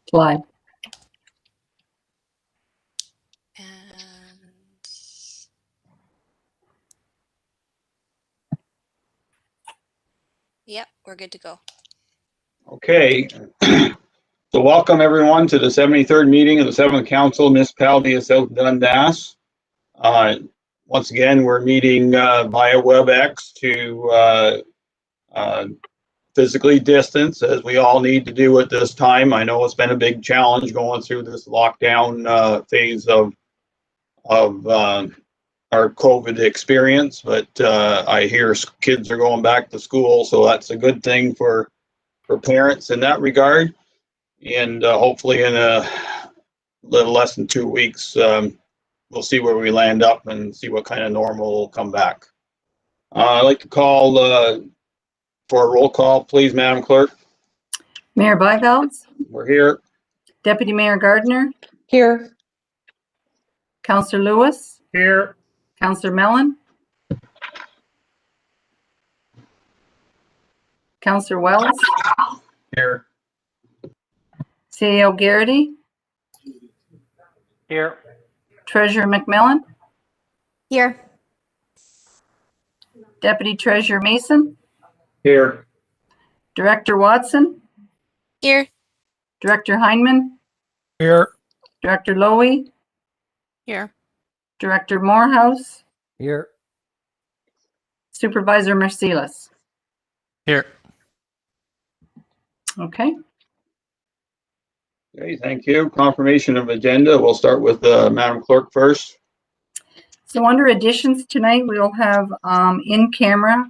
Slide. And yep, we're good to go. Okay. So welcome everyone to the 73rd meeting of the 7th Council, Municipality of South Dundas. Once again, we're meeting via WebEx to physically distance, as we all need to do at this time. I know it's been a big challenge going through this lockdown phase of our COVID experience, but I hear kids are going back to school, so that's a good thing for parents in that regard. And hopefully in a little less than 2 weeks, we'll see where we land up and see what kind of normal will come back. I'd like to call for a roll call, please, Madam Clerk. Mayor Byvelds. We're here. Deputy Mayor Gardner. Here. Councillor Lewis. Here. Councillor Mellon. Councillor Wells. Here. CEO Garrity. Here. Treasurer McMillan. Here. Deputy Treasurer Mason. Here. Director Watson. Here. Director Heineman. Here. Director Lowy. Here. Director Morehouse. Here. Supervisor Merciless. Here. Okay. Okay, thank you. Confirmation of agenda. We'll start with Madam Clerk first. So under additions tonight, we'll have in camera,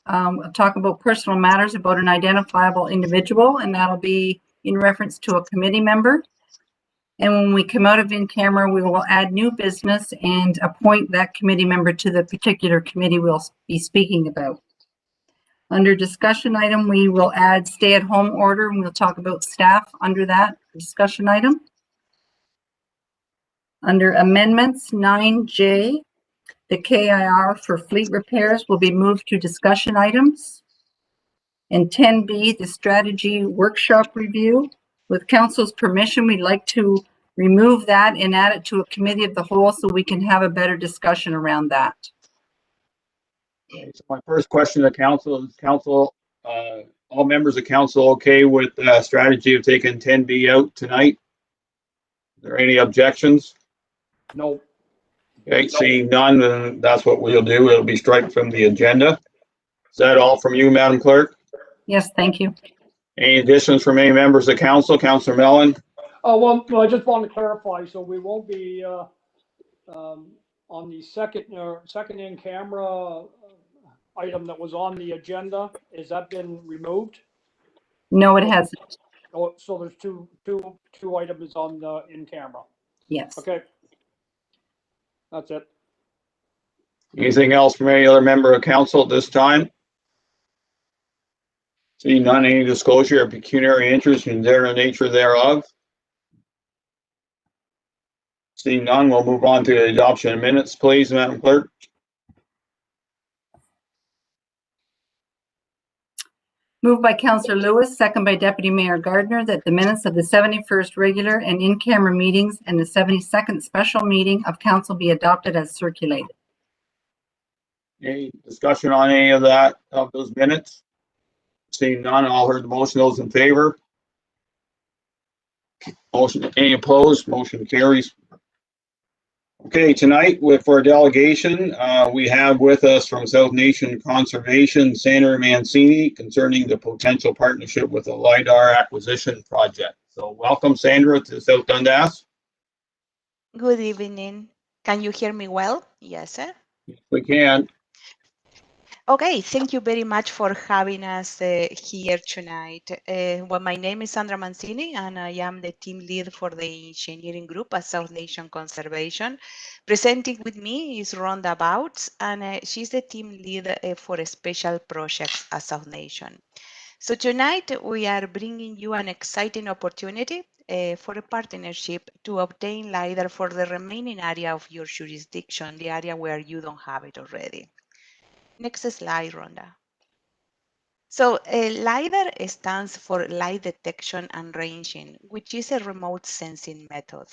we'll talk about personal matters about an identifiable individual, and that'll be in reference to a committee member. And when we come out of in camera, we will add new business and appoint that committee member to the particular committee we'll be speaking about. Under discussion item, we will add stay-at-home order, and we'll talk about staff under that discussion item. Under amendments 9J, the KIR for fleet repairs will be moved to discussion items. And 10B, the strategy workshop review. With council's permission, we'd like to remove that and add it to a committee of the whole so we can have a better discussion around that. Okay, so my first question to council is, all members of council okay with the strategy of taking 10B out tonight? Are there any objections? No. Okay, seeing none, then that's what we'll do. It'll be striked from the agenda. Is that all from you, Madam Clerk? Yes, thank you. Any additions from any members of council? Councillor Mellon? Oh, well, I just want to clarify, so we won't be on the second in camera item that was on the agenda. Has that been removed? No, it hasn't. Oh, so there's two items on the in camera. Yes. Okay. That's it. Anything else from any other member of council at this time? Seeing none, any disclosure of pecuniary interest in their nature thereof? Seeing none, we'll move on to the adoption of minutes, please, Madam Clerk. Moved by Councillor Lewis, second by Deputy Mayor Gardner, that the minutes of the 71st regular and in-camera meetings and the 72nd special meeting of council be adopted as circulated. Any discussion on any of that, of those minutes? Seeing none, all heard the motion. Those in favor? Motion, any opposed? Motion carries. Okay, tonight for a delegation, we have with us from South Nation Conservation, Sandra Mancini, concerning the potential partnership with the LIDAR acquisition project. So welcome, Sandra, to South Dundas. Good evening. Can you hear me well? Yes, sir. We can. Okay, thank you very much for having us here tonight. Well, my name is Sandra Mancini, and I am the team lead for the engineering group at South Nation Conservation. Presenting with me is Rhonda Bouts, and she's the team lead for special projects at South Nation. So tonight we are bringing you an exciting opportunity for a partnership to obtain LIDAR for the remaining area of your jurisdiction, the area where you don't have it already. Next slide, Rhonda. So LIDAR stands for Light Detection and Ranging, which is a remote sensing method.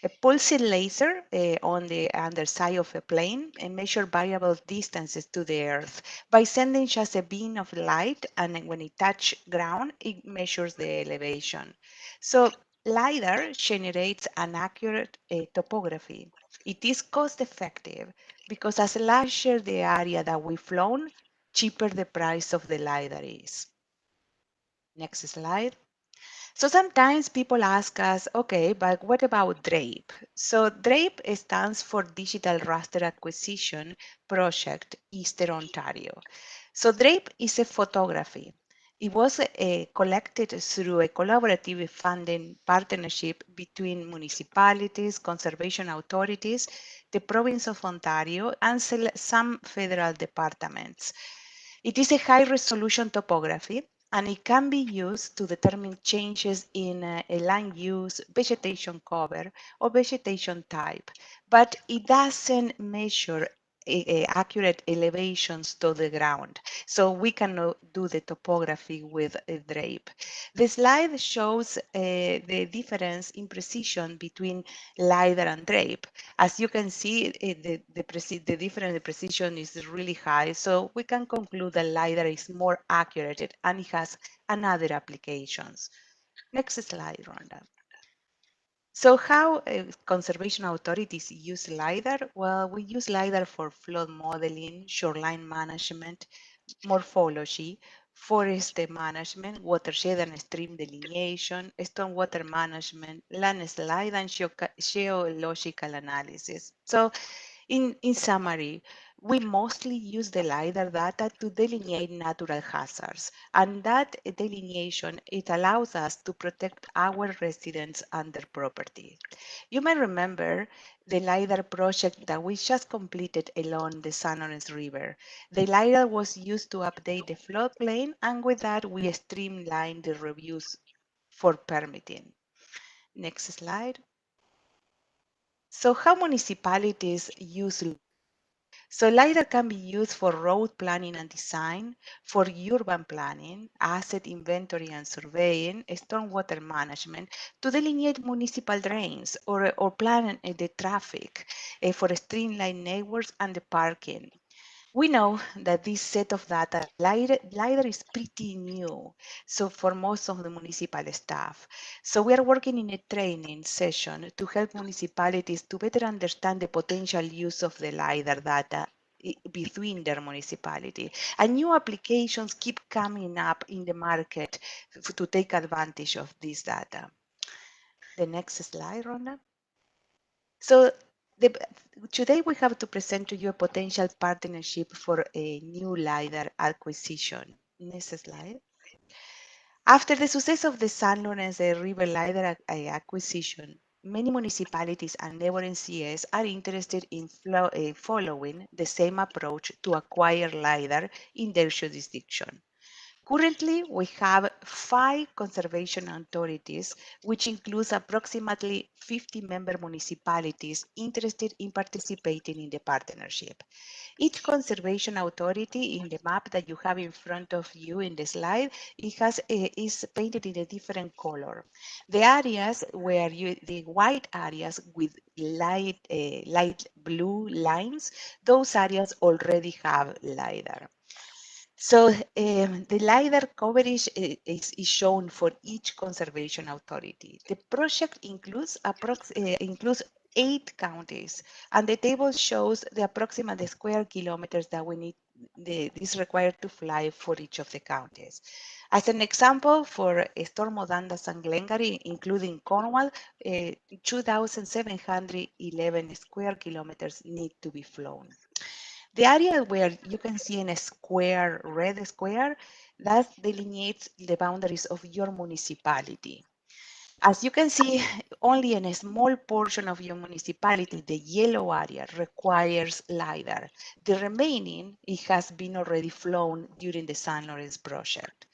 A pulsing laser on the underside of a plane measures variable distances to the Earth by sending just a beam of light, and when it touches ground, it measures the elevation. So LIDAR generates an accurate topography. It is cost effective because as larger the area that we've flown, cheaper the price of the LIDAR is. Next slide. So sometimes people ask us, okay, but what about DRAPE? So DRAPE stands for Digital Raster Acquisition Project, Eastern Ontario. So DRAPE is a photography. It was collected through a collaborative funding partnership between municipalities, conservation authorities, the province of Ontario, and some federal departments. It is a high-resolution topography, and it can be used to determine changes in a land use, vegetation cover, or vegetation type, but it doesn't measure accurate elevations to the ground. So we cannot do the topography with a DRAPE. The slide shows the difference in precision between LIDAR and DRAPE. As you can see, the difference in precision is really high. So we can conclude that LIDAR is more accurate and it has another applications. Next slide, Rhonda. So how conservation authorities use LIDAR? Well, we use LIDAR for flood modeling, shoreline management, morphology, forest management, watershed and stream delineation, stormwater management, landslide, and geological analysis. So in summary, we mostly use the LIDAR data to delineate natural hazards, and that delineation, it allows us to protect our residents and their property. You may remember the LIDAR project that we just completed along the San Lawrence River. The LIDAR was used to update the floodplain, and with that, we streamlined the reviews for permitting. Next slide. So how municipalities use So LIDAR can be used for road planning and design, for urban planning, asset inventory and surveying, stormwater management, to delineate municipal drains or plan the traffic for streamlined networks and the parking. We know that this set of data, LIDAR is pretty new, so for most of the municipal staff. So we are working in a training session to help municipalities to better understand the potential use of the LIDAR data between their municipality. And new applications keep coming up in the market to take advantage of this data. The next slide, Rhonda. So today we have to present to you a potential partnership for a new LIDAR acquisition. Next slide. After the success of the San Lawrence River LIDAR acquisition, many municipalities and neighboring CS are interested in following the same approach to acquire LIDAR in their jurisdiction. Currently, we have 5 conservation authorities, which includes approximately 50 member municipalities interested in participating in the partnership. Each conservation authority in the map that you have in front of you in the slide, is painted in a different color. The areas where the white areas with light blue lines, those areas already have LIDAR. So the LIDAR coverage is shown for each conservation authority. The project includes 8 counties, and the table shows the approximate square kilometers that we need is required to fly for each of the counties. As an example, for Stormo, Dundas, and Glengarry, including Cornwall, 2,711 square kilometers need to be flown. The area where you can see in a square, red square, that delineates the boundaries of your municipality. As you can see, only in a small portion of your municipality, the yellow area requires LIDAR. The remaining, it has been already flown during the San Lawrence project.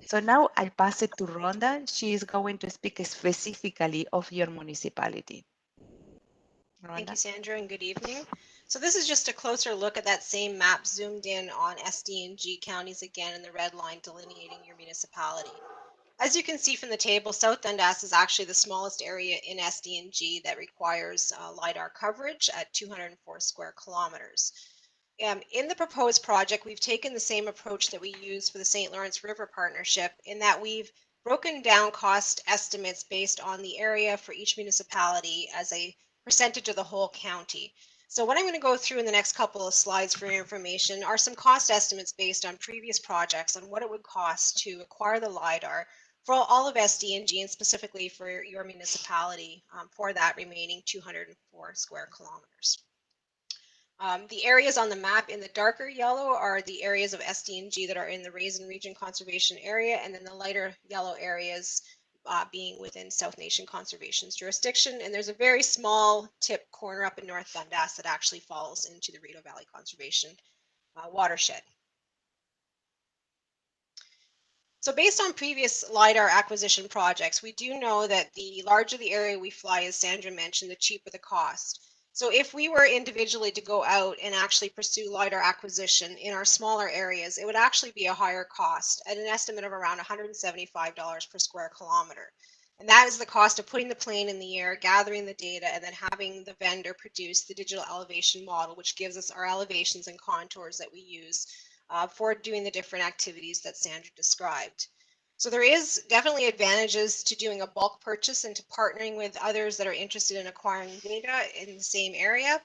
So now I pass it to Rhonda. She is going to speak specifically of your municipality. Thank you, Rhonda. Sandra, and good evening. So this is just a closer look at that same map zoomed in on SD&G counties again in the red line delineating your municipality. As you can see from the table, South Dundas is actually the smallest area in SD&G that requires LIDAR coverage at 204 square kilometers. In the proposed project, we've taken the same approach that we use for the St. Lawrence River Partnership in that we've broken down cost estimates based on the area for each municipality as a percentage of the whole county. So what I'm going to go through in the next couple of slides for your information are some cost estimates based on previous projects on what it would cost to acquire the LIDAR for all of SD&G and specifically for your municipality for that remaining 204 square kilometers. The areas on the map in the darker yellow are the areas of SD&G that are in the Raisin Region Conservation Area, and then the lighter yellow areas being within South Nation Conservation's jurisdiction. And there's a very small tip corner up in North Dundas that actually falls into the Rideau Valley Conservation watershed. So based on previous LIDAR acquisition projects, we do know that the larger the area we fly, as Sandra mentioned, the cheaper the cost. So if we were individually to go out and actually pursue LIDAR acquisition in our smaller areas, it would actually be a higher cost at an estimate of around $175 per square kilometer. And that is the cost of putting the plane in the air, gathering the data, and then having the vendor produce the digital elevation model, which gives us our elevations and contours that we use for doing the different activities that Sandra described. So there is definitely advantages to doing a bulk purchase and to partnering with others that are interested in acquiring data in the same area.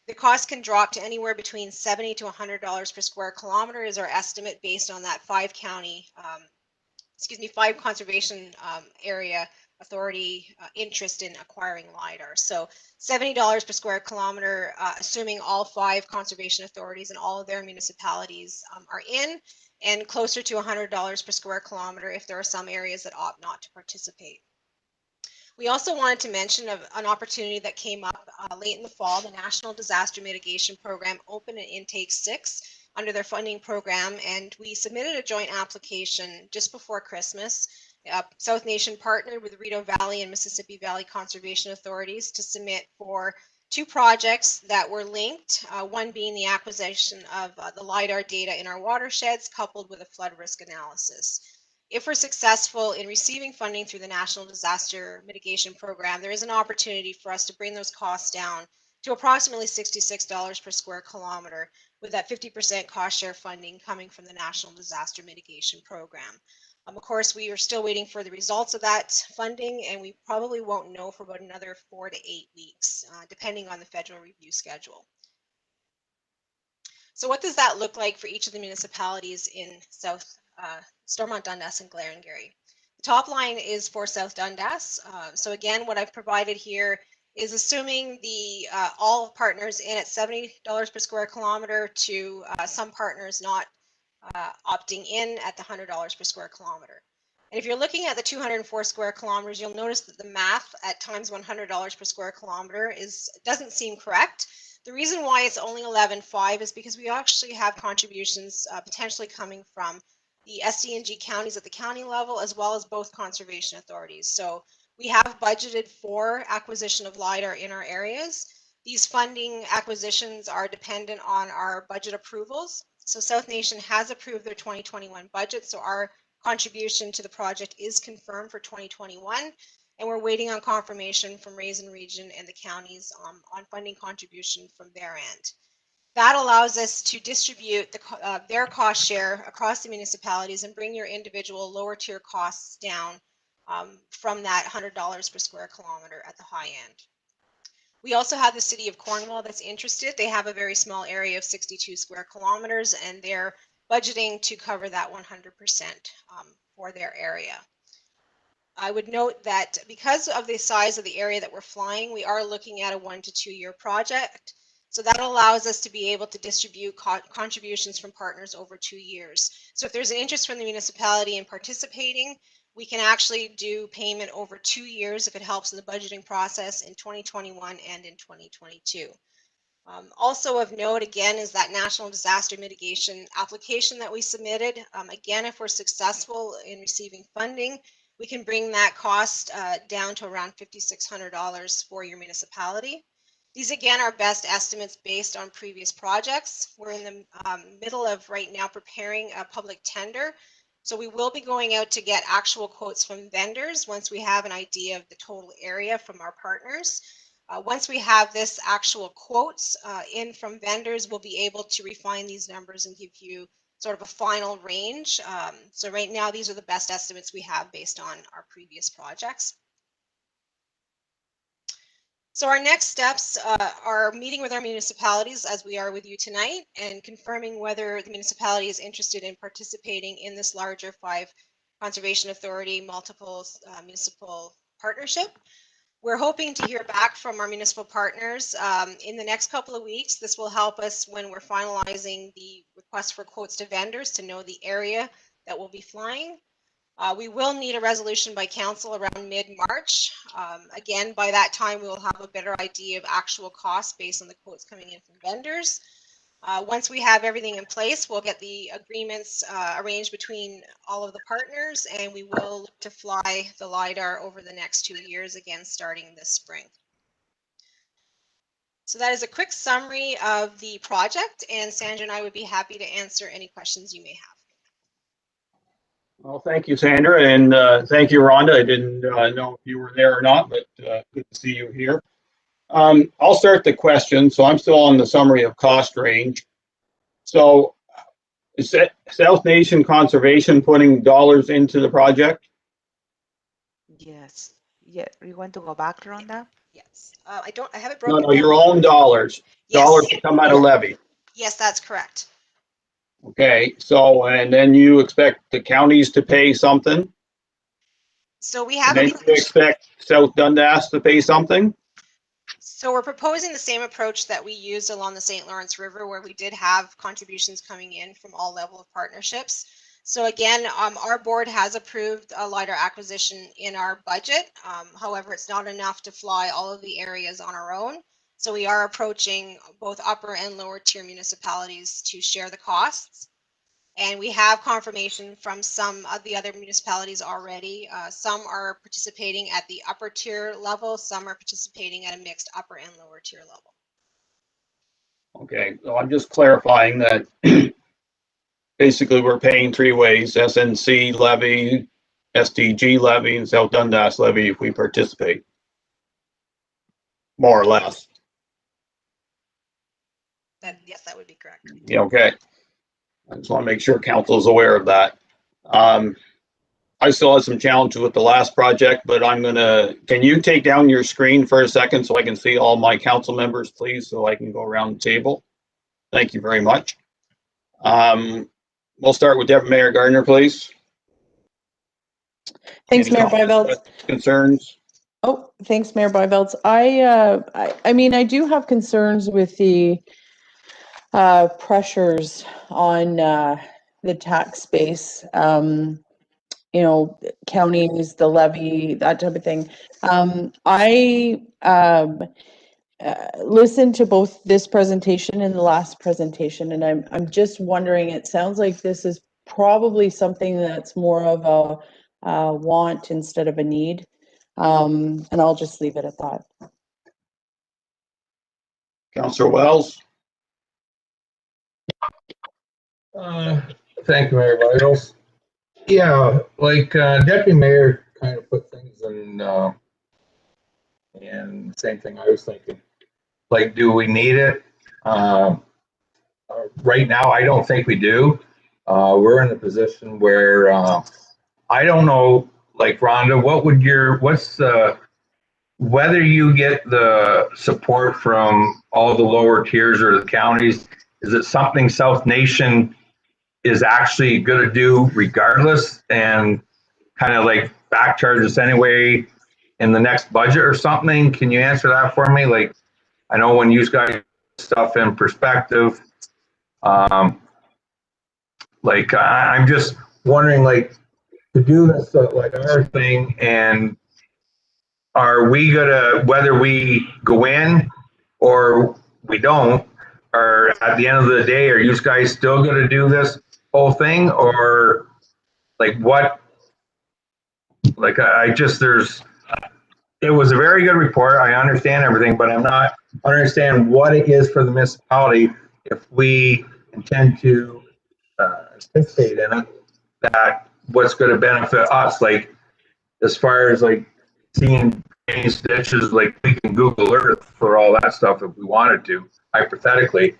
The cost can drop to anywhere between $70 to $100 per square kilometer is our estimate based on that five conservation area authority interest in acquiring LIDAR. So $70 per square kilometer, assuming all five conservation authorities and all of their municipalities are in, and closer to $100 per square kilometer if there are some areas that opt not to participate. We also wanted to mention an opportunity that came up late in the fall. The National Disaster Mitigation Program opened an intake 6 under their funding program, and we submitted a joint application just before Christmas. South Nation partnered with Rideau Valley and Mississippi Valley Conservation Authorities to submit for two projects that were linked, one being the acquisition of the LIDAR data in our watersheds coupled with a flood risk analysis. If we're successful in receiving funding through the National Disaster Mitigation Program, there is an opportunity for us to bring those costs down to approximately $66 per square kilometer, with that 50% cost share funding coming from the National Disaster Mitigation Program. Of course, we are still waiting for the results of that funding, and we probably won't know for about another 4 to 8 weeks, depending on the federal review schedule. So what does that look like for each of the municipalities in Stormont, Dundas, and Glengarry? The top line is for South Dundas. So again, what I've provided here is assuming the all partners in at $70 per square kilometer to some partners not opting in at the $100 per square kilometer. And if you're looking at the 204 square kilometers, you'll notice that the math at times $100 per square kilometer doesn't seem correct. The reason why it's only 11.5 is because we actually have contributions potentially coming from the SD&G counties at the county level, as well as both conservation authorities. So we have budgeted for acquisition of LIDAR in our areas. These funding acquisitions are dependent on our budget approvals. So South Nation has approved their 2021 budget, so our contribution to the project is confirmed for 2021, and we're waiting on confirmation from Raisin Region and the counties on funding contribution from their end. That allows us to distribute their cost share across the municipalities and bring your individual lower tier costs down from that $100 per square kilometer at the high end. We also have the city of Cornwall that's interested. They have a very small area of 62 square kilometers, and they're budgeting to cover that 100% for their area. I would note that because of the size of the area that we're flying, we are looking at a 1 to 2 year project. So that allows us to be able to distribute contributions from partners over 2 years. So if there's an interest from the municipality in participating, we can actually do payment over 2 years if it helps in the budgeting process in 2021 and in 2022. Also of note, again, is that National Disaster Mitigation application that we submitted. Again, if we're successful in receiving funding, we can bring that cost down to around $5,600 for your municipality. These again are best estimates based on previous projects. We're in the middle of right now preparing a public tender. So we will be going out to get actual quotes from vendors once we have an idea of the total area from our partners. Once we have this actual quotes in from vendors, we'll be able to refine these numbers and give you sort of a final range. So right now, these are the best estimates we have based on our previous projects. So our next steps are meeting with our municipalities as we are with you tonight and confirming whether the municipality is interested in participating in this larger 5 Conservation Authority multiple municipal partnership. We're hoping to hear back from our municipal partners in the next couple of weeks. This will help us when we're finalizing the request for quotes to vendors to know the area that we'll be flying. We will need a resolution by council around mid-March. Again, by that time, we will have a better idea of actual costs based on the quotes coming in from vendors. Once we have everything in place, we'll get the agreements arranged between all of the partners, and we will look to fly the LIDAR over the next 2 years, again, starting this spring. So that is a quick summary of the project, and Sandra and I would be happy to answer any questions you may have. Well, thank you, Sandra, and thank you, Rhonda. I didn't know if you were there or not, but good to see you here. I'll start the question. So I'm still on the summary of cost range. So is South Nation Conservation putting dollars into the project? Yes. Yeah. You want to go back, Rhonda? Yes. I have it No, broken no, down. your own dollars. Yes. Dollars that come out of levy. Yes, that's correct. Okay, so, and then you expect the counties to pay something? So we And have then you expect South Dundas to pay something? So we're proposing the same approach that we used along the St. Lawrence River, where we did have contributions coming in from all level of partnerships. So again, our board has approved a LIDAR acquisition in our budget. However, it's not enough to fly all of the areas on our own. So we are approaching both upper and lower tier municipalities to share the costs. And we have confirmation from some of the other municipalities already. Some are participating at the upper tier level, some are participating at a mixed upper and lower tier level. Okay, so I'm just clarifying that basically we're paying 3 ways: SNC levy, SDG levy, and South Dundas levy if we participate. More or less. Yes, that would be correct. Yeah, okay. I just want to make sure council is aware of that. I still have some challenges with the last project, but can you take down your screen for a second so I can see all my council members, please, so I can go around the table? Thank you very much. We'll start with Deputy Mayor Gardner, please. Thanks, Any Mayor comments, Byveld. Concerns? Oh, thanks, Mayor Byveld. I mean, I do have concerns with the pressures on the tax base. You know, counties, the levy, that type of thing. I listened to both this presentation and the last presentation, and I'm just wondering. It sounds like this is probably something that's more of a want instead of a need. And I'll just leave it at that. Councillor Wells? Thank you, Mayor Vitals. Yeah, like Deputy Mayor kind of put things in, and same thing I was thinking. Like, do we need it? Right now, I don't think we do. We're in a position where I don't know, like Rhonda, whether you get the support from all the lower tiers or the counties, is it something South Nation is actually going to do regardless and kind of like back charge us anyway in the next budget or something? Can you answer that for me? Like, I know when you guys put stuff in perspective, like I'm just wondering, like, to do this like our thing, and are we gonna, whether we go in or we don't, or at the end of the day, are you guys still gonna do this whole thing, or like what? Like I just, it was a very good report. I understand everything, but I'm not understand what it is for the municipality if we intend to participate in it, that what's going to benefit us, like as far as like seeing drainage ditches, like we can Google Earth for all that stuff if we wanted to, hypothetically.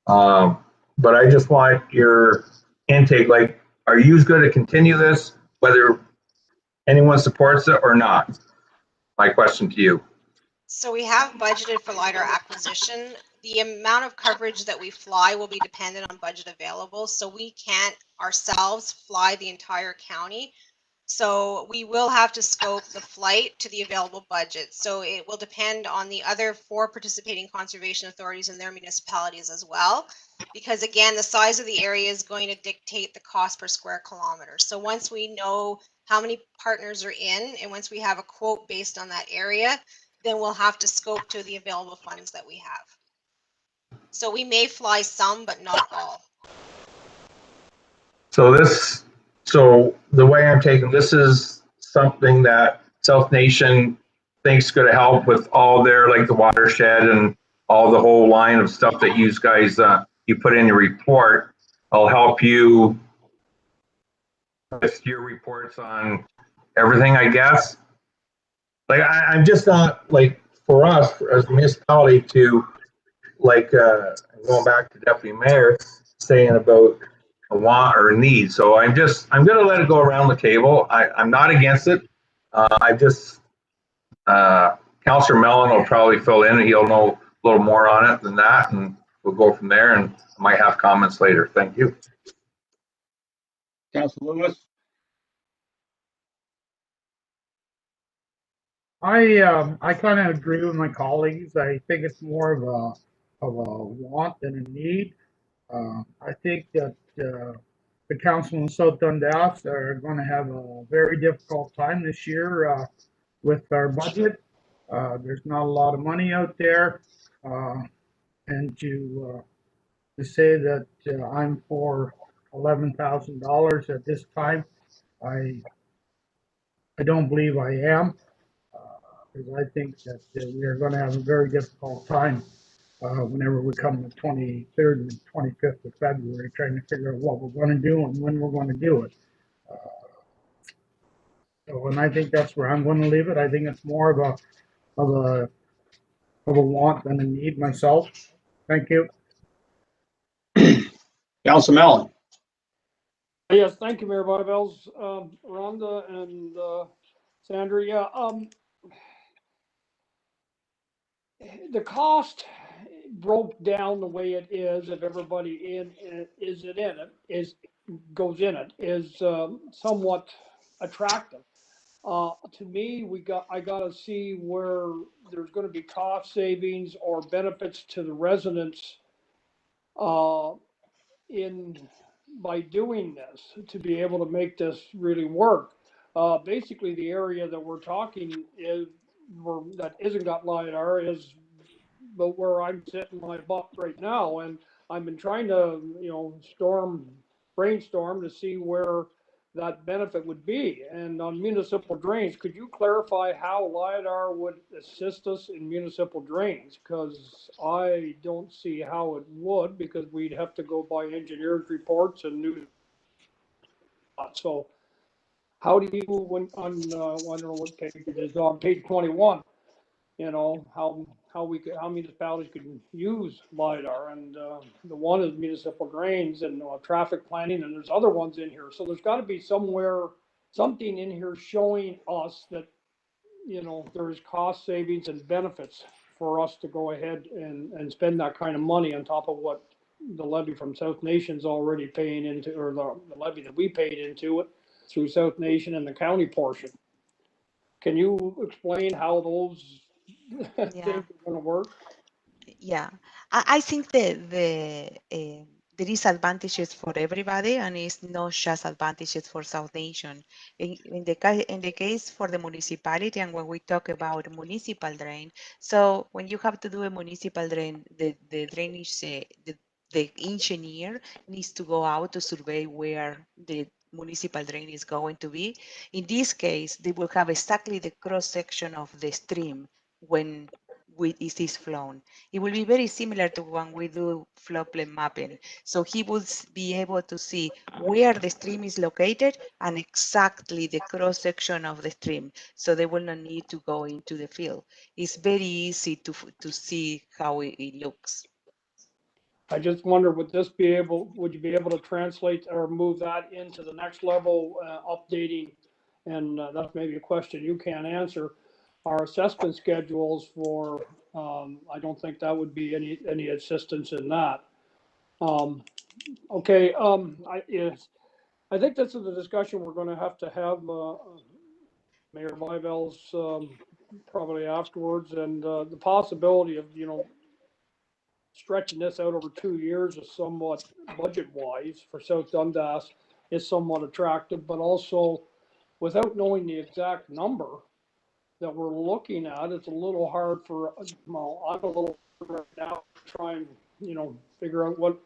But I just want your intake, like, are you going to continue this, whether anyone supports it or not? My question to you. So we have budgeted for LIDAR acquisition. The amount of coverage that we fly will be dependent on budget available. So we can't ourselves fly the entire county. So we will have to scope the flight to the available budget. So it will depend on the other 4 participating conservation authorities and their municipalities as well. Because again, the size of the area is going to dictate the cost per square kilometer. So once we know how many partners are in, and once we have a quote based on that area, then we'll have to scope to the available funds that we have. So we may fly some, but not all. So the way I'm taking this is something that South Nation thinks going to help with all their, like the watershed and all the whole line of stuff that you guys, you put in your report. I'll help you with your reports on everything, I guess. Like, I'm just not, like, for us as a municipality to, like, going back to Deputy Mayor saying about a want or a need. So I'm going to let it go around the table. I'm not against it. Councillor Mellon will probably fill in and he'll know a little more on it than that. And we'll go from there and might have comments later. Thank you. Councilor Lewis? I kind of agree with my colleagues. I think it's more of a want than a need. I think that the council in South Dundas are going to have a very difficult time this year with our budget. There's not a lot of money out there, and to say that I'm for $11,000 at this time, I don't believe I am. Because I think that we are going to have a very difficult time whenever we come the 23rd and 25th of February, trying to figure out what we're going to do and when we're going to do it. And I think that's where I'm going to leave it. I think it's more of a want than a need myself. Thank you. Councilor Mellon? Yes, thank you, Mayor Bonneville, Rhonda and Sandra. Yeah, the cost broke down the way it is if everybody goes in it is somewhat attractive. To me, I gotta see where there's going to be cost savings or benefits to the residents by doing this to be able to make this really work. Basically, the area that we're talking that isn't got LIDAR is but where I'm sitting my butt right now, and I've been trying to brainstorm to see where that benefit would be. And on municipal drains, could you clarify how LIDAR would assist us in municipal drains? Because I don't see how it would, because we'd have to go by engineers' reports and news. So how do you, I don't know what page it is, on page 21, how municipalities could use LIDAR, and the one is municipal drains and traffic planning, and there's other ones in here. So there's got to be something in here showing us that there's cost savings and benefits for us to go ahead and spend that kind of money on top of what the levy from South Nation's already paying into, or the levy that we paid into it through South Nation and the county portion. Can you explain how those things are going to work? Yeah, I think there is advantages for everybody, and it's not just advantages for South Nation. In the case for the municipality, and when we talk about municipal drain, so when you have to do a municipal drain, the drainage, the engineer needs to go out to survey where the municipal drain is going to be. In this case, they will have exactly the cross section of the stream when it is flown. It will be very similar to when we do floodplain mapping. So he will be able to see where the stream is located and exactly the cross section of the stream. So they will not need to go into the field. It's very easy to see how it looks. I just wonder, would you be able to translate or move that into the next level, updating? And that's maybe a question you can't answer. Our assessment schedules for, I don't think that would be any assistance in that. Okay, I think this is a discussion we're going to have Mayor Vivel's probably afterwards, and the possibility of, stretching this out over 2 years is somewhat budget-wise for South Dundas is somewhat attractive, but also without knowing the exact number that we're looking at, it's a little hard for, well, I'm a little right now to try and, figure out what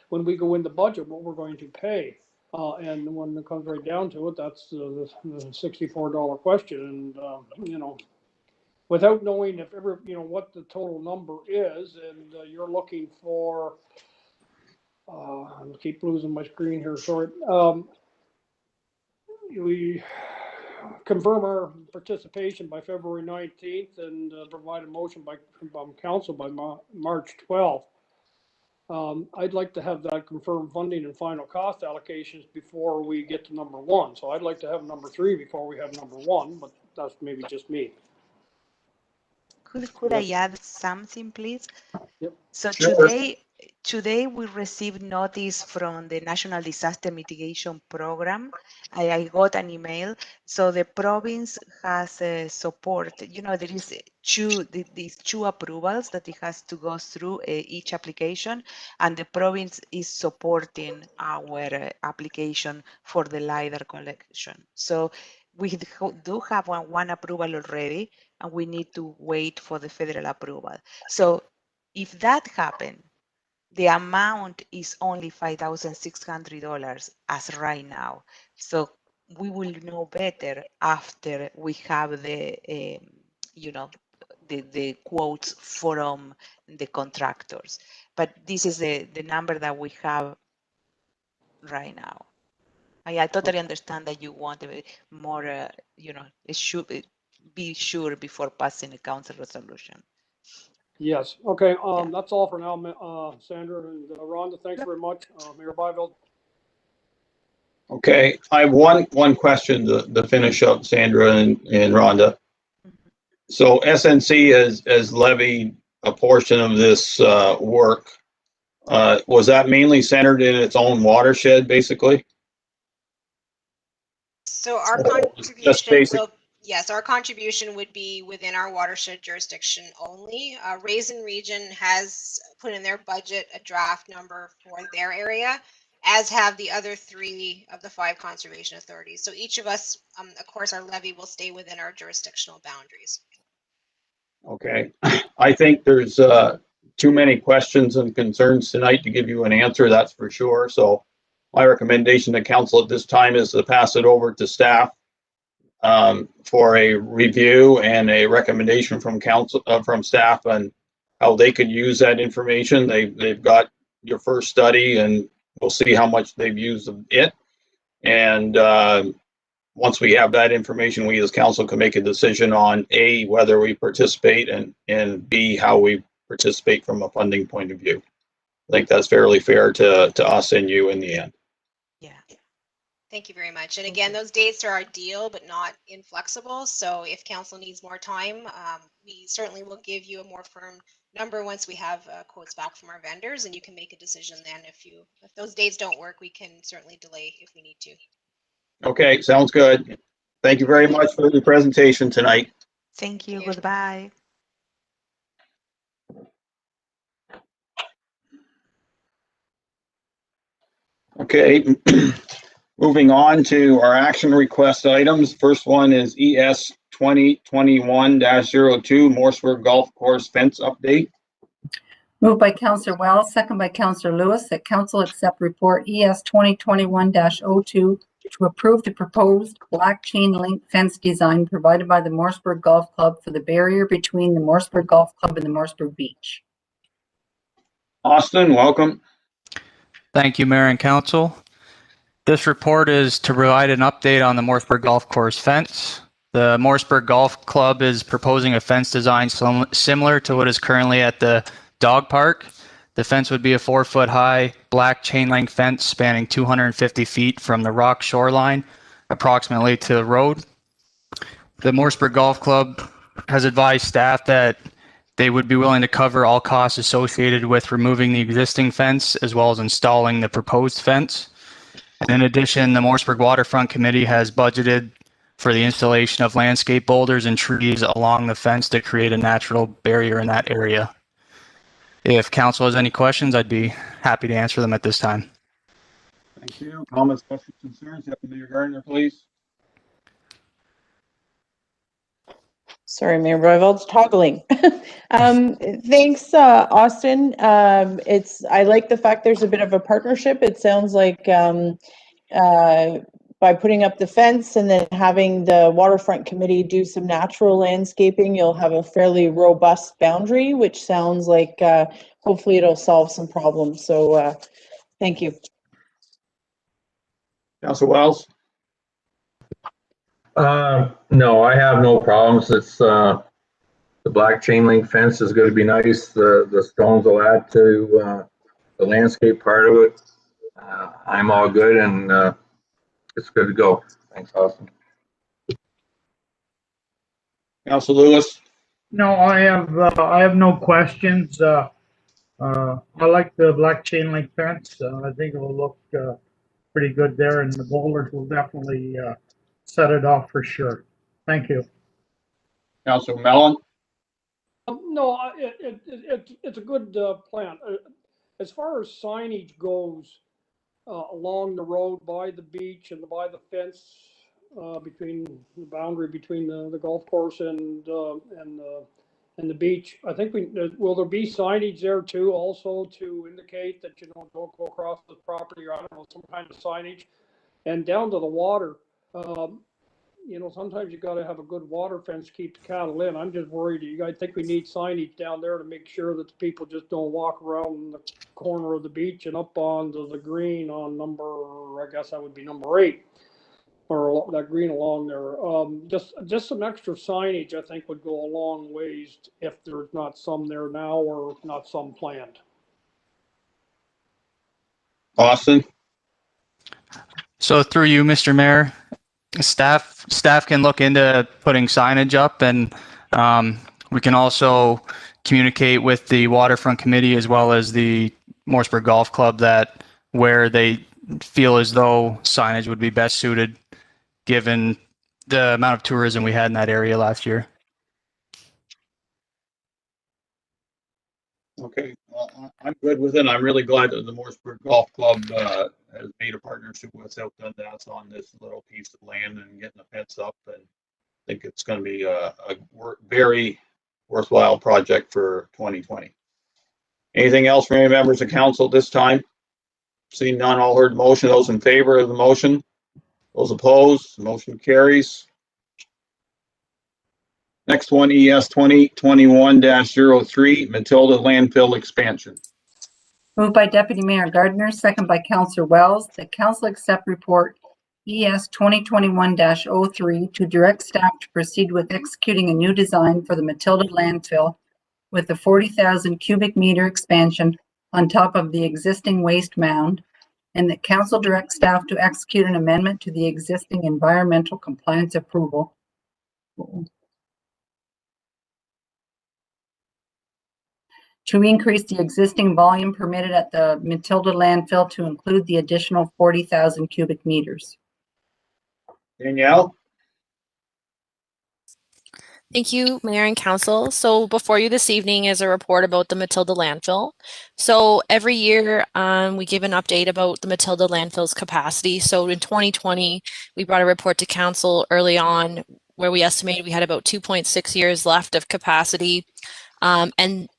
when we go into budget, what we're going to pay. And when it comes right down to it, that's the $64 question. And, without knowing if ever, what the total number is, and you're looking for, I keep losing my screen here, sorry. We confirm our participation by February 19th and provide a motion from council by March 12th. I'd like to have that confirmed funding and final cost allocations before we get to number 1. So I'd like to have number 3 before we have number 1, but that's maybe just me. Could I add something, please? Yep. So today we received notice from the National Disaster Mitigation Program. I got an email. So the province has support. There is these 2 approvals that it has to go through each application, and the province is supporting our application for the LIDAR collection. So we do have one approval already, and we need to wait for the federal approval. So if that happens, the amount is only $5,600 as right now. So we will know better after we have the quotes from the contractors. But this is the number that we have right now. I totally understand that you want more, it should be sure before passing a council resolution. Yes. Okay. That's all for now, Sandra and Rhonda. Thanks very much, Mayor Byveld. Okay, I have one question to finish up, Sandra and Rhonda. So SNC has levied a portion of this work. Was that mainly centered in its own watershed, basically? So our contribution would be within our watershed jurisdiction only. Raisin Region has put in their budget a draft number for their area, as have the other 3 of the 5 conservation authorities. So each of us, of course, our levy will stay within our jurisdictional boundaries. Okay, I think there's too many questions and concerns tonight to give you an answer, that's for sure. So my recommendation to council at this time is to pass it over to staff for a review and a recommendation from council, from staff on how they could use that information. They've got your first study, and we'll see how much they've used of it. And once we have that information, we as council can make a decision on A, whether we participate, and B, how we participate from a funding point of view. I think that's fairly fair to us and you in the end. Yeah. Thank you very much. And again, those dates are ideal, but not inflexible. So if council needs more time, we certainly will give you a more firm number once we have quotes back from our vendors, and you can make a decision then. If those dates don't work, we can certainly delay if we need to. Okay, sounds good. Thank you very much for the presentation tonight. Thank you. Goodbye. Okay, moving on to our action request items. First one is ES 2021-02 Morseburg Golf Course fence update. Moved by Councillor Wells, second by Councillor Lewis, that council accept report ES 2021-02 to approve the proposed black chain link fence design provided by the Morseburg Golf Club for the barrier between the Morseburg Golf Club and the Morseburg Beach. Austin, welcome. Thank you, Mayor and Council. This report is to provide an update on the Morseburg Golf Course fence. The Morseburg Golf Club is proposing a fence design similar to what is currently at the dog park. The fence would be a 4-foot high black chain link fence spanning 250 feet from the rock shoreline approximately to the road. The Morseburg Golf Club has advised staff that they would be willing to cover all costs associated with removing the existing fence as well as installing the proposed fence. In addition, the Morseburg Waterfront Committee has budgeted for the installation of landscape boulders and trees along the fence to create a natural barrier in that area. If council has any questions, I'd be happy to answer them at this time. Thank you. Comments, questions, concerns? Deputy Gardner, please. Sorry, Mayor Royvald's toggling. Thanks, Austin. I like the fact there's a bit of a partnership. It sounds like by putting up the fence and then having the waterfront committee do some natural landscaping, you'll have a fairly robust boundary, which sounds like hopefully it'll solve some problems. So thank you. Councilor Wells. No, I have no problems. It's the black chain link fence is going to be nice. The stones will add to the landscape part of it. I'm all good, and it's good to go. Thanks, Austin. Councilor Lewis. No, I have no questions. I like the black chain link fence. I think it will look pretty good there, and the boulders will definitely set it off for sure. Thank you. Councilor Mellon. No, it's a good plan. As far as signage goes, along the road by the beach and by the fence, between the boundary between the golf course and the beach, I think will there be signage there too, also to indicate that don't go across the property, or I don't know, some kind of signage, and down to the water. Sometimes you got to have a good water fence to keep the cattle in. I'm just worried. I think we need signage down there to make sure that the people just don't walk around the corner of the beach and up onto the green on I guess that would be number 8, or that green along there. Just some extra signage, I think, would go a long ways if there's not some there now or not some planned. Austin. So through you, Mr. Mayor, staff can look into putting signage up, and we can also communicate with the Waterfront Committee as well as the Morseburg Golf Club that where they feel as though signage would be best suited given the amount of tourism we had in that area last year. Okay, well, I'm good with it. I'm really glad that the Morseburg Golf Club has made a partnership with South Dundas on this little piece of land and getting the fence up, and I think it's going to be a very worthwhile project for 2020. Anything else from any members of council at this time? Seeing none, all heard the motion. Those in favor of the motion? Those opposed? The motion carries. Next one, ES 2021-03, Matilda landfill expansion. Moved by Deputy Mayor Gardner, second by Councillor Wells, that council accept report ES 2021-03 to direct staff to proceed with executing a new design for the Matilda landfill with the 40,000 cubic meter expansion on top of the existing waste mound, and that council direct staff to execute an amendment to the existing environmental compliance approval to increase the existing volume permitted at the Matilda landfill to include the additional 40,000 cubic meters. Danielle? Thank you, Mayor and Council. So before you this evening is a report about the Matilda landfill. So every year we give an update about the Matilda landfill's capacity. So in 2020, we brought a report to Council early on where we estimated we had about 2.6 years left of capacity. And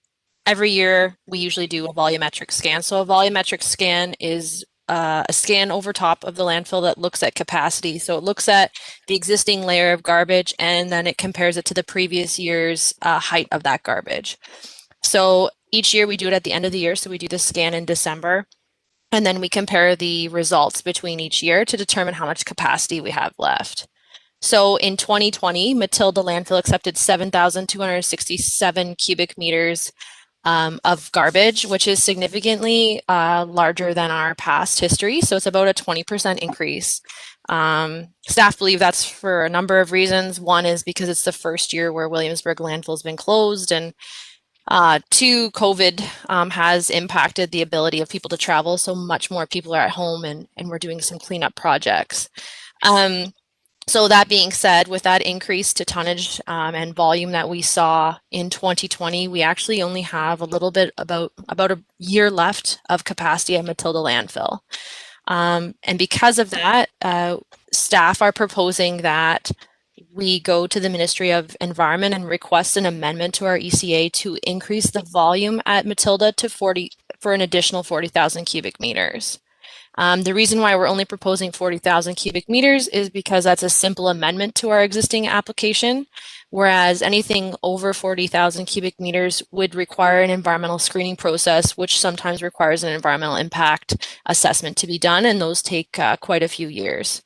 every year we usually do a volumetric scan. So a volumetric scan is a scan over top of the landfill that looks at capacity. So it looks at the existing layer of garbage and then it compares it to the previous year's height of that garbage. So each year we do it at the end of the year. So we do the scan in December and then we compare the results between each year to determine how much capacity we have left. So in 2020, Matilda landfill accepted 7,267 cubic meters of garbage, which is significantly larger than our past history. So it's about a 20% increase. Staff believe that's for a number of reasons. One is because it's the first year where Williamsburg landfill has been closed, and two, COVID has impacted the ability of people to travel. So much more people are at home, and we're doing some cleanup projects. So that being said, with that increase to tonnage and volume that we saw in 2020, we actually only have a little bit about a year left of capacity at Matilda landfill. And because of that, staff are proposing that we go to the Ministry of Environment and request an amendment to our ECA to increase the volume at Matilda to 40 for an additional 40,000 cubic meters. The reason why we're only proposing 40,000 cubic meters is because that's a simple amendment to our existing application, whereas anything over 40,000 cubic meters would require an environmental screening process, which sometimes requires an environmental impact assessment to be done, and those take quite a few years.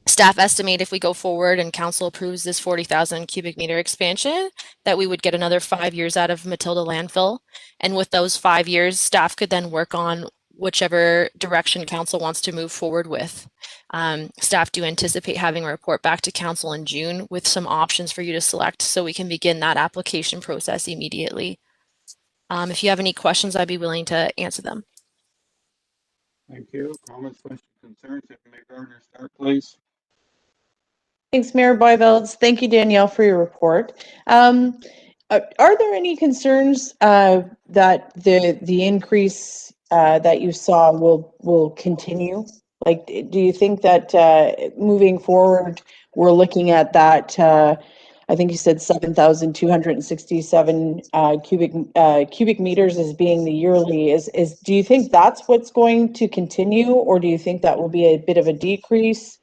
Staff estimate if we go forward and council approves this 40,000 cubic meter expansion, that we would get another 5 years out of Matilda landfill. And with those 5 years, staff could then work on whichever direction council wants to move forward with. Staff do anticipate having a report back to council in June with some options for you to select so we can begin that application process immediately. If you have any questions, I'd be willing to answer them. Thank you. Comments, questions, concerns? If you may, Gardner, start, please. Thanks, Mayor Byvelds. Thank you, Danielle, for your report. Are there any concerns that the increase that you saw will continue? Like, do you think that moving forward, we're looking at that? I think you said 7,267 cubic meters as being the yearly. Do you think that's what's going to continue, or do you think that will be a bit of a decrease?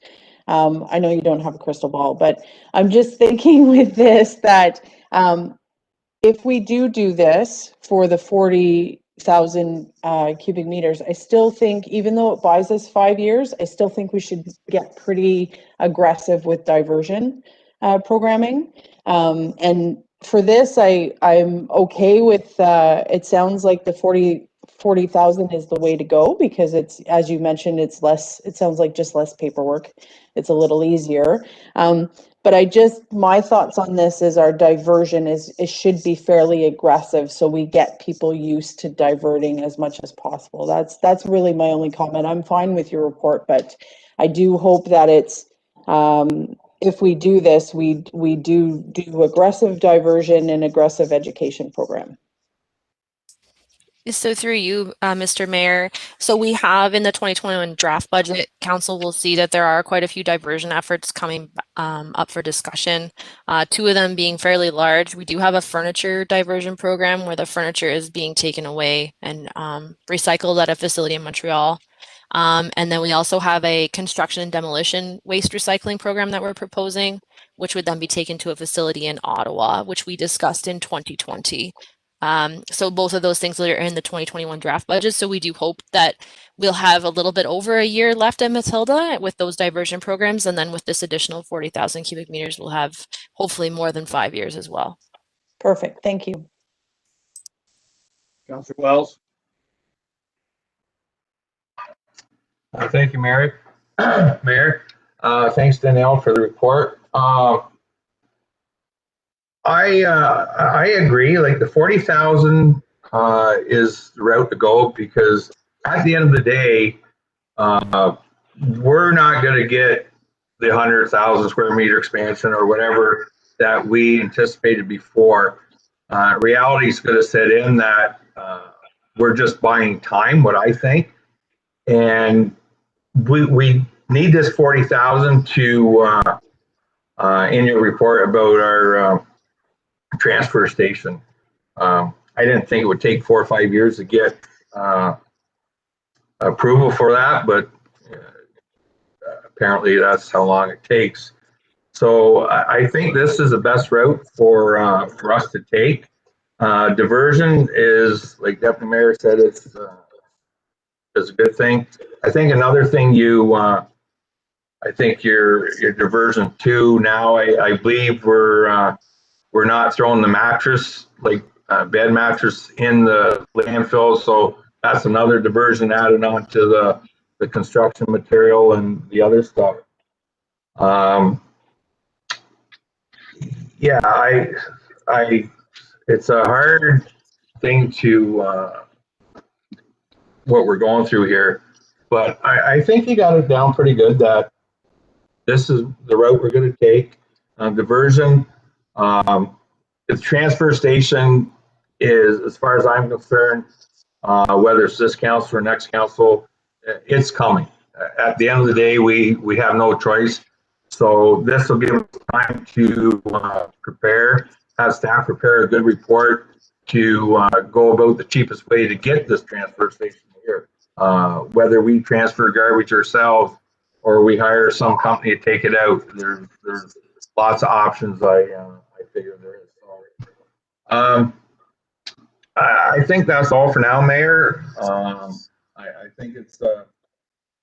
I know you don't have a crystal ball, but I'm just thinking with this that if we do this for the 40,000 cubic meters, I still think, even though it buys us 5 years, I still think we should get pretty aggressive with diversion programming. And for this, I'm okay with, it sounds like the 40,000 is the way to go, because it's, as you mentioned, it sounds like just less paperwork. It's a little easier. But my thoughts on this is our diversion it should be fairly aggressive, so we get people used to diverting as much as possible. That's really my only comment. I'm fine with your report, but I do hope that it's, if we do this, we do aggressive diversion and aggressive education program. So through you, Mr. Mayor, so we have in the 2021 draft budget, council will see that there are quite a few diversion efforts coming up for discussion. Two of them being fairly large. We do have a furniture diversion program where the furniture is being taken away and recycled at a facility in Montreal. And then we also have a construction and demolition waste recycling program that we're proposing, which would then be taken to a facility in Ottawa, which we discussed in 2020. So both of those things are in the 2021 draft budget. So we do hope that we'll have a little bit over a year left at Matilda with those diversion programs. And then with this additional 40,000 cubic meters, we'll have hopefully more than 5 years as well. Perfect. Thank you. Councilor Wells. Thank you, Mary. Mayor. Thanks, Danielle, for the report. I agree. Like, the 40,000 is the route to go, because at the end of the day, we're not going to get the 100,000 square meter expansion or whatever that we anticipated before. Reality is going to set in that we're just buying time, what I think, and we need this 40,000 to in your report about our transfer station. I didn't think it would take 4 or 5 years to get approval for that, but apparently that's how long it takes. So I think this is the best route for us to take. Diversion is, like Deputy Mayor said, it's a good thing. I think another thing I think your diversion too now, I believe we're not throwing the mattress, like bed mattress, in the landfill. So that's another diversion added on to the construction material and the other stuff. Yeah, it's a hard thing to what we're going through here, but I think you got it down pretty good that this is the route we're going to take. Diversion. The transfer station is, as far as I'm concerned, whether it's this council or next council, it's coming. At the end of the day, we have no choice. So this will give us time to prepare, have staff prepare a good report to go about the cheapest way to get this transfer station here. Whether we transfer garbage ourselves or we hire some company to take it out, there's lots of options. I figure there is. So, I think that's all for now, Mayor. I think it's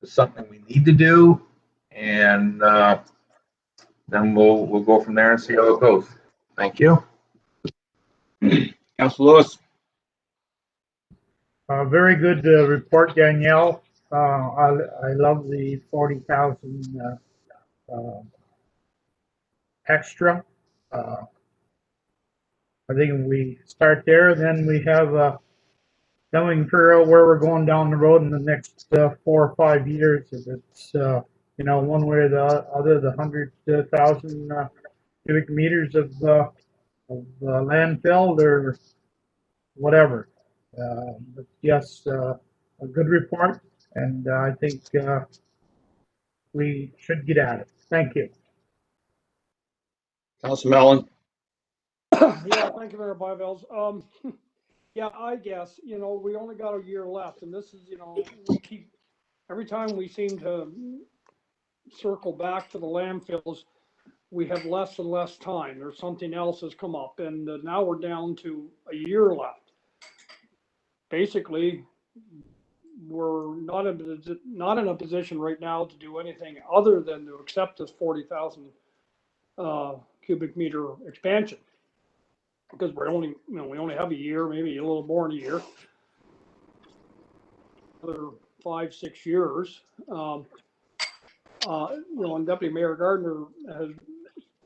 something we need to do, and then we'll go from there and see how it goes. Thank you. Councilor Lewis. Very good report, Danielle. I love the 40,000 extra. I think we start there, then we have then we can figure out where we're going down the road in the next 4 or 5 years. If it's you know, one way or the other, the 100,000 cubic meters of landfill or whatever. But yes, a good report, and I think we should get at it. Thank you. Councilor Mellon. Yeah, thank you, Mayor Byvelds. Yeah, I guess, you know, we only got a year left, and this is, you know, every time we seem to circle back to the landfills, we have less and less time. There's something else has come up, and now we're down to a year left. Basically, we're not in a position right now to do anything other than to accept this 40,000 cubic meter expansion, because we only have a year, maybe a little more than a year, another 5-6 years. You know, and Deputy Mayor Gardner has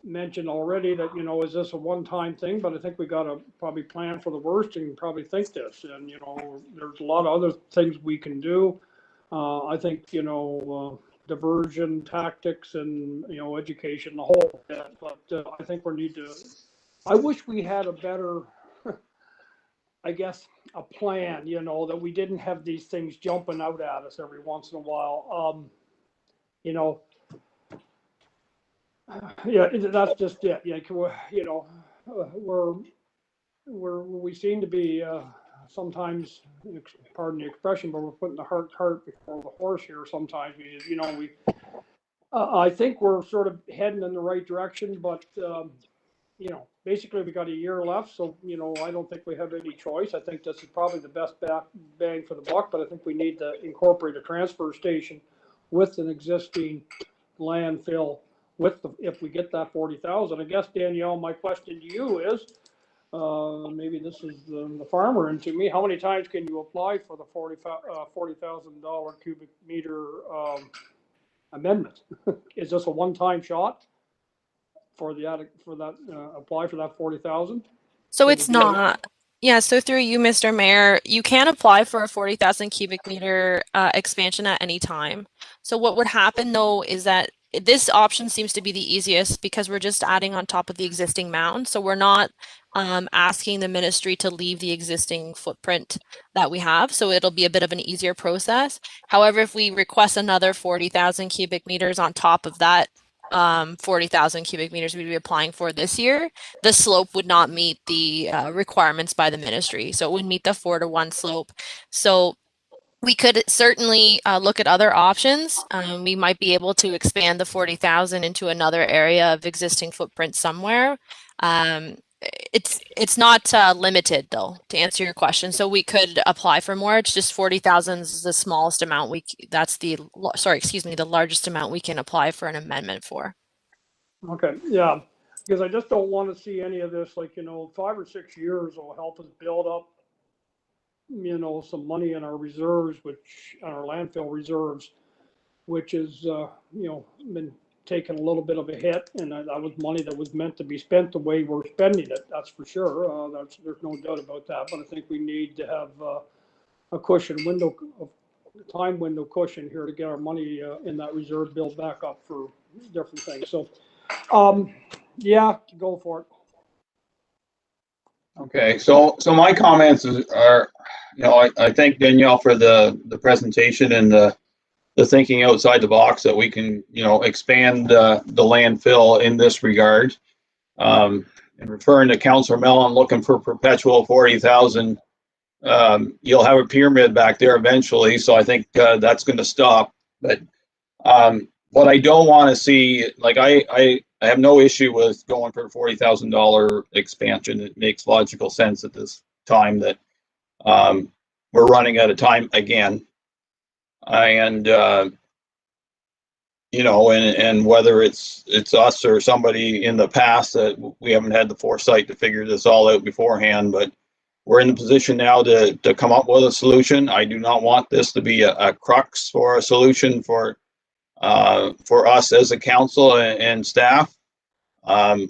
mentioned already that, you know, is this a one-time thing? But I think we got to probably plan for the worst and probably think this. And, you know, there's a lot of other things we can do. I think, you know, diversion tactics and, you know, education, the whole bit. But I think we need to, I wish we had a better, I guess, a plan, you know, that we didn't have these things jumping out at us every once in a while. You know, yeah, that's just it. Yeah, you know, we seem to be sometimes, pardon the expression, but we're putting the cart before the horse here. Sometimes you know, I think we're sort of heading in the right direction, but you know, basically we got a year left, so you know, I don't think we have any choice. I think this is probably the best bang for the buck, but I think we need to incorporate a transfer station with an existing landfill. If we get that 40,000, I guess, Danielle, my question to you is, maybe this is the farmer into me. How many times can you apply for the $40,000 cubic meter amendment? Is this a one-time shot for that? Apply for that 40,000? So it's not. Yeah, so through you, Mr. Mayor, you can apply for a 40,000 cubic meter expansion at any time. So what would happen though is that this option seems to be the easiest because we're just adding on top of the existing mound. So we're not asking the ministry to leave the existing footprint that we have. So it'll be a bit of an easier process. However, if we request another 40,000 cubic meters on top of that 40,000 cubic meters we'd be applying for this year, the slope would not meet the requirements by the ministry. So it would meet the 4-to-1 slope. So we could certainly look at other options. We might be able to expand the 40,000 into another area of existing footprint somewhere. It's not limited though, to answer your question. So we could apply for more. It's just 40,000 is the smallest amount that's the largest amount we can apply for an amendment for. Okay, yeah, because I just don't want to see any of this, like, 5 or 6 years will help us build up, some money in our reserves, our landfill reserves, which is, been taking a little bit of a hit, and that was money that was meant to be spent the way we're spending it, that's for sure. There's no doubt about that, but I think we need to have a time window cushion here to get our money in that reserve built back up for different things. So, yeah, go for it. Okay, so my comments are, I thank Danielle for the presentation and the thinking outside the box that we can, expand the landfill in this regard. And referring to Councillor Mellon looking for perpetual 40,000, you'll have a pyramid back there eventually, so I think that's going to stop. But what I don't want to see, like I have no issue with going for a $40,000 expansion. It makes logical sense at this time that we're running out of time again. And and whether it's us or somebody in the past that we haven't had the foresight to figure this all out beforehand, but we're in the position now to come up with a solution. I do not want this to be a crux for a solution for us as a council and staff. I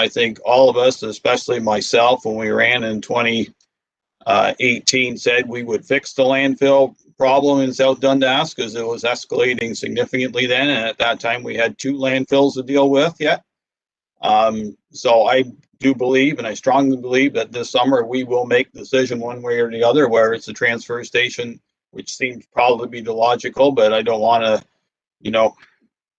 think all of us, especially myself, when we ran in 2018, said we would fix the landfill problem in South Dundas because it was escalating significantly then, and at that time we had 2 landfills to deal with yet. So I do believe, and I strongly believe, that this summer we will make the decision one way or the other, where it's a transfer station, which seems probably to be the logical, but I don't want to,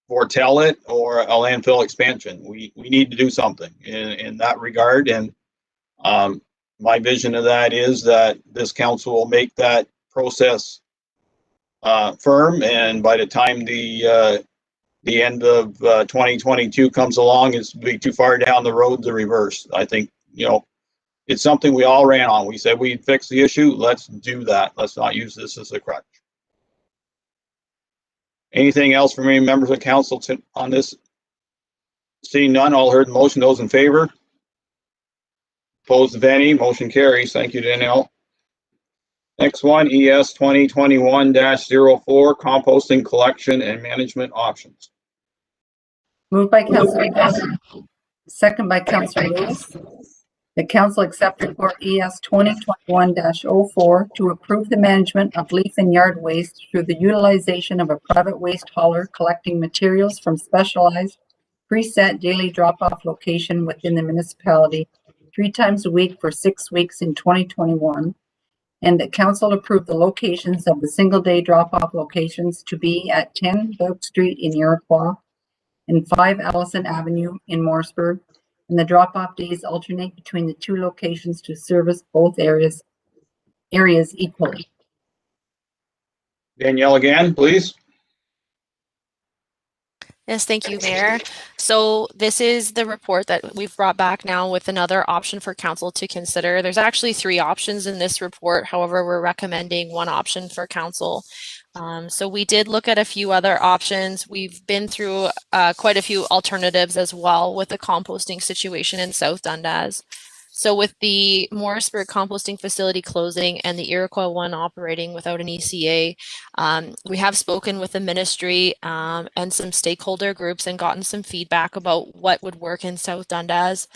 foretell it, or a landfill expansion. We need to do something in that regard, and my vision of that is that this council will make that process firm, and by the time the end of 2022 comes along, it's be too far down the road to reverse. I think, it's something we all ran on. We said we'd fix the issue. Let's do that. Let's not use this as a crutch. Anything else from any members of council on this? Seeing none, all heard the motion. Those in favor? Opposed, if any? Motion carries. Thank you, Danielle. Next one, ES 2021-04, composting collection and management options. Moved by Councillor Gussie, second by Councillor Lewis. The council accept report ES 2021-04 to approve the management of leaf and yard waste through the utilization of a private waste hauler collecting materials from specialized preset daily drop-off location within the municipality 3 times a week for 6 weeks in 2021, and that council approve the locations of the single-day drop-off locations to be at 10 Boat Street in Iroquois and 5 Allison Avenue in Morrisburg, and the drop-off days alternate between the 2 locations to service both areas equally. Danielle again, please. Yes, thank you, Mayor. So this is the report that we've brought back now with another option for council to consider. There's actually 3 options in this report. However, we're recommending 1 option for council. So we did look at a few other options. We've been through quite a few alternatives as well with the composting situation in South Dundas. So with the Morrisburg composting facility closing and the Iroquois one operating without an ECA, we have spoken with the ministry and some stakeholder groups and gotten some feedback about what would work in South Dundas.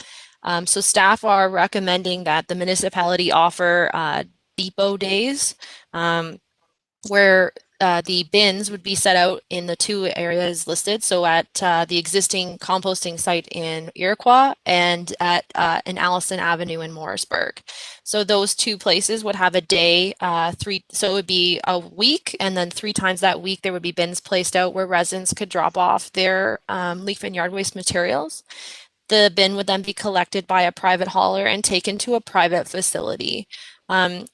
So staff are recommending that the municipality offer depot days where the bins would be set out in the two areas listed. So at the existing composting site in Iroquois and at in Allison Avenue in Morrisburg. So those two places would have a day, so it would be a week, and then 3 times that week there would be bins placed out where residents could drop off their leaf and yard waste materials. The bin would then be collected by a private hauler and taken to a private facility.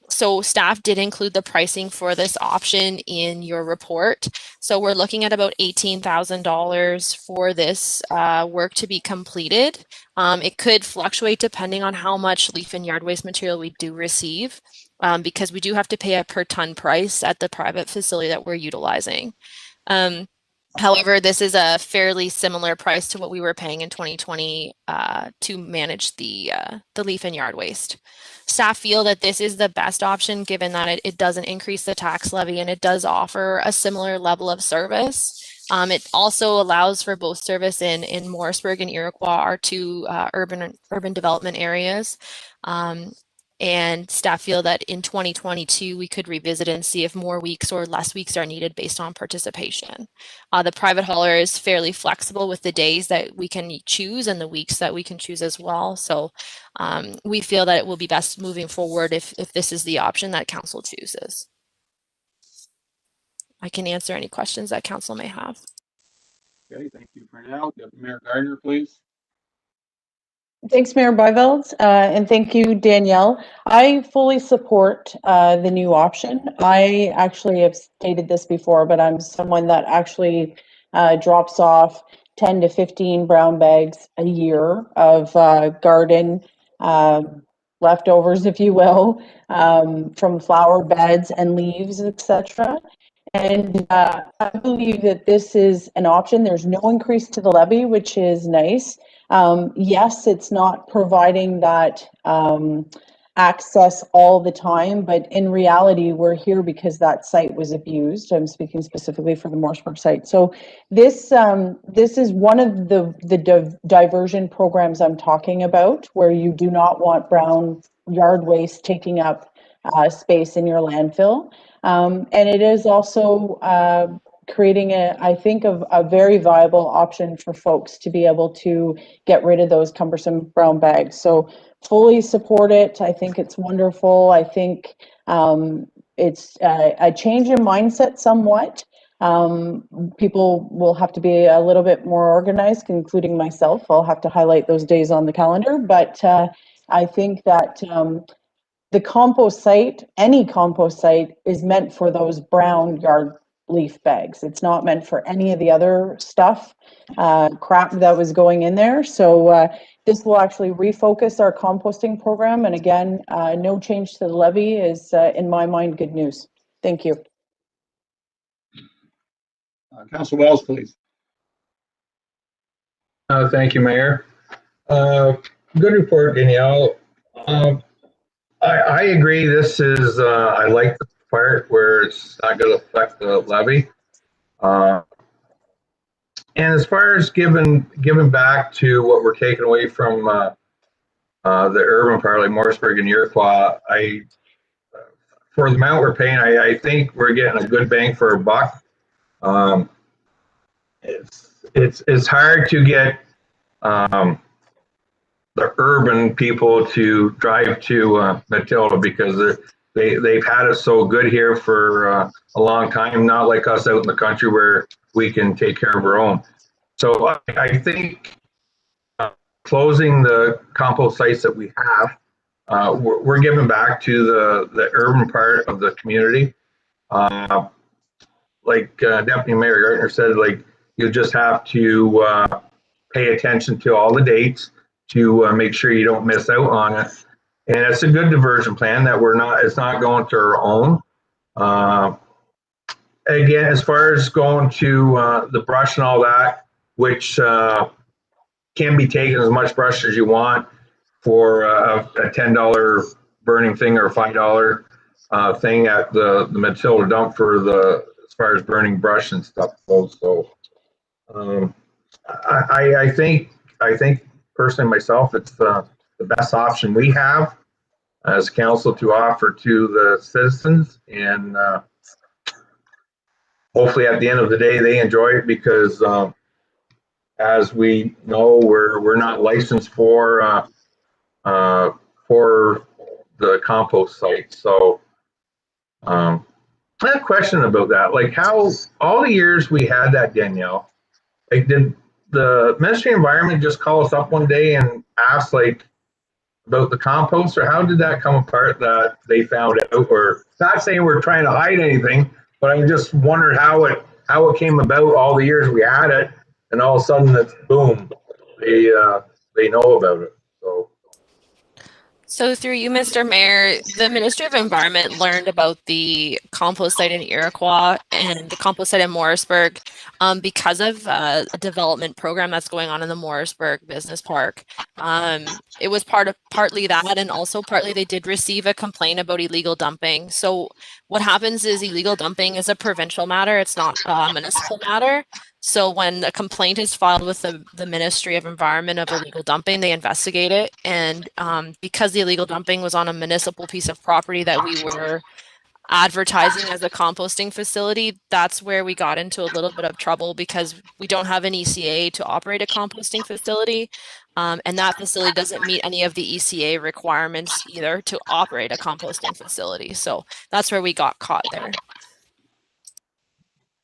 So staff did include the pricing for this option in your report. So we're looking at about $18,000 for this work to be completed. It could fluctuate depending on how much leaf and yard waste material we do receive, because we do have to pay a per ton price at the private facility that we're utilizing. However, this is a fairly similar price to what we were paying in 2020 to manage the leaf and yard waste. Staff feel that this is the best option given that it doesn't increase the tax levy and it does offer a similar level of service. It also allows for both service in Morrisburg and Iroquois, our two urban development areas. And staff feel that in 2022, we could revisit and see if more weeks or less weeks are needed based on participation. The private hauler is fairly flexible with the days that we can choose and the weeks that we can choose as well. So we feel that it will be best moving forward if this is the option that council chooses. I can answer any questions that council may have. Okay, thank you for now. Deputy Mayor Gardner, please. Thanks, Mayor Byveld, and thank you, Danielle. I fully support the new option. I actually have stated this before, but I'm someone that actually drops off 10 to 15 brown bags a year of garden leftovers, if you will, from flower beds and leaves, etc. And I believe that this is an option. There's no increase to the levy, which is nice. Yes, it's not providing that access all the time, but in reality, we're here because that site was abused. I'm speaking specifically for the Morrisburg site. So this is one of the diversion programs I'm talking about, where you do not want brown yard waste taking up space in your landfill. And it is also creating I think, a very viable option for folks to be able to get rid of those cumbersome brown bags. So fully support it. I think it's wonderful. I think it's a change in mindset somewhat. People will have to be a little bit more organized, including myself. I'll have to highlight those days on the calendar, but I think that the compost site, any compost site, is meant for those brown yard leaf bags. It's not meant for any of the other stuff, crap that was going in there. So this will actually refocus our composting program. And again, no change to the levy is, in my mind, good news. Thank you. Councilor Wells, please. Thank you, Mayor. Good report, Danielle. I agree. This is, I like the part where it's not going to affect the levy. And as far as giving back to what we're taking away from the urban part, like Morrisburg and Iroquois, for the amount we're paying, I think we're getting a good bang for a buck. It's hard to get the urban people to drive to Matilda because they've had it so good here for a long time, not like us out in the country where we can take care of our own. So I think closing the compost sites that we have, we're giving back to the urban part of the community. Like Deputy Mayor Gardner said, like you just have to pay attention to all the dates to make sure you don't miss out on it. And it's a good diversion plan that it's not going to our own. Again, as far as going to the brush and all that, which can be taken as much brush as you want for a $10 burning thing or a $5 thing at the Matilda dump for as far as burning brush and stuff goes. So I think personally myself, it's the best option we have as council to offer to the citizens. And hopefully at the end of the day, they enjoy it because as we know, we're not licensed for the compost site. So I had a question about that. Like how all the years we had that, Danielle, like did the Ministry of Environment just call us up one day and ask like about the compost, or how did that come apart that they found out? Or not saying we're trying to hide anything, but I just wondered how it came about all the years we had it, and all of a sudden it's boom, they know about it. So through you, Mr. Mayor, the Ministry of Environment learned about the compost site in Iroquois and the compost site in Morrisburg because of a development program that's going on in the Morrisburg Business Park. It was partly that, and also partly they did receive a complaint about illegal dumping. So what happens is illegal dumping is a provincial matter; it's not a municipal matter. So when a complaint is filed with the Ministry of Environment of illegal dumping, they investigate it. And because the illegal dumping was on a municipal piece of property that we were advertising as a composting facility, that's where we got into a little bit of trouble because we don't have an ECA to operate a composting facility. And that facility doesn't meet any of the ECA requirements either to operate a composting facility. So that's where we got caught there.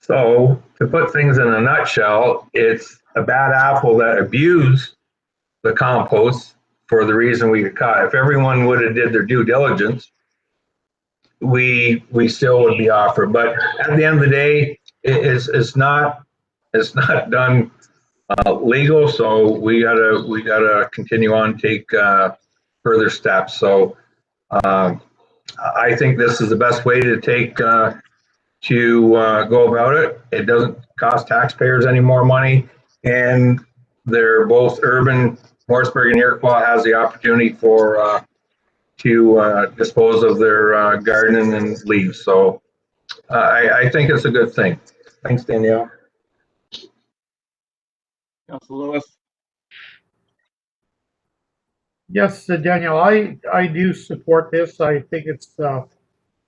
So to put things in a nutshell, it's a bad apple that abused the compost for the reason we got caught. If everyone would have did their due diligence, we still would be offered. But at the end of the day, it's not done legal. So we gotta continue on, take further steps. So I think this is the best way to take to go about it. It doesn't cost taxpayers any more money, and they're both urban. Morrisburg and Iroquois has the opportunity for to dispose of their garden and leaves. So I think it's a good thing. Thanks, Danielle. Councilor Lewis. Yes, Daniel, I do support this. I think it's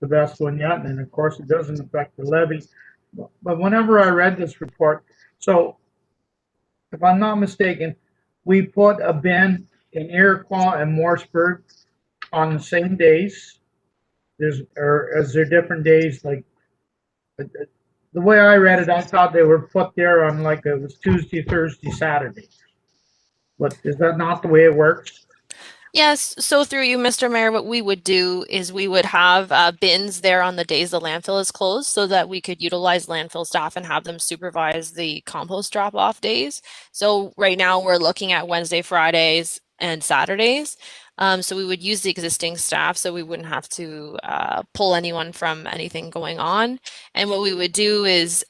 the best one yet, and of course, it doesn't affect the levy. But whenever I read this report, so if I'm not mistaken, we put a bin in Iroquois and Morrisburg on the same days. Or is there different days? Like the way I read it, I thought they were put there on like it was Tuesday, Thursday, Saturday. But is that not the way it works? Yes, so through you, Mr. Mayor, what we would do is we would have bins there on the days the landfill is closed so that we could utilize landfill staff and have them supervise the compost drop-off days. So right now we're looking at Wednesday, Fridays, and Saturdays. So we would use the existing staff so we wouldn't have to pull anyone from anything going on. And what we would do is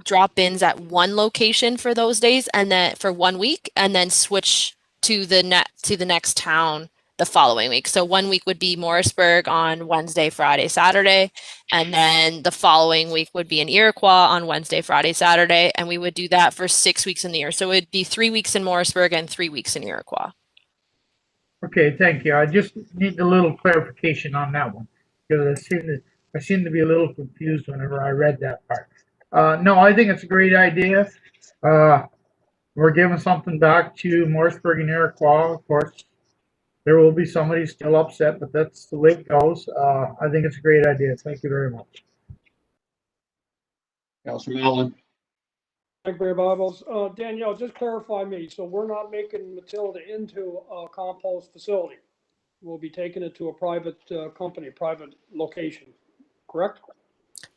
drop bins at one location for those days and then for 1 week and then switch to the next town the following week. So 1 week would be Morrisburg on Wednesday, Friday, Saturday, and then the following week would be in Iroquois on Wednesday, Friday, Saturday, and we would do that for 6 weeks in the year. So it'd be 3 weeks in Morrisburg and 3 weeks in Iroquois. Okay, thank you. I just need a little clarification on that one because I seem to be a little confused whenever I read that part. No, I think it's a great idea. We're giving something back to Morrisburg and Iroquois. Of course, there will be somebody still upset, but that's the way it goes. I think it's a great idea. Thank you very much. Councilor Mellon. Thank you, Bibles. Danielle, just clarify me. So we're not making Matilda into a compost facility. We'll be taking it to a private company, private location, correct?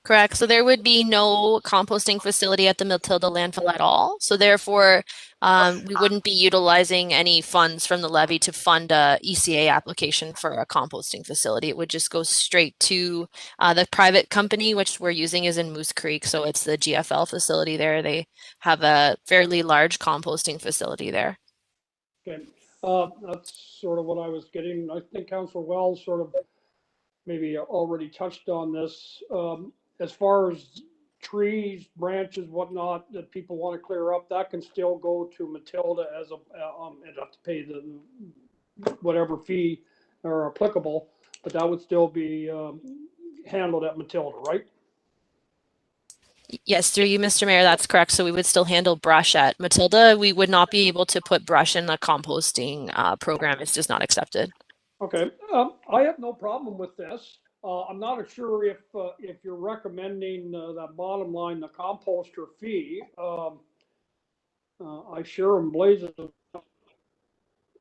Correct. So there would be no composting facility at the Matilda landfill at all. So therefore, we wouldn't be utilizing any funds from the levy to fund a ECA application for a composting facility. It would just go straight to the private company, which we're using is in Moose Creek. So it's the GFL facility there. They have a fairly large composting facility there. Okay, that's sort of what I was getting. I think Councilor Wells sort of maybe already touched on this. As far as trees, branches, whatnot that people want to clear up, that can still go to Matilda as a, and have to pay the whatever fee are applicable, but that would still be handled at Matilda, right? Yes, through you, Mr. Mayor, that's correct. So we would still handle brush at Matilda. We would not be able to put brush in the composting program. It's just not accepted. Okay, I have no problem with this. I'm not sure if you're recommending that bottom line, the composter fee. I sure am blazing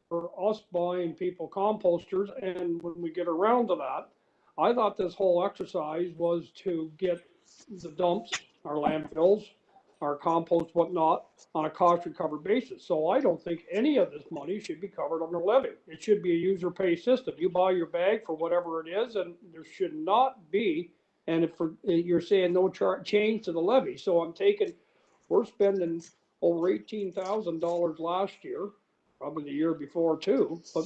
for us buying people composters, and when we get around to that, I thought this whole exercise was to get the dumps, our landfills, our compost, whatnot, on a cost recovered basis. So I don't think any of this money should be covered under levy. It should be a user pay system. You buy your bag for whatever it is, and there should not be, and if you're saying no change to the levy. So I'm taking, we're spending over $18,000 last year, probably the year before too, but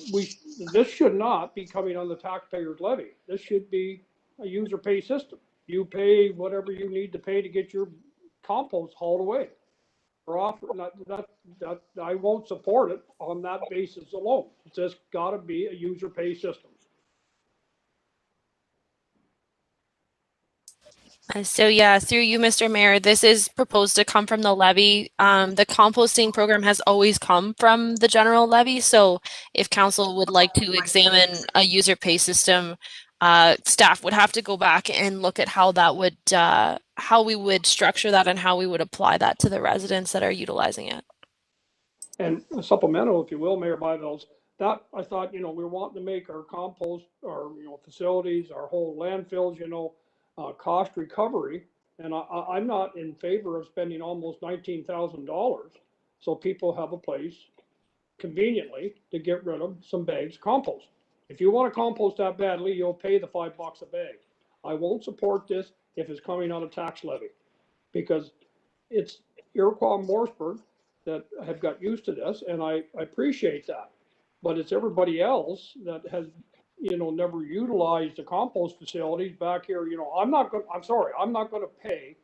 this should not be coming on the taxpayer's levy. This should be a user pay system. You pay whatever you need to pay to get your compost hauled away. That I won't support it on that basis alone. It's just got to be a user pay system. So yeah, through you, Mr. Mayor, this is proposed to come from the levy. The composting program has always come from the general levy. So if council would like to examine a user pay system, staff would have to go back and look at how that would, how we would structure that and how we would apply that to the residents that are utilizing it. And supplemental, if you will, Mayor Byvelds, that I thought, we were wanting to make our compost, our facilities, our whole landfills, cost recovery. And I'm not in favor of spending almost $19,000 so people have a place conveniently to get rid of some bags of compost. If you want to compost that badly, you'll pay the $5 a bag. I won't support this if it's coming on a tax levy, because it's Iroquois and Morrisburg that have got used to this, and I appreciate that. But it's everybody else that has, never utilized the compost facilities back here. I'm sorry, I'm not going to pay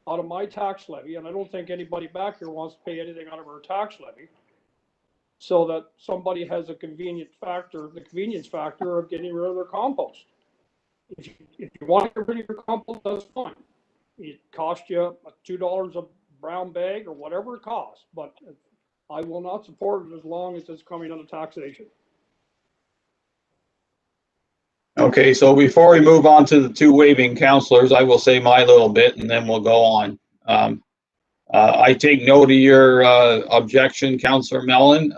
out of my tax levy, and I don't think anybody back here wants to pay anything out of our tax levy, so that somebody has the convenience factor of getting rid of their compost. If you want to get rid of your compost, that's fine. It costs you $2 a brown bag or whatever it costs, but I will not support it as long as it's coming under taxation. Okay, so before we move on to the two waiving counselors, I will say my little bit and then we'll go on. I take note of your objection, Councillor Mellon.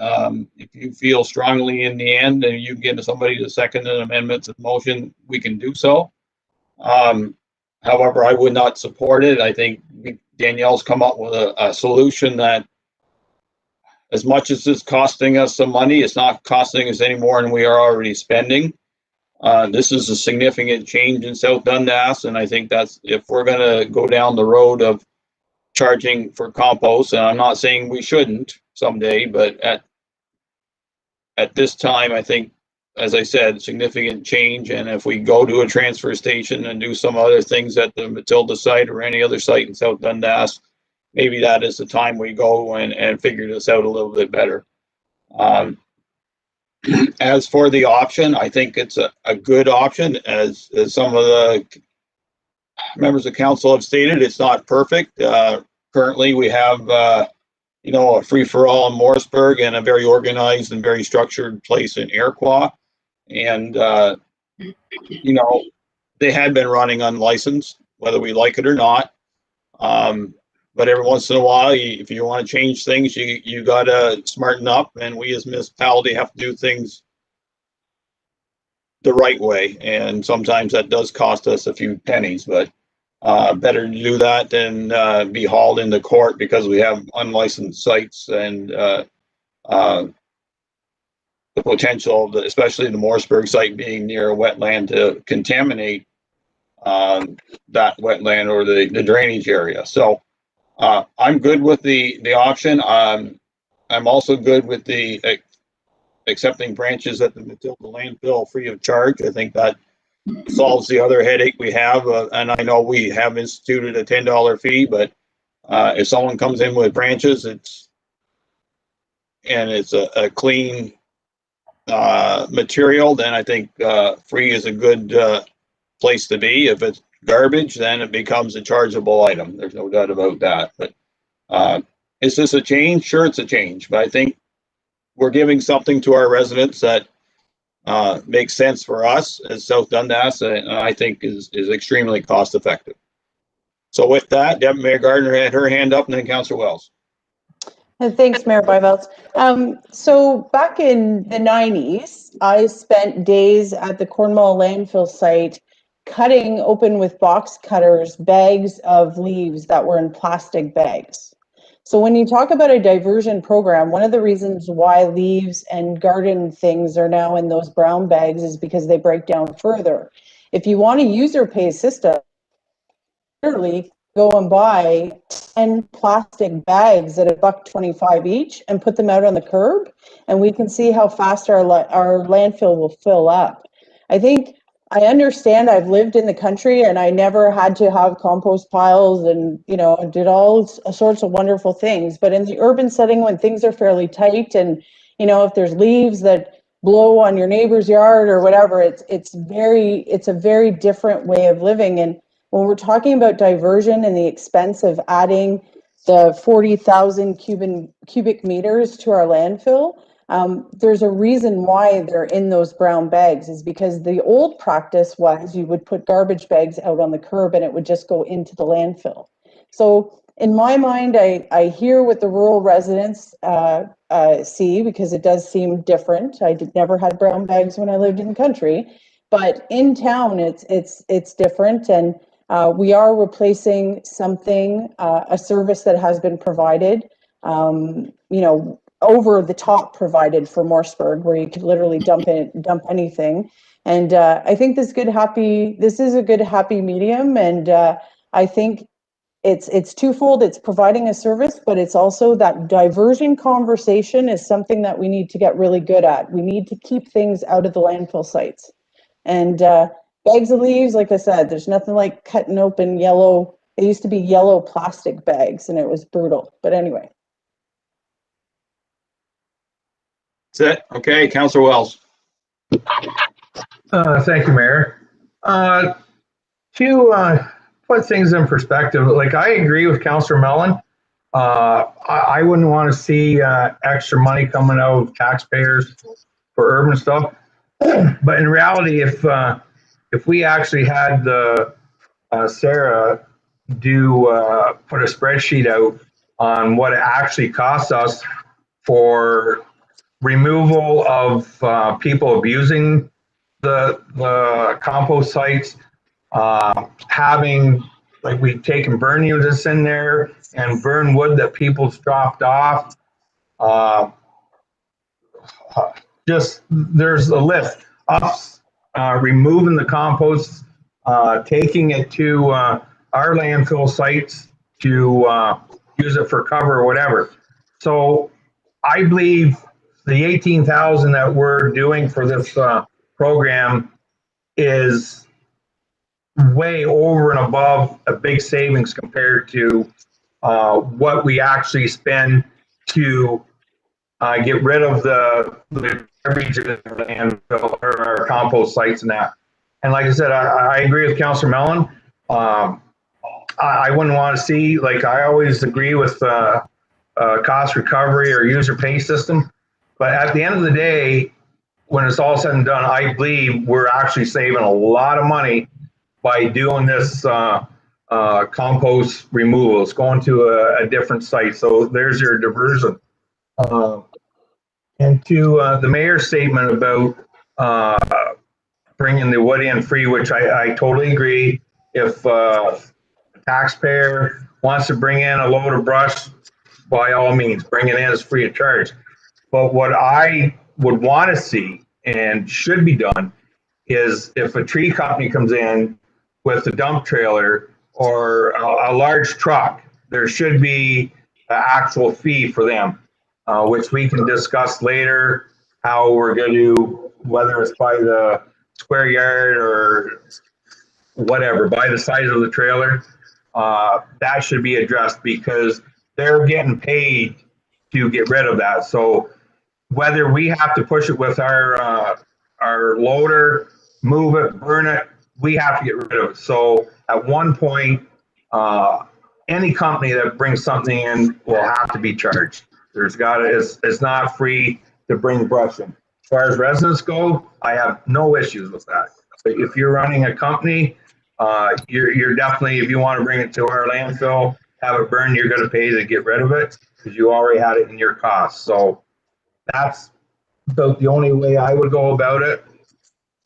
If you feel strongly in the end and you get somebody to second an amendment to the motion, we can do so. However, I would not support it. I think Danielle's come up with a solution that, as much as it's costing us some money, it's not costing us any more than we are already spending. This is a significant change in South Dundas, and I think that's, if we're going to go down the road of charging for compost, and I'm not saying we shouldn't someday, but at this time, I think, as I said, significant change. And if we go to a transfer station and do some other things at the Matilda site or any other site in South Dundas, maybe that is the time we go and figure this out a little bit better. As for the option, I think it's a good option. As some of the members of council have stated, it's not perfect. Currently, we have a free-for-all in Morrisburg and a very organized and very structured place in Iroquois. And, they had been running unlicensed, whether we like it or not. But every once in a while, if you want to change things, you got to smarten up. And we as municipality have to do things the right way. And sometimes that does cost us a few pennies, but better to do that than be hauled into court because we have unlicensed sites and the potential of especially the Morrisburg site being near a wetland to contaminate that wetland or the drainage area. So I'm good with the option. I'm also good with the accepting branches at the Matilda landfill free of charge. I think that solves the other headache we have. And I know we have instituted a $10 fee, but if someone comes in with branches, it's a clean material, then I think free is a good place to be. If it's garbage, then it becomes a chargeable item. There's no doubt about that. But is this a change? Sure, it's a change. But I think we're giving something to our residents that makes sense for us as South Dundas, and I think is extremely cost effective. So with that, Deputy Mayor Gardner had her hand up, and then Councillor Wells. And thanks, Mayor Byvelds. So back in the 90s, I spent days at the Cornwall landfill site cutting open with box cutters bags of leaves that were in plastic bags. So when you talk about a diversion program, one of the reasons why leaves and garden things are now in those brown bags is because they break down further. If you want a user pay system, literally go and buy 10 plastic bags at $1.25 each and put them out on the curb, and we can see how fast our landfill will fill up. I think I understand. I've lived in the country and I never had to have compost piles and, you know, did all sorts of wonderful things. But in the urban setting, when things are fairly tight and, you know, if there's leaves that blow on your neighbor's yard or whatever, it's a very different way of living. And when we're talking about diversion and the expense of adding the 40,000 cubic meters to our landfill, there's a reason why they're in those brown bags, is because the old practice was you would put garbage bags out on the curb and it would just go into the landfill. So in my mind, I hear what the rural residents see, because it does seem different. I never had brown bags when I lived in the country, but in town it's different. And we are replacing something, a service that has been provided, you know, over the top provided for Morseburg, where you could literally dump anything. And I think this is a good happy medium. And I think it's twofold. It's providing a service, but it's also that diversion conversation is something that we need to get really good at. We need to keep things out of the landfill sites. And bags of leaves, like I said, there's nothing like cutting open yellow. They used to be yellow plastic bags and it was brutal. But anyway. That's it. Okay, Councillor Wells. Thank you, Mayor. To put things in perspective, like I agree with Councillor Mellon. I wouldn't want to see extra money coming out of taxpayers for urban stuff. But in reality, if we actually had Sarah put a spreadsheet out on what it actually costs us for removal of people abusing the compost sites, having, like, we've taken burn units in there and burn wood that people's dropped off. Just, there's a list. Us removing the compost, taking it to our landfill sites to use it for cover or whatever. So I believe the 18,000 that we're doing for this program is way over and above a big savings compared to what we actually spend to get rid of the garbage and our compost sites and that. And like I said, I agree with Councillor Mellon. I wouldn't want to see, like, I always agree with cost recovery or user pay system. But at the end of the day, when it's all said and done, I believe we're actually saving a lot of money by doing this compost removal. It's going to a different site. So there's your diversion. And to the mayor's statement about bringing the wood in free, which I totally agree. If a taxpayer wants to bring in a load of brush, by all means, bring it in as free of charge. But what I would want to see and should be done is, if a tree company comes in with a dump trailer or a large truck, there should be an actual fee for them, which we can discuss later, how we're going to, whether it's by the square yard or whatever, by the size of the trailer. That should be addressed, because they're getting paid to get rid of that. So whether we have to push it with our loader, move it, burn it, we have to get rid of it. So at one point, any company that brings something in will have to be charged. It's not free to bring brush in. As far as residents go, I have no issues with that. But if you're running a company, you're definitely, if you want to bring it to our landfill, have it burned, you're going to pay to get rid of it because you already had it in your cost. So that's about the only way I would go about it.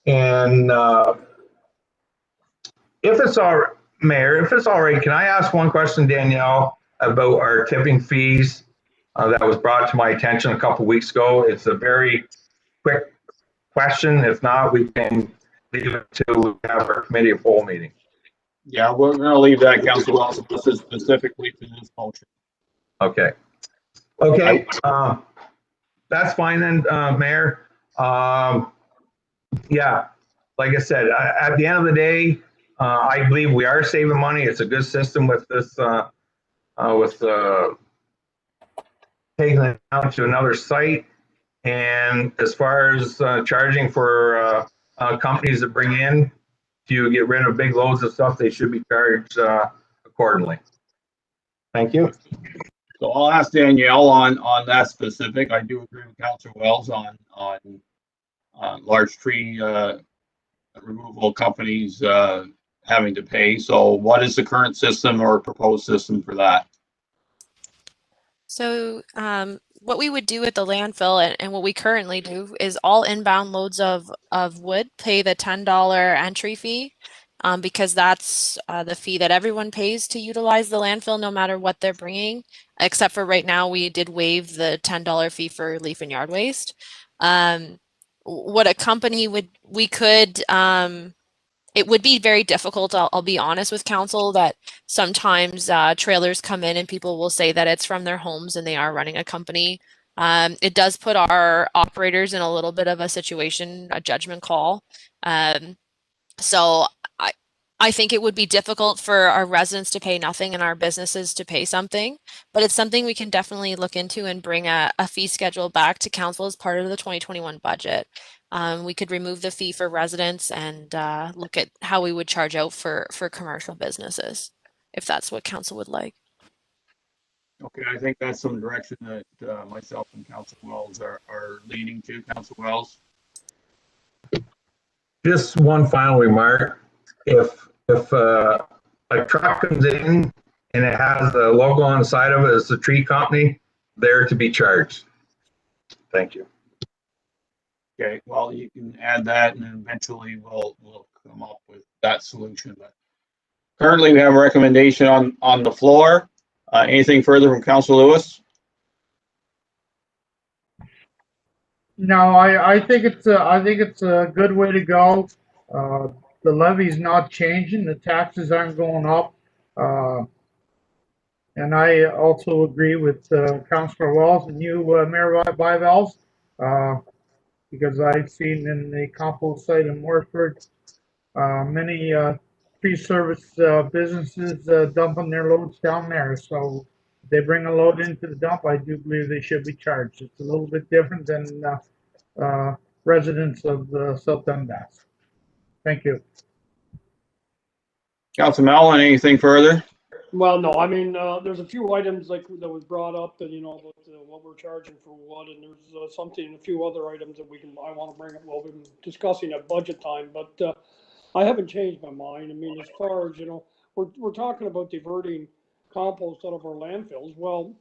And if it's all right, Mayor, if it's all right, can I ask one question, Danielle, about our tipping fees that was brought to my attention a couple weeks ago? It's a very quick question. If not, we can leave it till we have our committee of whole meeting. Yeah, we're gonna leave that, Council Wells. This is specifically to this motion. Okay. Okay. That's fine then, Mayor. Yeah, like I said, at the end of the day, I believe we are saving money. It's a good system with this, taking it down to another site. And as far as charging for companies that bring in to get rid of big loads of stuff, they should be charged accordingly. Thank you. So I'll ask Danielle on that specific. I do agree with Councilor Wells on large tree removal companies having to pay. So what is the current system or proposed system for that? So what we would do at the landfill and what we currently do is all inbound loads of wood pay the $10 entry fee because that's the fee that everyone pays to utilize the landfill no matter what they're bringing, except for right now we did waive the $10 fee for leaf and yard waste. What a company we could it would be very difficult. I'll be honest with council that sometimes trailers come in and people will say that it's from their homes and they are running a company. It does put our operators in a little bit of a situation, a judgment call. So I think it would be difficult for our residents to pay nothing and our businesses to pay something, but it's something we can definitely look into and bring a fee schedule back to council as part of the 2021 budget. We could remove the fee for residents and look at how we would charge out for commercial businesses, if that's what council would like. Okay, I think that's some direction that myself and Councilor Wells are leaning to. Councilor Wells? Just one final remark. If a truck comes in and it has the logo on the side of it, it's a tree company, they're to be charged. Thank you. Okay, well, you can add that and eventually we'll come up with that solution. But currently we have a recommendation on the floor. Anything further from Councilor Lewis? No, I think it's a good way to go. The levy's not changing, the taxes aren't going up. And I also agree with Councilor Wells and you, Mayor Bivels, because I've seen in the compost site in Morford, many tree service businesses dumping their loads down there. So if they bring a load into the dump, I do believe they should be charged. It's a little bit different than residents of South Dundas. Thank you. Councilor Mellon, anything further? Well, no, I mean, there's a few items like that was brought up that, about what we're charging for what, and there's a few other items that I want to bring up while we've been discussing at budget time, but I haven't changed my mind. I mean, as far as, we're talking about diverting compost out of our landfills. Well,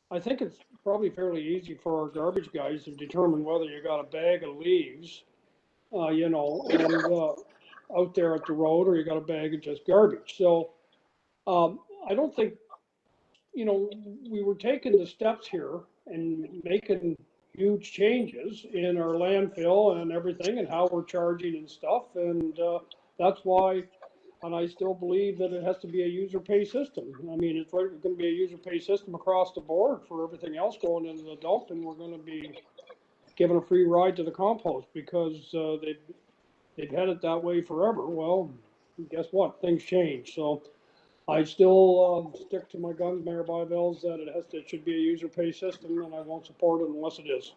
I think it's probably fairly easy for our garbage guys to determine whether you got a bag of leaves, and out there at the road, or you got a bag of just garbage. So I don't think, we were taking the steps here and making huge changes in our landfill and everything and how we're charging and stuff. And that's why, and I still believe that it has to be a user pay system. I mean, it's going to be a user pay system across the board for everything else going into the dump. And we're going to be giving a free ride to the compost because they've had it that way forever. Well, guess what? Things change. So I still stick to my guns, Mayor Bivels, that it should be a user pay system, and I won't support it unless it is.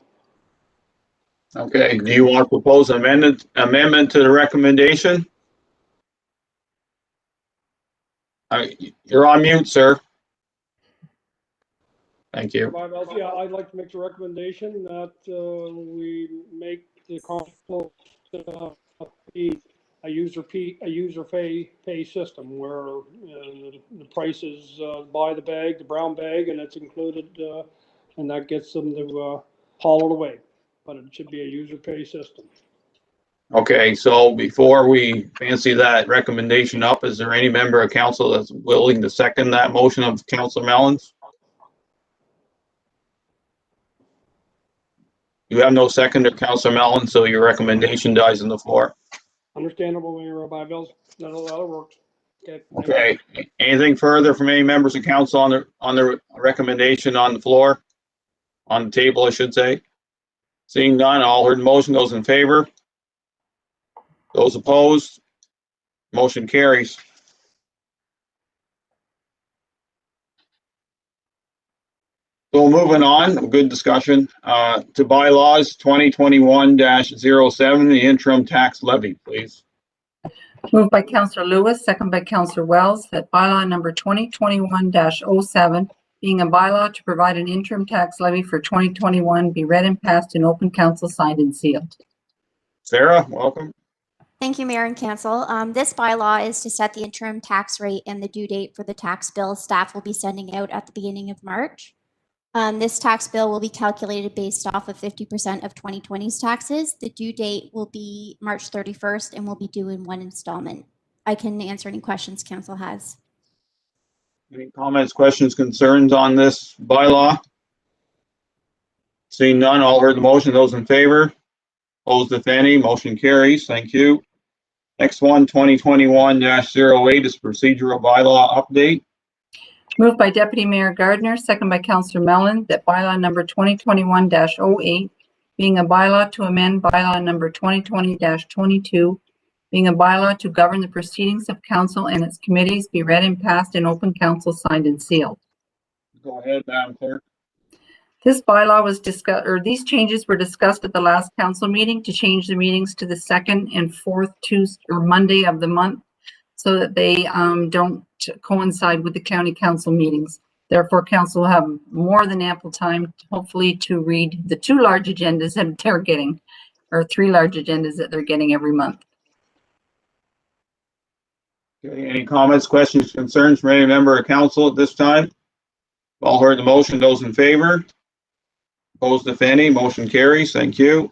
Okay, do you want to propose an amendment to the recommendation? You're on mute, sir. Thank you. Yeah, I'd like to make the recommendation that we make the council be a user pay system where the price is buy the bag, the brown bag, and it's included, and that gets them to haul it away. But it should be a user pay system. Okay, so before we fancy that recommendation up, is there any member of council that's willing to second that motion of Councilor Mellons? You have no seconder, Councilor Mellon, so your recommendation dies on the floor. Understandable, Mayor Bybills. That'll work. Okay. Okay. Anything further from any members of council on the recommendation on the floor? On the table, I should say. Seeing none, all heard the motion. Those in favor? Those opposed? Motion carries. So moving on, good discussion, to bylaws 2021-07, the interim tax levy, please. Moved by Councillor Lewis, second by Councillor Wells, that bylaw number 2021-07, being a bylaw to provide an interim tax levy for 2021, be read and passed in open council, signed and sealed. Sarah, welcome. Thank you, Mayor and Council. This bylaw is to set the interim tax rate and the due date for the tax bill staff will be sending out at the beginning of March. This tax bill will be calculated based off of 50% of 2020's taxes. The due date will be March 31st and will be due in one installment. I can answer any questions Council has. Any comments, questions, concerns on this bylaw? Seeing none, all heard the motion. Those in favor? Opposed, if any, motion carries. Thank you. Next one, 2021-08 is procedural bylaw update. Moved by Deputy Mayor Gardner, second by Councillor Mellon, that bylaw number 2021-08, being a bylaw to amend bylaw number 2020-22, being a bylaw to govern the proceedings of council and its committees, be read and passed in open council, signed and sealed. Go ahead, Madam Clerk. This bylaw was discussed, or these changes were discussed at the last council meeting to change the meetings to the second and fourth Tuesday or Monday of the month so that they don't coincide with the county council meetings. Therefore, council will have more than ample time, hopefully, to read the two large agendas that they're getting, or three large agendas that they're getting every month. Okay, any comments, questions, concerns from any member of council at this time? All heard the motion. Those in favor? Opposed, if any, motion carries. Thank you.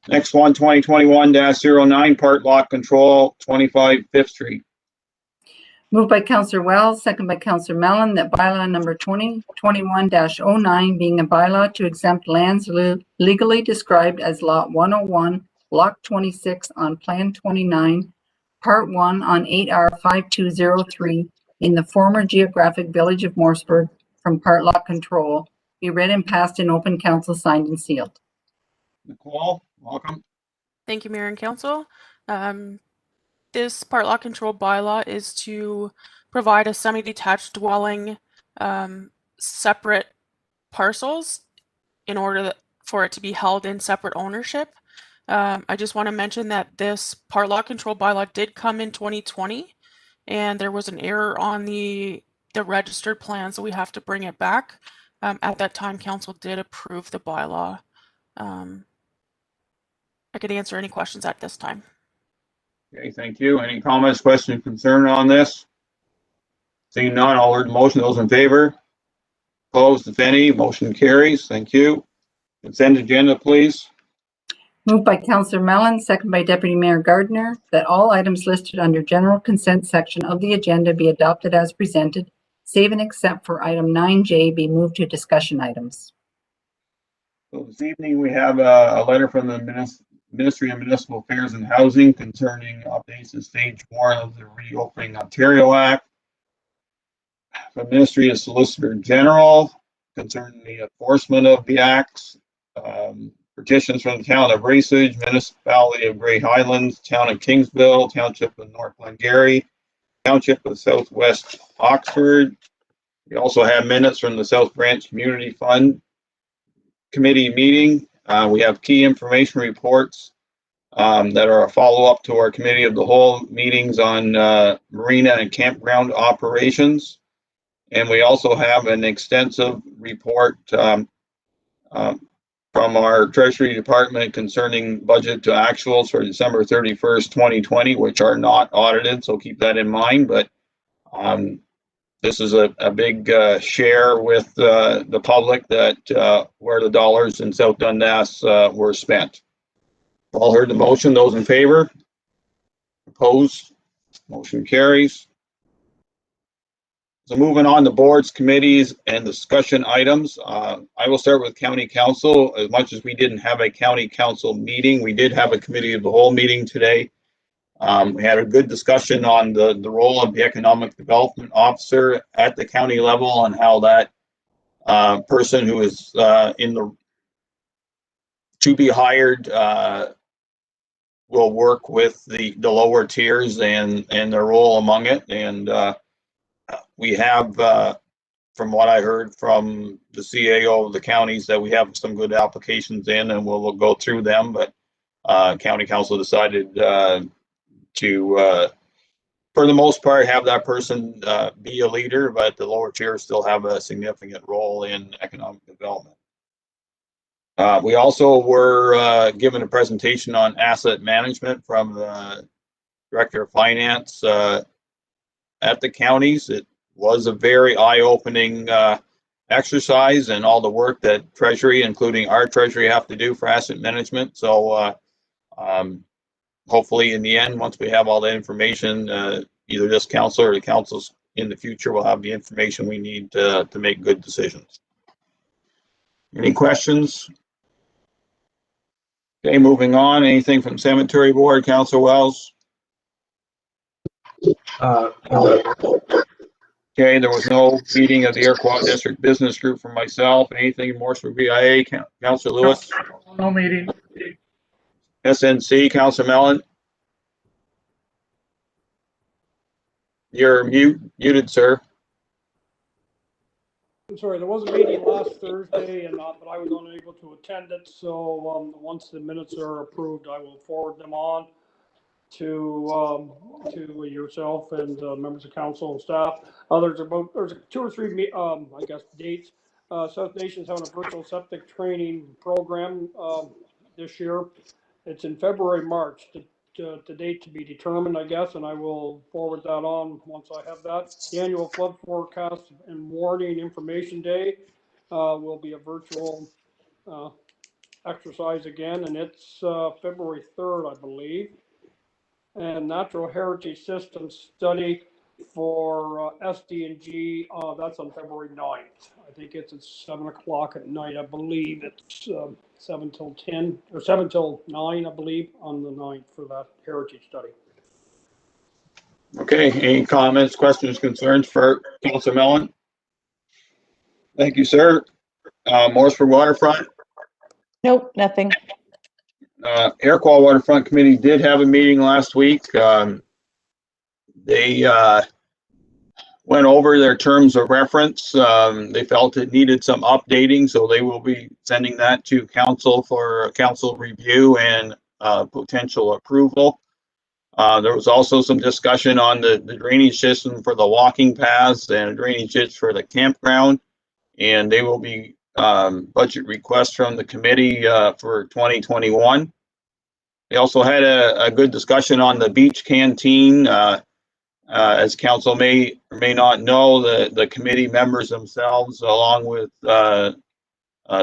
Next one, 2021-09, part lot control, 25 5th Street. Moved by Councillor Wells, second by Councillor Mellon, that bylaw number 2021-09, being a bylaw to exempt lands legally described as Lot 101, Block 26 on Plan 29, Part 1 on 8R 5203 in the former geographic village of Morrisburg from part lot control, be read and passed in open council, signed and sealed. Nicole, welcome. Thank you, Mayor and Council. This part lot control bylaw is to provide a semi-detached dwelling separate parcels in order for it to be held in separate ownership. I just want to mention that this part lot control bylaw did come in 2020 and there was an error on the registered plan, so we have to bring it back. At that time, council did approve the bylaw. I could answer any questions at this time. Okay, thank you. Any comments, questions, concern on this? Seeing none, all heard the motion. Those in favor? Opposed, if any, motion carries. Thank you. Consent agenda, please. Moved by Councillor Mellon, second by Deputy Mayor Gardner, that all items listed under general consent section of the agenda be adopted as presented, save and except for item 9J be moved to discussion items. So this evening we have a letter from the Ministry of Municipal Affairs and Housing concerning updates to stage 4 of the Reopening Ontario Act. The Ministry of Solicitor General concerning the enforcement of the acts. Petitions from the town of Racage, Municipality of Grey Highlands, town of Kingsville, Township of North Glengarry, Township of Southwest Oxford. We also have minutes from the South Branch Community Fund Committee meeting. We have key information reports that are a follow-up to our committee of the whole meetings on marina and campground operations. And we also have an extensive report from our Treasury Department concerning budget to actuals for December 31st, 2020, which are not audited, so keep that in mind. But this is a big share with the public that where the dollars in South Dundas were spent. All heard the motion. Those in favor? Opposed? Motion carries. So moving on to boards, committees, and discussion items. I will start with county council. As much as we didn't have a county council meeting, we did have a committee of the whole meeting today. We had a good discussion on the role of the economic development officer at the county level and how that person who is in the to be hired will work with the lower tiers and their role among it. And we have, from what I heard from the CAO of the counties, that we have some good applications in, and we'll go through them. But county council decided to, for the most part, have that person be a leader, but the lower tiers still have a significant role in economic development. We also were given a presentation on asset management from the Director of Finance at the counties. It was a very eye-opening exercise, and all the work that Treasury, including our Treasury, have to do for asset management. So hopefully in the end, once we have all the information, either this council or the councils in the future will have the information we need to make good decisions. Any questions? Okay, moving on. Anything from Cemetery Board, Councillor Wells? Okay, there was no meeting of the Iroquois District Business Group for myself. Anything more for BIA, Councillor Lewis? No meeting. SNC, Councillor Mellon? You're muted, sir. I'm sorry, there was a meeting last Thursday, but I was unable to attend it. So once the minutes are approved, I will forward them on to yourself and members of council and staff. There's 2 or 3 I guess dates. South Nation's having a virtual septic training program this year. It's in February, March. The date to be determined, I guess, and I will forward that on once I have that. The annual flood forecast and warning information day will be a virtual exercise again, and it's February 3rd, I believe. And natural heritage system study for SD&G, that's on February 9th. I think it's at 7 o'clock at night. I believe it's 7 till 10 or 7 till 9, I believe, on the 9th for that heritage study. Okay, any comments, questions, concerns for Councillor Mellon? Thank you, sir. Morrisburg Waterfront? Nope, nothing. Iroquois Waterfront Committee did have a meeting last week. They went over their terms of reference. They felt it needed some updating, so they will be sending that to council for council review and potential approval. There was also some discussion on the drainage system for the walking paths and drainage ditch for the campground, and they will be budget requests from the committee for 2021. They also had a good discussion on the beach canteen. As council may or may not know, the committee members themselves, along with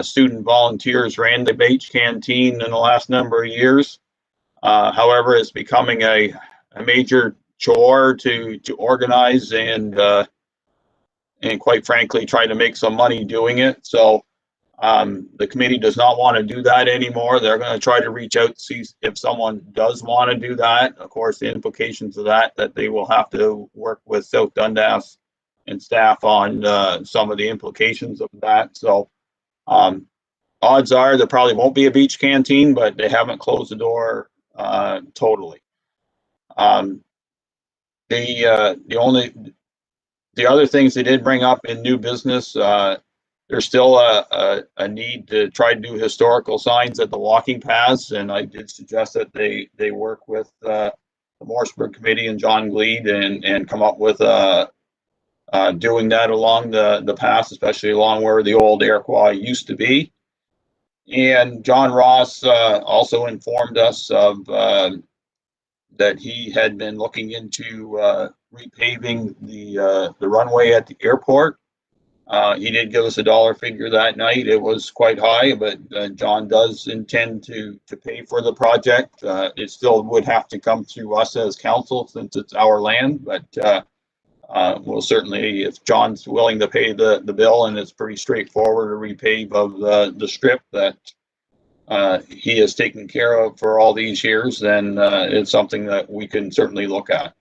student volunteers, ran the beach canteen in the last number of years. However, it's becoming a major chore to organize and quite frankly try to make some money doing it. So the committee does not want to do that anymore. They're going to try to reach out to see if someone does want to do that. Of course, the implications of that they will have to work with South Dundas and staff on some of the implications of that. So odds are there probably won't be a beach canteen, but they haven't closed the door totally. The other things they did bring up in new business, there's still a need to try to do historical signs at the walking paths, and I did suggest that they work with the Morrisburg Committee and John Gleed and come up with doing that along the paths, especially along where the old Iroquois used to be. And John Ross also informed us of that he had been looking into repaving the runway at the airport. He did give us a dollar figure that night. It was quite high, but John does intend to pay for the project. It still would have to come through us as council since it's our land, but we'll certainly, if John's willing to pay the bill, and it's pretty straightforward, a repave of the strip that he has taken care of for all these years, then it's something that we can certainly look at.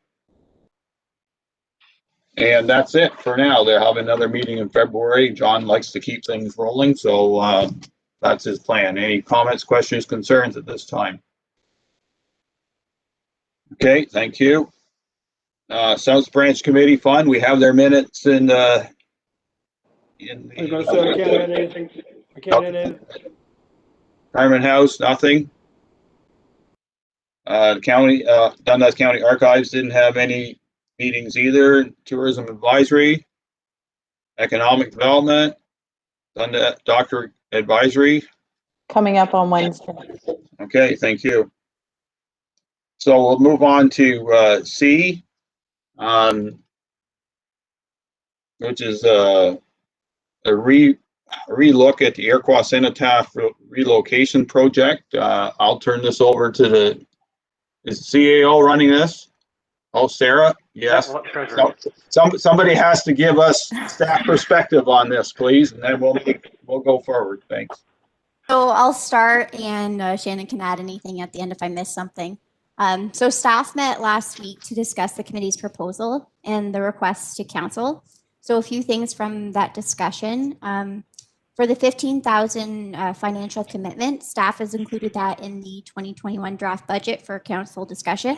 And that's it for now. They'll have another meeting in February. John likes to keep things rolling, so that's his plan. Any comments, questions, concerns at this time? Okay, thank you. South Branch Committee Fund, we have their minutes in the. I was gonna say, I can't add anything. I can't add anything. Retirement House, nothing. County, Dundas County Archives didn't have any meetings either. Tourism Advisory, Economic Development, Dundas Doctor Advisory. Coming up on Wednesday. Okay, thank you. So we'll move on to C, which is a relook at the Iroquois Cenotaph relocation project. I'll turn this over to is CAO running this? Oh, Sarah? Yes. Somebody has to give us staff perspective on this, please, and then we'll go forward. Thanks. So I'll start, and Shannon can add anything at the end if I miss something. So staff met last week to discuss the committee's proposal and the requests to council. So a few things from that discussion. For the $15,000 financial commitment, staff has included that in the 2021 draft budget for council discussion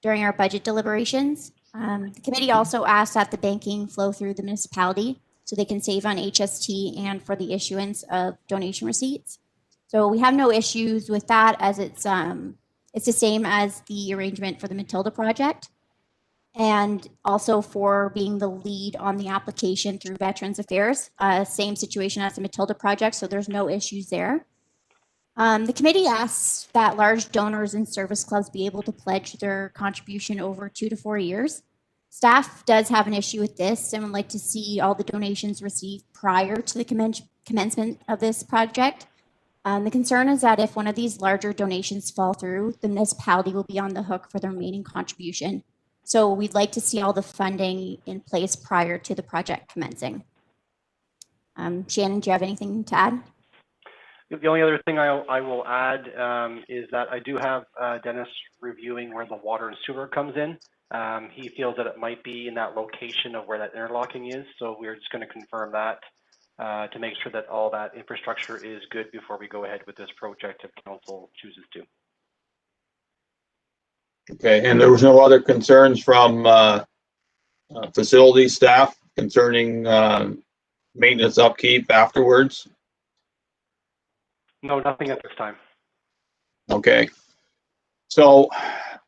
during our budget deliberations. The committee also asked that the banking flow through the municipality so they can save on HST and for the issuance of donation receipts. So we have no issues with that, as it's the same as the arrangement for the Matilda project, and also for being the lead on the application through Veterans Affairs. Same situation as the Matilda project, so there's no issues there. The committee asks that large donors and service clubs be able to pledge their contribution over 2 to 4 years. Staff does have an issue with this and would like to see all the donations received prior to the commencement of this project. The concern is that if one of these larger donations fall through, the municipality will be on the hook for the remaining contribution. So we'd like to see all the funding in place prior to the project commencing. Shannon, do you have anything to add? The only other thing I will add is that I do have Dennis reviewing where the water and sewer comes in. He feels that it might be in that location of where that interlocking is. So we're just going to confirm that to make sure that all that infrastructure is good before we go ahead with this project if council chooses to. Okay, and there was no other concerns from facility staff concerning maintenance upkeep afterwards? No, nothing at this time. Okay. So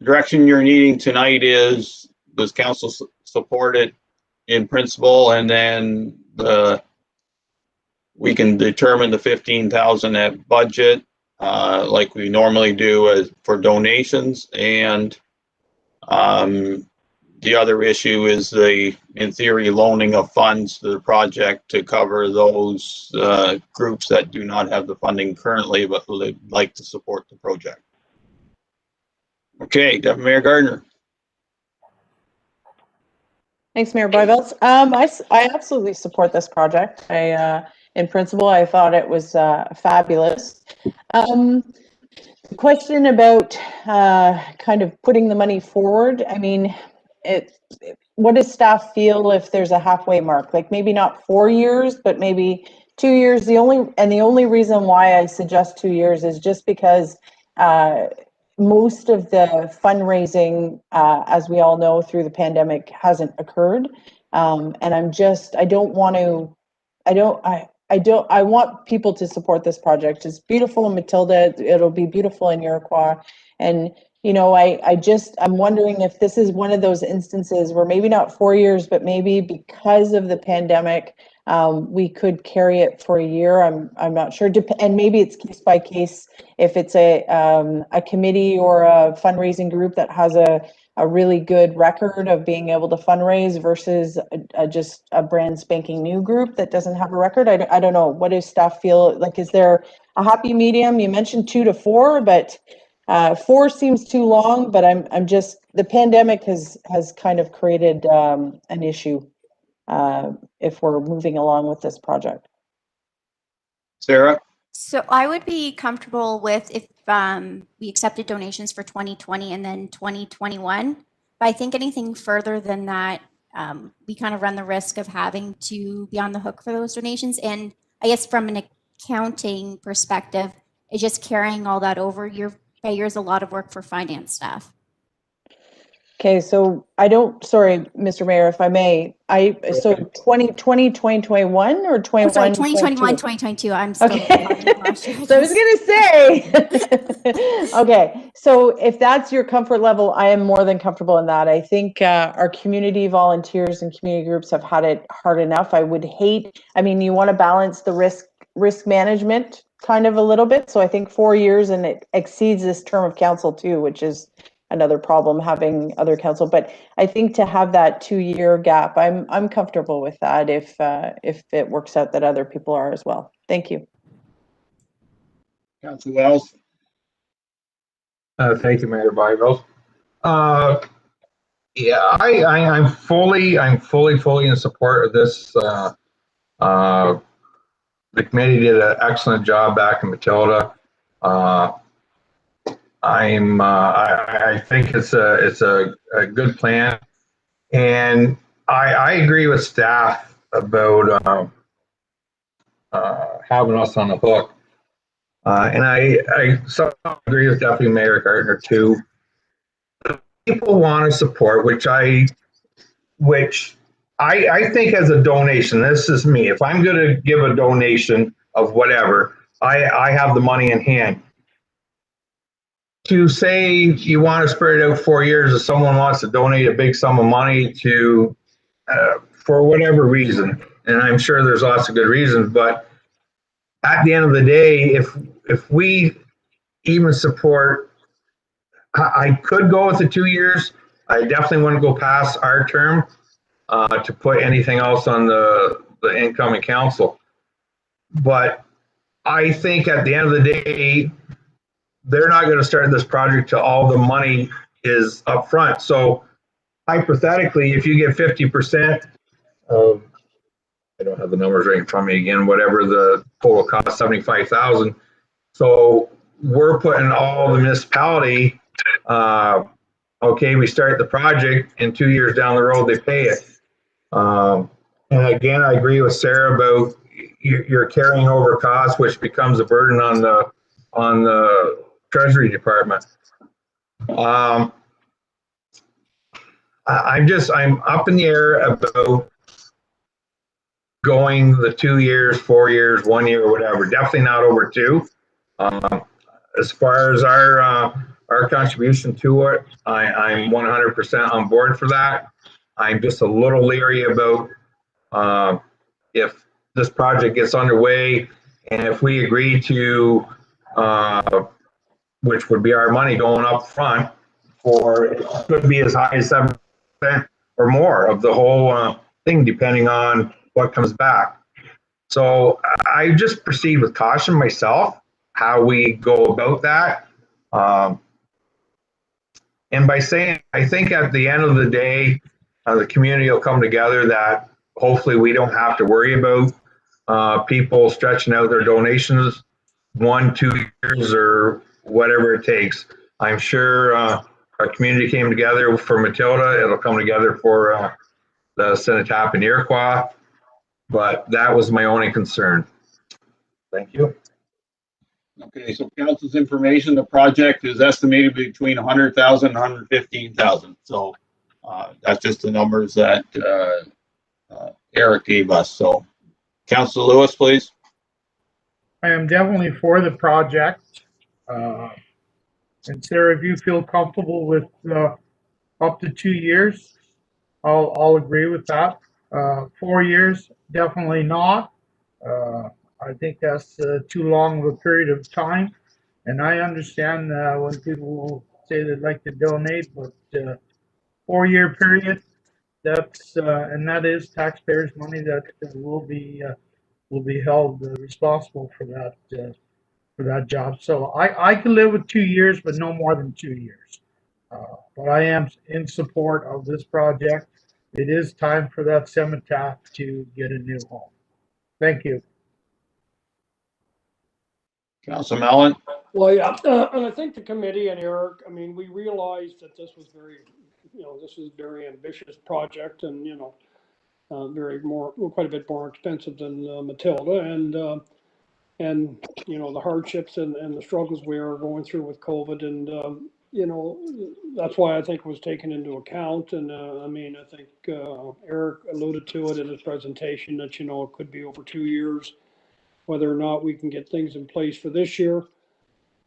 direction you're needing tonight is, does council support it in principle, and then we can determine the 15,000 at budget like we normally do for donations, and the other issue is in theory, loaning of funds to the project to cover those groups that do not have the funding currently, but would like to support the project. Okay, Deputy Mayor Gardner. Thanks, Mayor Byvelds. I absolutely support this project. In principle, I thought it was fabulous. The question about kind of putting the money forward, I mean, what does staff feel if there's a halfway mark? Like maybe not 4 years, but maybe 2 years. The only reason why I suggest 2 years is just because most of the fundraising, as we all know, through the pandemic hasn't occurred. And I I want people to support this project. It's beautiful in Matilda. It'll be beautiful in Iroquois. And, you know, I'm wondering if this is one of those instances where maybe not 4 years, but maybe because of the pandemic, we could carry it for a year. I'm not sure. And maybe it's case by case. If it's a committee or a fundraising group that has a really good record of being able to fundraise versus just a brand spanking new group that doesn't have a record. I don't know. What does staff feel like? Is there a happy medium? You mentioned 2 to 4, but 4 seems too long. But I'm just, the pandemic has kind of created an issue if we're moving along with this project. Sarah? So I would be comfortable with if we accepted donations for 2020 and then 2021. But I think anything further than that, we kind of run the risk of having to be on the hook for those donations. And I guess from an accounting perspective, it's just carrying all that over year by year is a lot of work for finance staff. Okay, so sorry, Mr. Mayor, if I may, so 2020, 2021 or 21? I'm sorry, 2021, 2022. I'm still okay. last year. So I was going to say, okay, so if that's your comfort level, I am more than comfortable in that. I think our community volunteers and community groups have had it hard enough. I would hate, I mean, you want to balance the risk management kind of a little bit. So I think 4 years and it exceeds this term of council too, which is another problem having other council. But I think to have that 2-year gap, I'm comfortable with that if it works out that other people are as well. Thank you. Councilor Wells? Thank you, Mayor Byveld. Yeah, I'm fully in support of this. The committee did an excellent job back in Matilda. I think it's a good plan, and I agree with staff about having us on the hook. And I agree with Deputy Mayor Gardner too. People want to support, which I think as a donation, this is me. If I'm going to give a donation of whatever, I have the money in hand. To say you want to spread it out 4 years, if someone wants to donate a big sum of money to, for whatever reason, and I'm sure there's lots of good reasons, but at the end of the day, if we even support, I could go with the 2 years. I definitely wouldn't go past our term to put anything else on the incoming council. But I think at the end of the day, they're not going to start this project till all the money is up front. So hypothetically, if you get 50% of, I don't have the numbers right in front of me again, whatever the total cost, 75,000. So we're putting all the municipality, okay, we start the project and 2 years down the road, they pay it. And again, I agree with Sarah about you're carrying over costs, which becomes a burden on the Treasury Department. I'm up in the air about going the 2 years, 4 years, 1 year, or whatever. Definitely not over 2. As far as our contribution to it, I'm 100% on board for that. I'm just a little leery about if this project gets underway and if we agree to, which would be our money going up front, for it could be as high as 7% or more of the whole thing, depending on what comes back. So I just proceed with caution myself, how we go about that. And by saying, I think at the end of the day, the community will come together that hopefully we don't have to worry about people stretching out their donations 1, 2 years or whatever it takes. I'm sure our community came together for Matilda. It'll come together for the Cenotaph and Iroquois, but that was my only concern. Thank you. Okay, so council's information, the project is estimated between 100,000 and 115,000. So that's just the numbers that Eric gave us. So Councilor Lewis, please. I am definitely for the project. And Sarah, if you feel comfortable with up to 2 years, I'll agree with that. 4 years, definitely not. I think that's too long of a period of time. And I understand when people say they'd like to donate, but 4-year period, that's and that is taxpayers' money that will be held responsible for that job. So I can live with 2 years, but no more than 2 years. But I am in support of this project. It is time for that cenotaph to get a new home. Thank you. Councilor Mellon? Well, yeah, and I think the committee and Eric, I mean, we realized that this was very, this is a very ambitious project and, quite a bit more expensive than Matilda and, the hardships and the struggles we are going through with COVID and, that's why I think it was taken into account. And, I think Eric alluded to it in his presentation that, it could be over 2 years, whether or not we can get things in place for this year.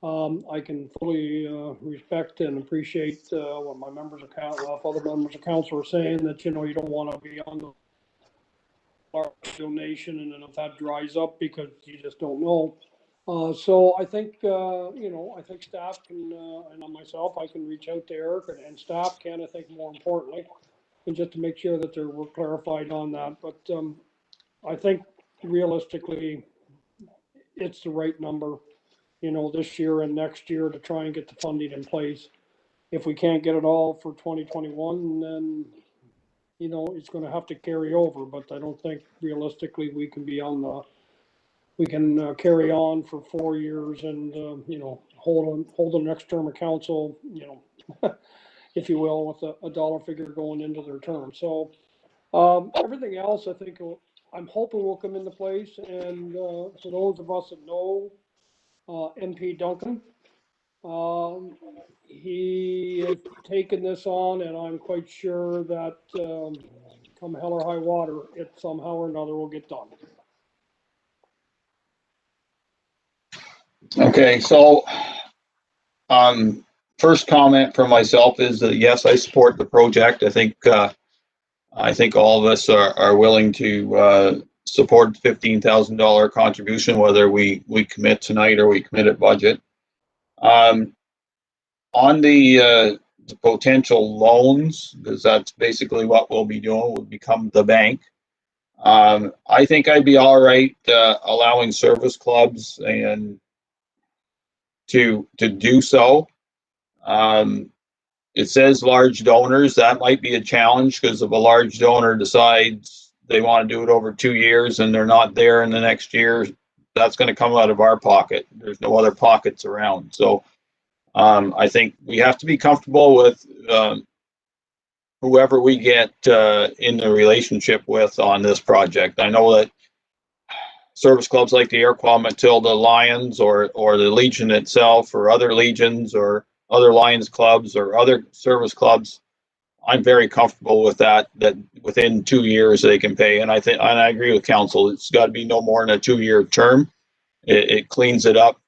I can fully respect and appreciate what my members of council, other members of council are saying that, you don't want to be on the large donation and then if that dries up because you just don't know. So I think, I think staff can, and on myself, I can reach out to Eric and staff can, I think more importantly, and just to make sure that we're clarified on that. But I think realistically, it's the right number, this year and next year to try and get the funding in place. If we can't get it all for 2021, then, it's going to have to carry over. But I don't think realistically we can be on we can carry on for 4 years and, hold the next term of council, if you will, with a dollar figure going into their term. So everything else, I think, I'm hoping will come into place. And for those of us that know MP Duncan, he has taken this on, and I'm quite sure that come hell or high water, it somehow or another will get done. Okay, so first comment from myself is that yes, I support the project. I think all of us are willing to support the $15,000 contribution, whether we commit tonight or we commit at budget. On the potential loans, because that's basically what we'll be doing, we'll become the bank. I think I'd be all right allowing service clubs and to do so. It says large donors. That might be a challenge because if a large donor decides they want to do it over 2 years and they're not there in the next year, that's going to come out of our pocket. There's no other pockets around. So I think we have to be comfortable with whoever we get in the relationship with on this project. I know that service clubs like the Iroquois Matilda Lions or the Legion itself or other legions or other Lions clubs or other service clubs, I'm very comfortable with that within 2 years they can pay. And I agree with council. It's got to be no more than a 2-year term. It cleans it up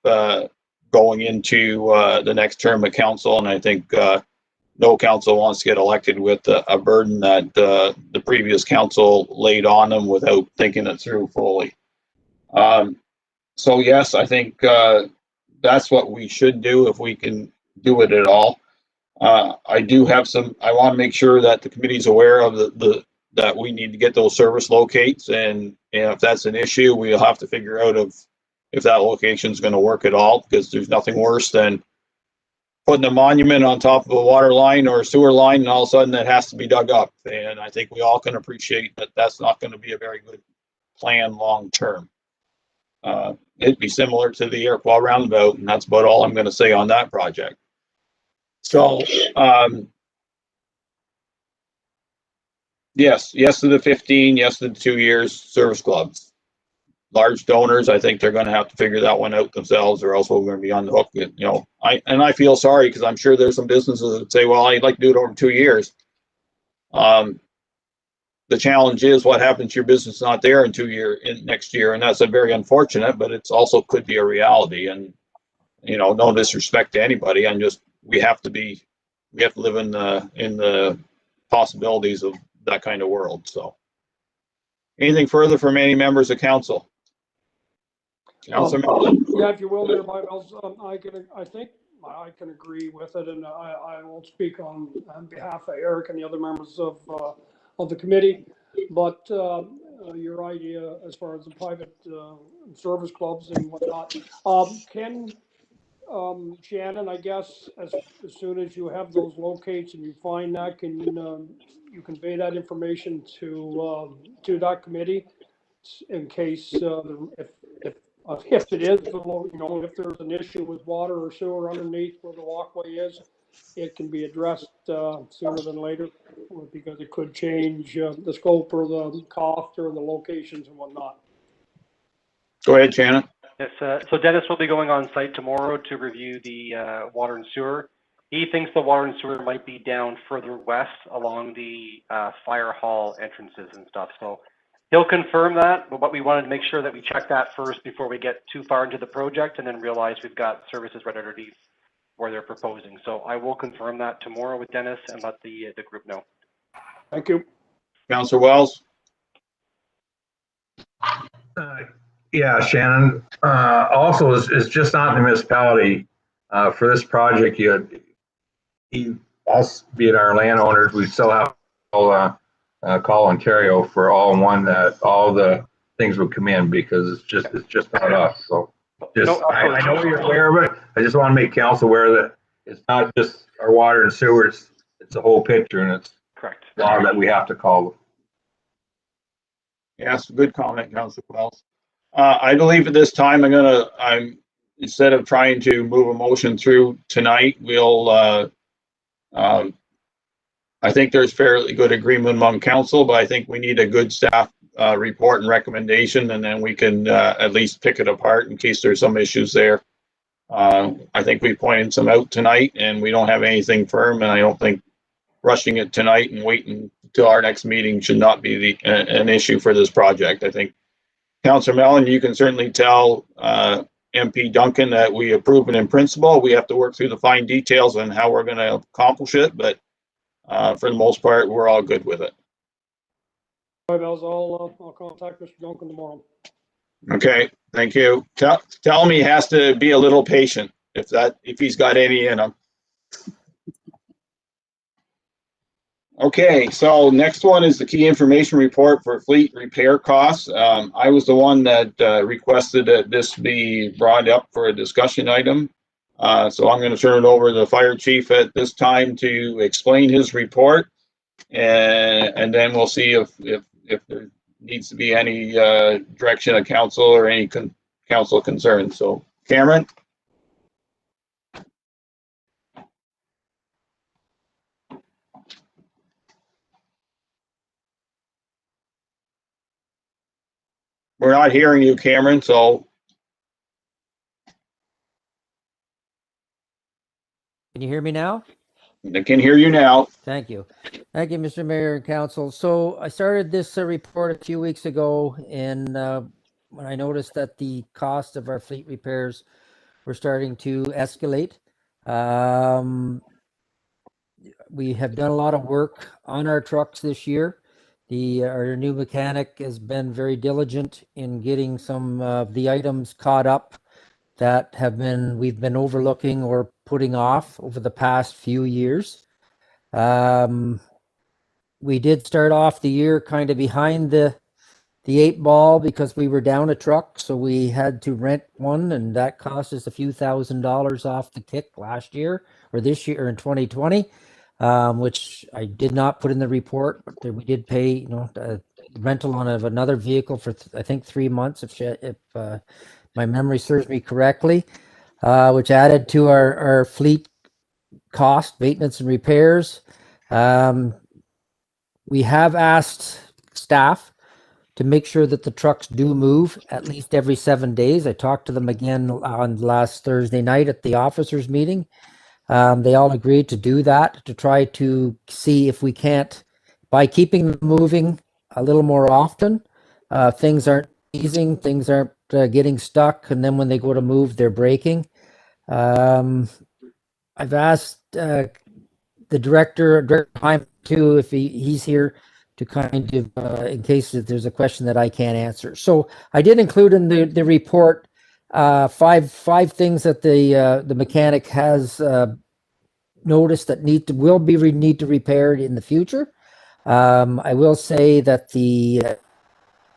going into the next term of council. And I think no council wants to get elected with a burden that the previous council laid on them without thinking it through fully. So yes, I think that's what we should do if we can do it at all. I want to make sure that the committee's aware of that we need to get those service locates, and if that's an issue, we'll have to figure out if that location is going to work at all, because there's nothing worse than putting a monument on top of a water line or a sewer line and all of a sudden it has to be dug up. And I think we all can appreciate that that's not going to be a very good plan long term. It'd be similar to the Iroquois roundabout, and that's about all I'm going to say on that project. So yes to the 15, yes to the 2 years. Service clubs, large donors, I think they're going to have to figure that one out themselves, or else we're going to be on the hook. I feel sorry because I'm sure there's some businesses that say, well, I'd like to do it over 2 years. the challenge is what happens to your business not there in next year, and that's a very unfortunate, but it's also could be a reality. And no disrespect to anybody, we have to live in the possibilities of that kind of world. So, anything further from any members of council? Councilor Mellon? Yeah, if you will, Mayor Byvells, I think I can agree with it, and I won't speak on behalf of Eric and the other members of the committee, but your idea as far as the private service clubs and whatnot, Shannon, I guess as soon as you have those locates and you find that, can you convey that information to that committee in case if it is if there's an issue with water or sewer underneath where the walkway is, it can be addressed sooner than later, because it could change the scope or the cost or the locations and whatnot. Go ahead, Shannon. Yes, so Dennis will be going on site tomorrow to review the water and sewer. He thinks the water and sewer might be down further west along the fire hall entrances and stuff. So he'll confirm that, but what we wanted to make sure that we check that first before we get too far into the project and then realize we've got services right underneath where they're proposing. So I will confirm that tomorrow with Dennis and let the group know. Thank you. Councilor Wells? Yeah, Shannon. Also, is just not the municipality for this project. Us being our landowners, we still have to call Ontario for all the things would come in, because it's just not us. So I know you're aware of it. I just want to make council aware that it's not just our water and sewer. It's a whole picture, and it's correct water that we have to call. Yes, good comment, Councilor Wells. I believe at this time I'm instead of trying to move a motion through tonight, I think there's fairly good agreement among council, but I think we need a good staff report and recommendation, and then we can at least pick it apart in case there's some issues there. I think we pointed some out tonight, and we don't have anything firm, and I don't think rushing it tonight and waiting until our next meeting should not be an issue for this project. I think, Councilor Mellon, you can certainly tell MP Duncan that we approve it in principle. We have to work through the fine details on how we're going to accomplish it, but for the most part, we're all good with it. I'll contact Mr. Duncan tomorrow. Okay, thank you. Tell him he has to be a little patient if he's got any in him. Okay, so next one is the key information report for fleet repair costs. I was the one that requested that this be brought up for a discussion item. So I'm going to turn it over to the fire chief at this time to explain his report, and then we'll see if there needs to be any direction of council or any council concerns. So, Cameron? We're not hearing you, Cameron, so. Can you hear me now? I can hear you now. Thank you. Thank you, Mr. Mayor and Council. So I started this report a few weeks ago, and when I noticed that the cost of our fleet repairs were starting to escalate, we have done a lot of work on our trucks this year. Our new mechanic has been very diligent in getting some of the items caught up that we've been overlooking or putting off over the past few years. We did start off the year kind of behind the 8 ball because we were down a truck, so we had to rent one, and that cost us a few $1,000s off the kick last year or this year in 2020. Which I did not put in the report, but we did pay, rental on another vehicle for I think 3 months, if my memory serves me correctly, which added to our fleet cost, maintenance and repairs. We have asked staff to make sure that the trucks do move at least every 7 days. I talked to them again on last Thursday night at the officers meeting. They all agreed to do that, to try to see if we can't, by keeping them moving a little more often. Things aren't easing, things aren't getting stuck, and then when they go to move, they're breaking. I've asked the director Heim too, if he's here to kind of, in case that there's a question that I can't answer. So I did include in the report five things that the mechanic has noticed that need to repaired in the future. I will say that the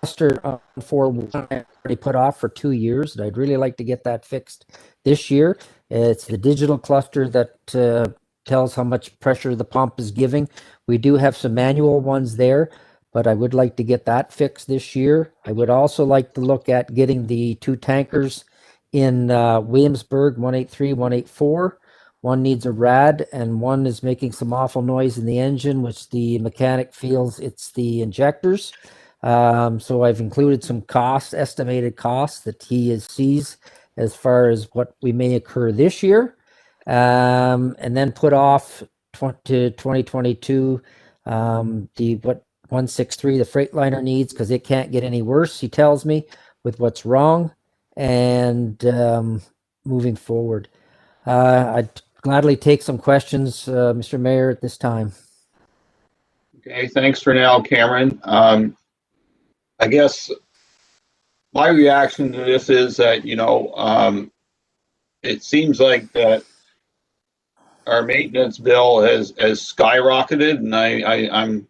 cluster for one I already put off for 2 years, and I'd really like to get that fixed this year. It's the digital cluster that tells how much pressure the pump is giving. We do have some manual ones there, but I would like to get that fixed this year. I would also like to look at getting the 2 tankers in Williamsburg, 183, 184. One needs a rad, and one is making some awful noise in the engine, which the mechanic feels it's the injectors. So I've included some estimated costs that he sees as far as what we may occur this year, and then put off to 2022 the what 163 the Freightliner needs, because it can't get any worse, he tells me, with what's wrong, and moving forward. I'd gladly take some questions, Mr. Mayor, at this time. Okay, thanks for now, Cameron. I guess my reaction to this is that, it seems like that our maintenance bill has skyrocketed, and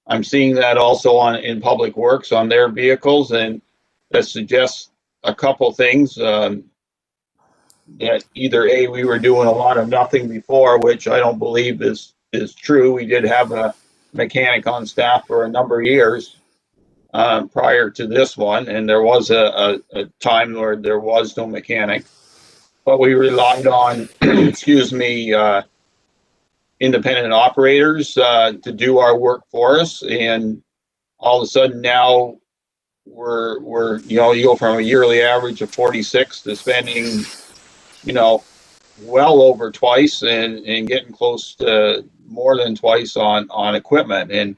I'm seeing that also in Public Works on their vehicles, and that suggests a couple things. That either A, we were doing a lot of nothing before, which I don't believe is true. We did have a mechanic on staff for a number of years prior to this one, and there was a time where there was no mechanic, but we relied on, excuse me, independent operators to do our work for us, and all of a sudden now we're you go from a yearly average of 46 to spending well over twice and getting close to more than twice on equipment. And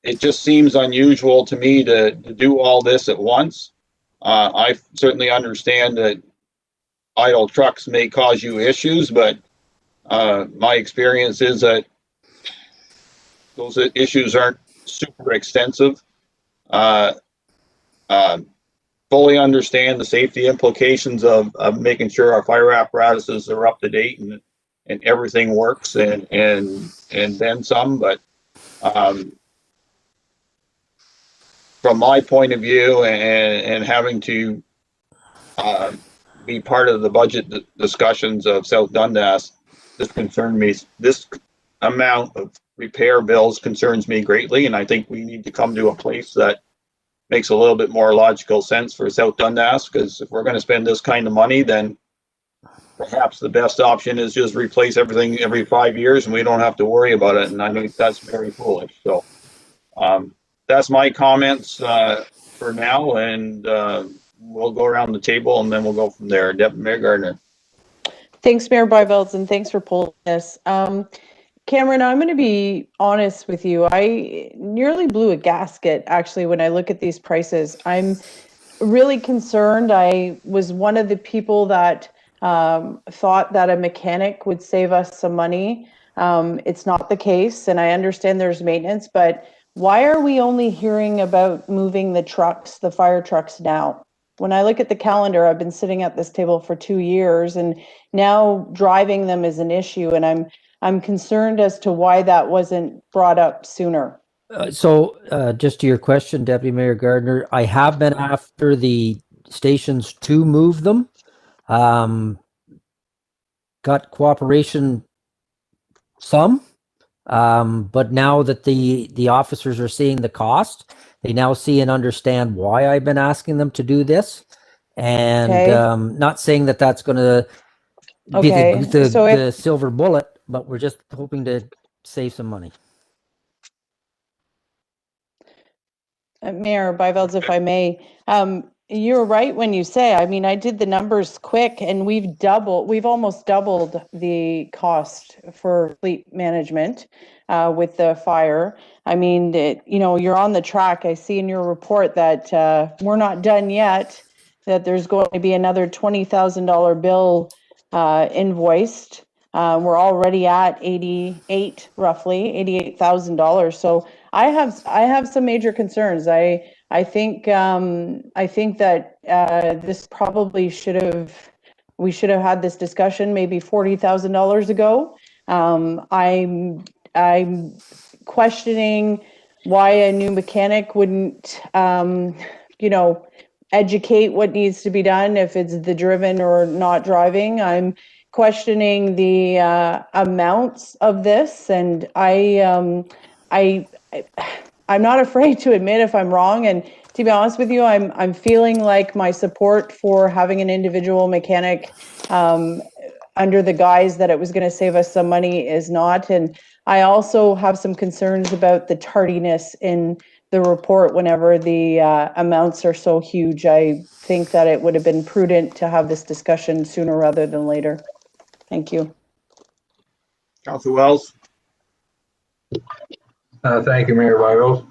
it just seems unusual to me to do all this at once. I certainly understand that idle trucks may cause you issues, but my experience is that those issues aren't super extensive. Fully understand the safety implications of making sure our fire apparatuses are up to date and everything works and then some. But from my point of view, and having to be part of the budget discussions of South Dundas, this amount of repair bills concerns me greatly, and I think we need to come to a place that makes a little bit more logical sense for South Dundas, because if we're going to spend this kind of money, then perhaps the best option is just replace everything every 5 years and we don't have to worry about it. And I think that's very foolish. So that's my comments for now, and we'll go around the table and then we'll go from there. Deputy Mayor Gardner. Thanks, Mayor Byvelds, and thanks for pulling this. Cameron, I'm going to be honest with you. I nearly blew a gasket, actually, when I look at these prices. I'm really concerned. I was one of the people that thought that a mechanic would save us some money. It's not the case, and I understand there's maintenance, but why are we only hearing about moving the trucks, the fire trucks now? When I look at the calendar, I've been sitting at this table for 2 years, and now driving them is an issue, and I'm concerned as to why that wasn't brought up sooner. So just to your question, Deputy Mayor Gardner, I have been after the stations to move them. Got cooperation some, but now that the officers are seeing the cost, they now see and understand why I've been asking them to do this. And Okay. not saying that that's going to be Okay. the silver bullet, but we're just hoping to save some money. Mayor Byvelds, if I may, you're right when you say, I mean, I did the numbers quick and we've almost doubled the cost for fleet management with the fire. I mean, you're on the track. I see in your report that we're not done yet, that there's going to be another $20,000 bill invoiced. We're already at roughly $88,000. So I have some major concerns. I think that this probably we should have had this discussion maybe $40,000 ago. I'm questioning why a new mechanic wouldn't, educate what needs to be done if it's the driven or not driving. I'm questioning the amounts of this, and I'm not afraid to admit if I'm wrong. And to be honest with you, I'm feeling like my support for having an individual mechanic under the guise that it was going to save us some money is not. And I also have some concerns about the tardiness in the report whenever the amounts are so huge. I think that it would have been prudent to have this discussion sooner rather than later. Thank you. Councilor Wells. Thank you, Mayor Vitals.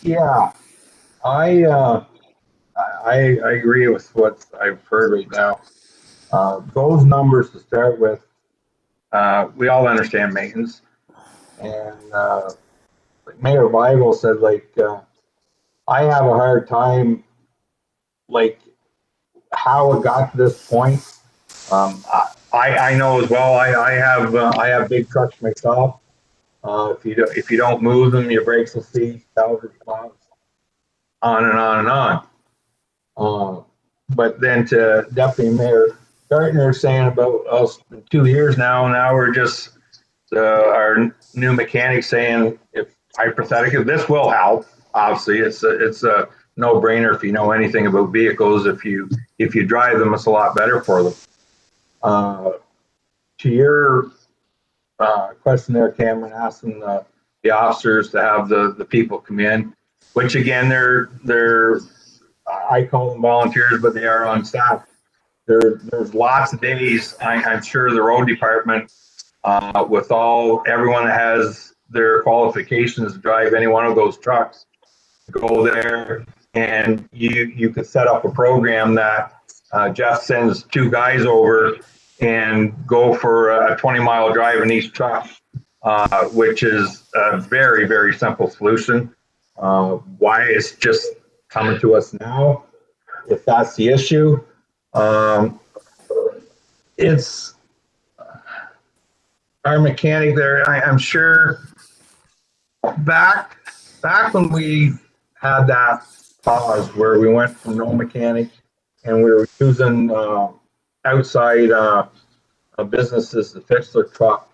Yeah, I agree with what I've heard right now. Those numbers to start with, we all understand maintenance, and like Mayor Bible said, I have a hard time, how it got to this point. I know as well. I have big trucks myself. If you don't move them, your brakes will see salvage plows, on and on and on. But then to Deputy Mayor Gardner saying about us 2 years now we're just our new mechanic saying, if hypothetically, this will help. Obviously, it's a no-brainer if you know anything about vehicles. If you drive them, it's a lot better for them. To your question there, Cameron, asking the officers to have the people come in, which again, they're I call them volunteers, but they are on staff. There's lots of days. I'm sure the road department, with everyone that has their qualifications to drive any one of those trucks, go there, and you could set up a program that Jeff sends 2 guys over and go for a 20-mile drive in each truck, which is a very, very simple solution. Why it's just coming to us now, if that's the issue, it's our mechanic there. I'm sure back when we had that pause where we went from no mechanic and we were using outside businesses to fix their truck.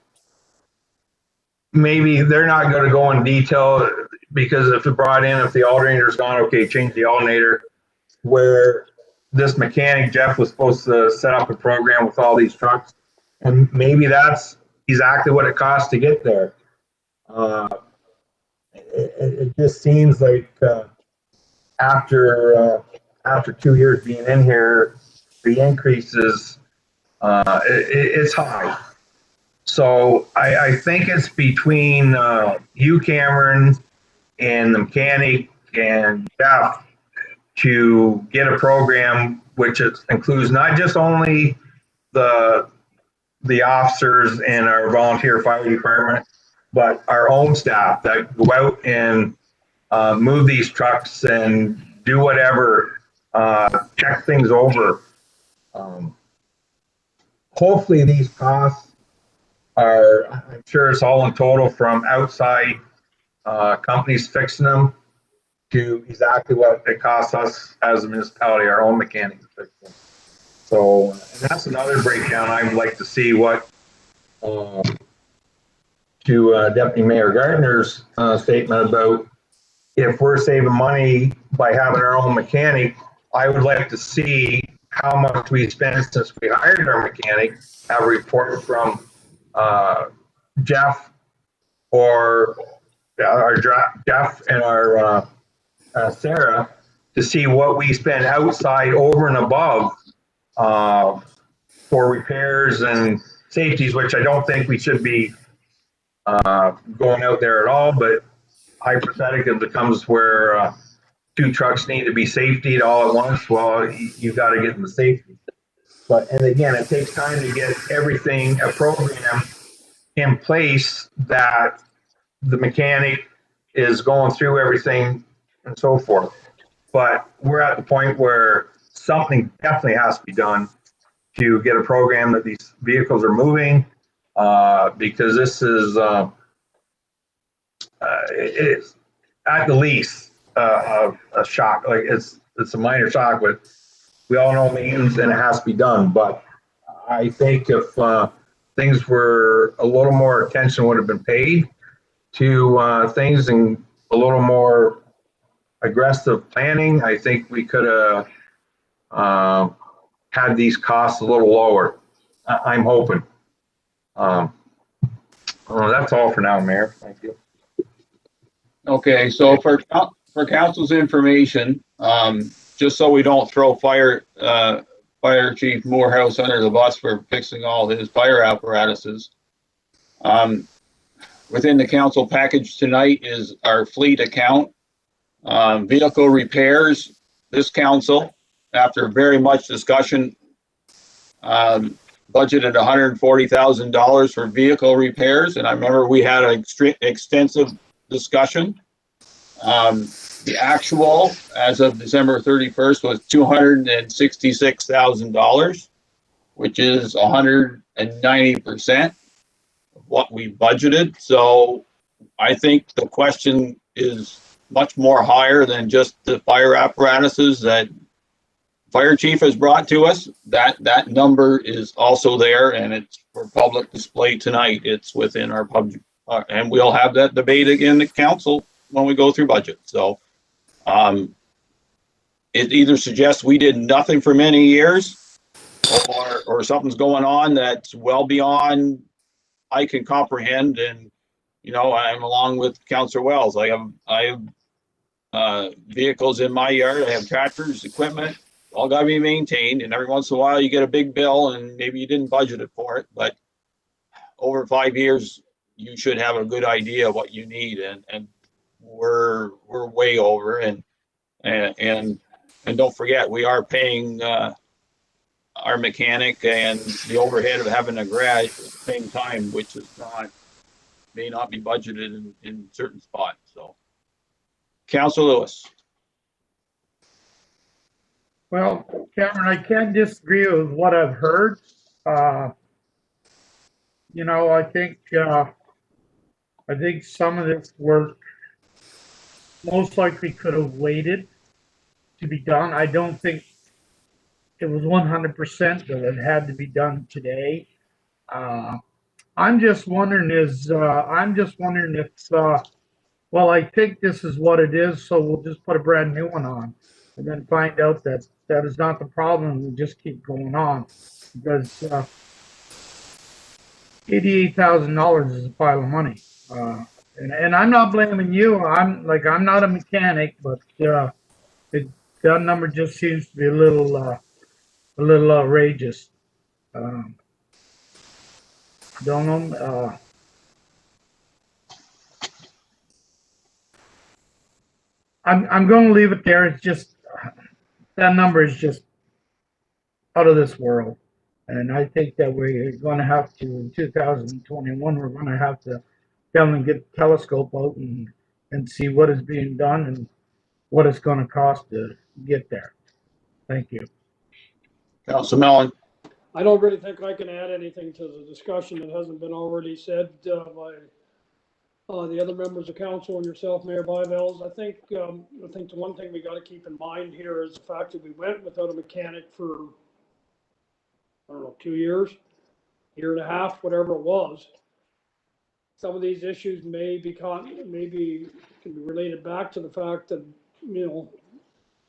Maybe they're not going to go in detail, because if the alternator's gone, okay, change the alternator. Where this mechanic, Jeff, was supposed to set up a program with all these trucks, and maybe that's exactly what it costs to get there. It just seems like after 2 years being in here, the increases, it's high. So I think it's between you, Cameron, and the mechanic and Jeff to get a program which includes not just only the officers and our volunteer fire department, but our own staff that go out and move these trucks and do whatever, check things over. Hopefully these costs I'm sure it's all in total from outside companies fixing them to exactly what it costs us as a municipality, our own mechanics to fix them. So, and that's another breakdown I would like to see what, to Deputy Mayor Gardner's statement about if we're saving money by having our own mechanic. I would like to see how much we spent since we hired our mechanic, have a report from Jeff or Jeff and our Sarah to see what we spend outside over and above for repairs and safeties, which I don't think we should be going out there at all, but hypothetically, if it comes where two trucks need to be safetied all at once, well, you got to get them the safety. But, and again, it takes time to get everything, a program in place that the mechanic is going through everything and so forth. But we're at the point where something definitely has to be done to get a program that these vehicles are moving, because this is, it's at the least a shock. Like it's a minor shock, but we all know maintenance and it has to be done. But I think if things were a little more attention would have been paid to things and a little more aggressive planning, I think we could have had these costs a little lower. I'm hoping. That's all for now, Mayor. Thank you. Okay, so for council's information, just so we don't throw Fire Chief Morehouse under the bus for fixing all his fire apparatuses, within the council package tonight is our fleet account. Vehicle repairs, this council, after very much discussion, budgeted $140,000 for vehicle repairs. And I remember we had an extensive discussion. The actual as of December 31st was $266,000, which is 190% of what we budgeted. So I think the question is much more higher than just the fire apparatuses that fire chief has brought to us. That number is also there, and it's for public display tonight. It's within our public, and we'll have that debate again at council when we go through budget. So it either suggests we did nothing for many years, or something's going on that's well beyond I can comprehend. And you know, I'm along with Councillor Wells. I have vehicles in my yard. I have tractors, equipment, all got to be maintained. And every once in a while, you get a big bill, and maybe you didn't budget it for it. But over 5 years, you should have a good idea of what you need. And we're way over. And don't forget, we are paying our mechanic and the overhead of having a garage at the same time, which is may not be budgeted in certain spots. So, Councilor Lewis. Well, Cameron, I can't disagree with what I've heard. You know, I think some of this work most likely could have waited to be done. I don't think it was 100% that it had to be done today. I'm just wondering if, well, I think this is what it is, so we'll just put a brand new one on and then find out that that is not the problem. We'll just keep going on, because $88,000 is a pile of money. And I'm not blaming you. I'm not a mechanic, but that number just seems to be a little outrageous. Don't know. I'm going to leave it there. It's just that number is just out of this world, and I think that we're going to have to, in 2021, we're going to have to come and get the telescope out and see what is being done and what it's going to cost to get there. Thank you. Councilor Mellon. I don't really think I can add anything to the discussion that hasn't been already said by the other members of council and yourself, Mayor Byvells. I think the one thing we got to keep in mind here is the fact that we went without a mechanic for, I don't know, 2 years, year and a half, whatever it was. Some of these issues maybe can be related back to the fact that, you know,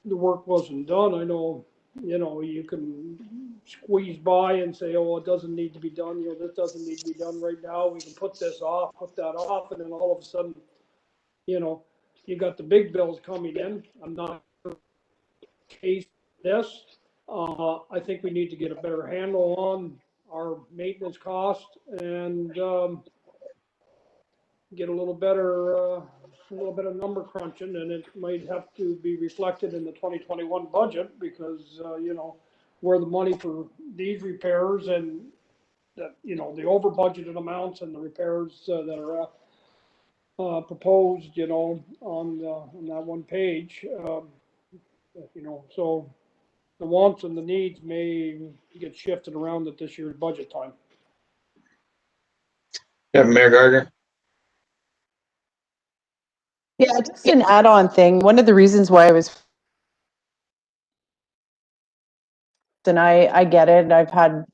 the work wasn't done. I know, you know, you can squeeze by and say, oh, it doesn't need to be done. You know, this doesn't need to be done right now. We can put this off, put that off. And then all of a sudden, you know, you got the big bills coming in. I'm not sure case this. I think we need to get a better handle on our maintenance cost and get a little better number crunching, and it might have to be reflected in the 2021 budget because, you know, where the money for these repairs and that, you know, the over budgeted amounts and the repairs that are proposed, you know, on that one page, you know, so the wants and the needs may get shifted around at this year's budget time. Yeah, Mayor Gardner. Yeah, just an add-on thing. One of the reasons why I was, and I get it. I've had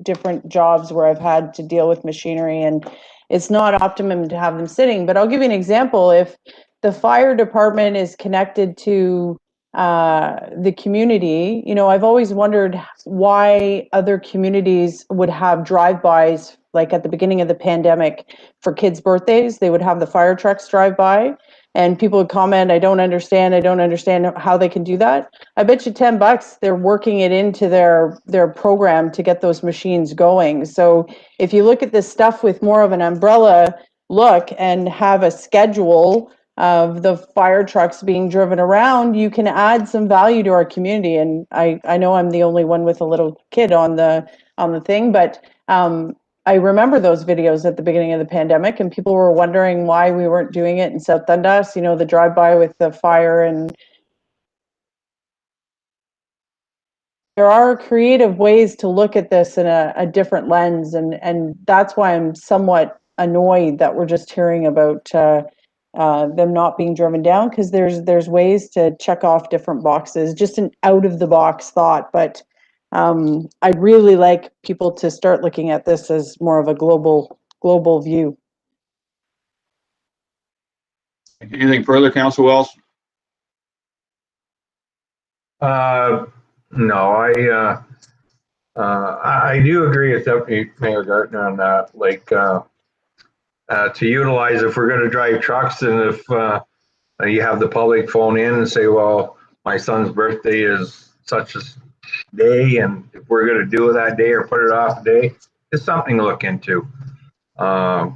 different jobs where I've had to deal with machinery, and it's not optimum to have them sitting. But I'll give you an example. If the fire department is connected to the community, you know, I've always wondered why other communities would have drive-bys, like at the beginning of the pandemic for kids' birthdays, they would have the fire trucks drive by. And people would comment, I don't understand how they can do that. I bet you $10 they're working it into their program to get those machines going. So if you look at this stuff with more of an umbrella look and have a schedule of the fire trucks being driven around, you can add some value to our community. And I know I'm the only one with a little kid on the thing, but I remember those videos at the beginning of the pandemic, and people were wondering why we weren't doing it in South Dundas, you know, the drive-by with the fire. And there are creative ways to look at this in a different lens, and that's why I'm somewhat annoyed that we're just hearing about them not being driven down, because there's ways to check off different boxes, just an out-of-the-box thought. But I'd really like people to start looking at this as more of a global view. Anything further, Council Wells? No, I do agree with Deputy Mayor Gardner on that. Like to utilize, if we're going to drive trucks, and if you have the public phone in and say, well, my son's birthday is such a day, and if we're going to do it that day or put it off a day, it's something to look into. But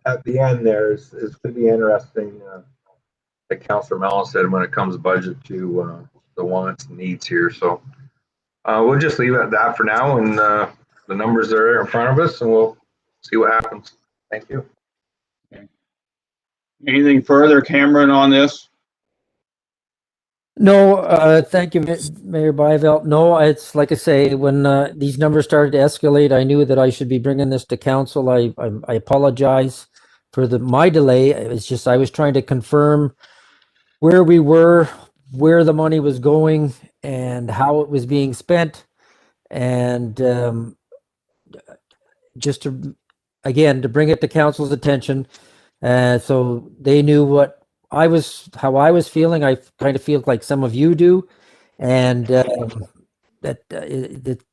at the end, it's going to be interesting, like Councilor Mellon said, when it comes to budget to the wants and needs here. So we'll just leave it at that for now, and the numbers are there in front of us, and we'll see what happens. Thank you. Okay. Anything further, Cameron, on this? No, thank you, Mayor Byveld. No, it's like I say, when these numbers started to escalate, I knew that I should be bringing this to council. I apologize for my delay. It's just I was trying to confirm where we were, where the money was going, and how it was being spent, and just to, again, to bring it to council's attention, so they knew how I was feeling. I kind of feel like some of you do, and it's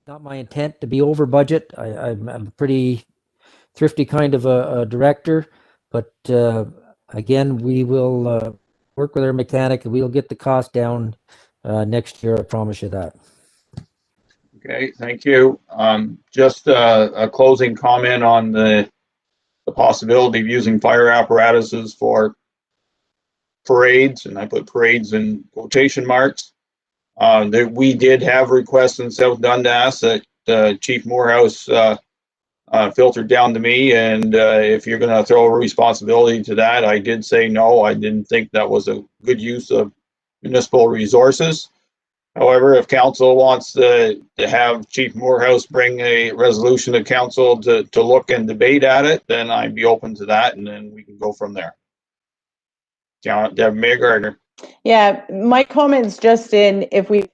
not my intent to be over budget. I'm a pretty thrifty kind of a director, but again, we will work with our mechanic, and we'll get the cost down next year. I promise you that. Okay, thank you. Just a closing comment on the possibility of using fire apparatuses for parades, and I put parades in quotation marks. That we did have requests in South Dundas that Chief Morehouse filtered down to me, and if you're going to throw a responsibility to that, I did say no. I didn't think that was a good use of municipal resources. However, if council wants to have Chief Morehouse bring a resolution to council to look and debate at it, then I'd be open to that, and then we can go from there. Mayor Gardner. Yeah, my comments just in, if we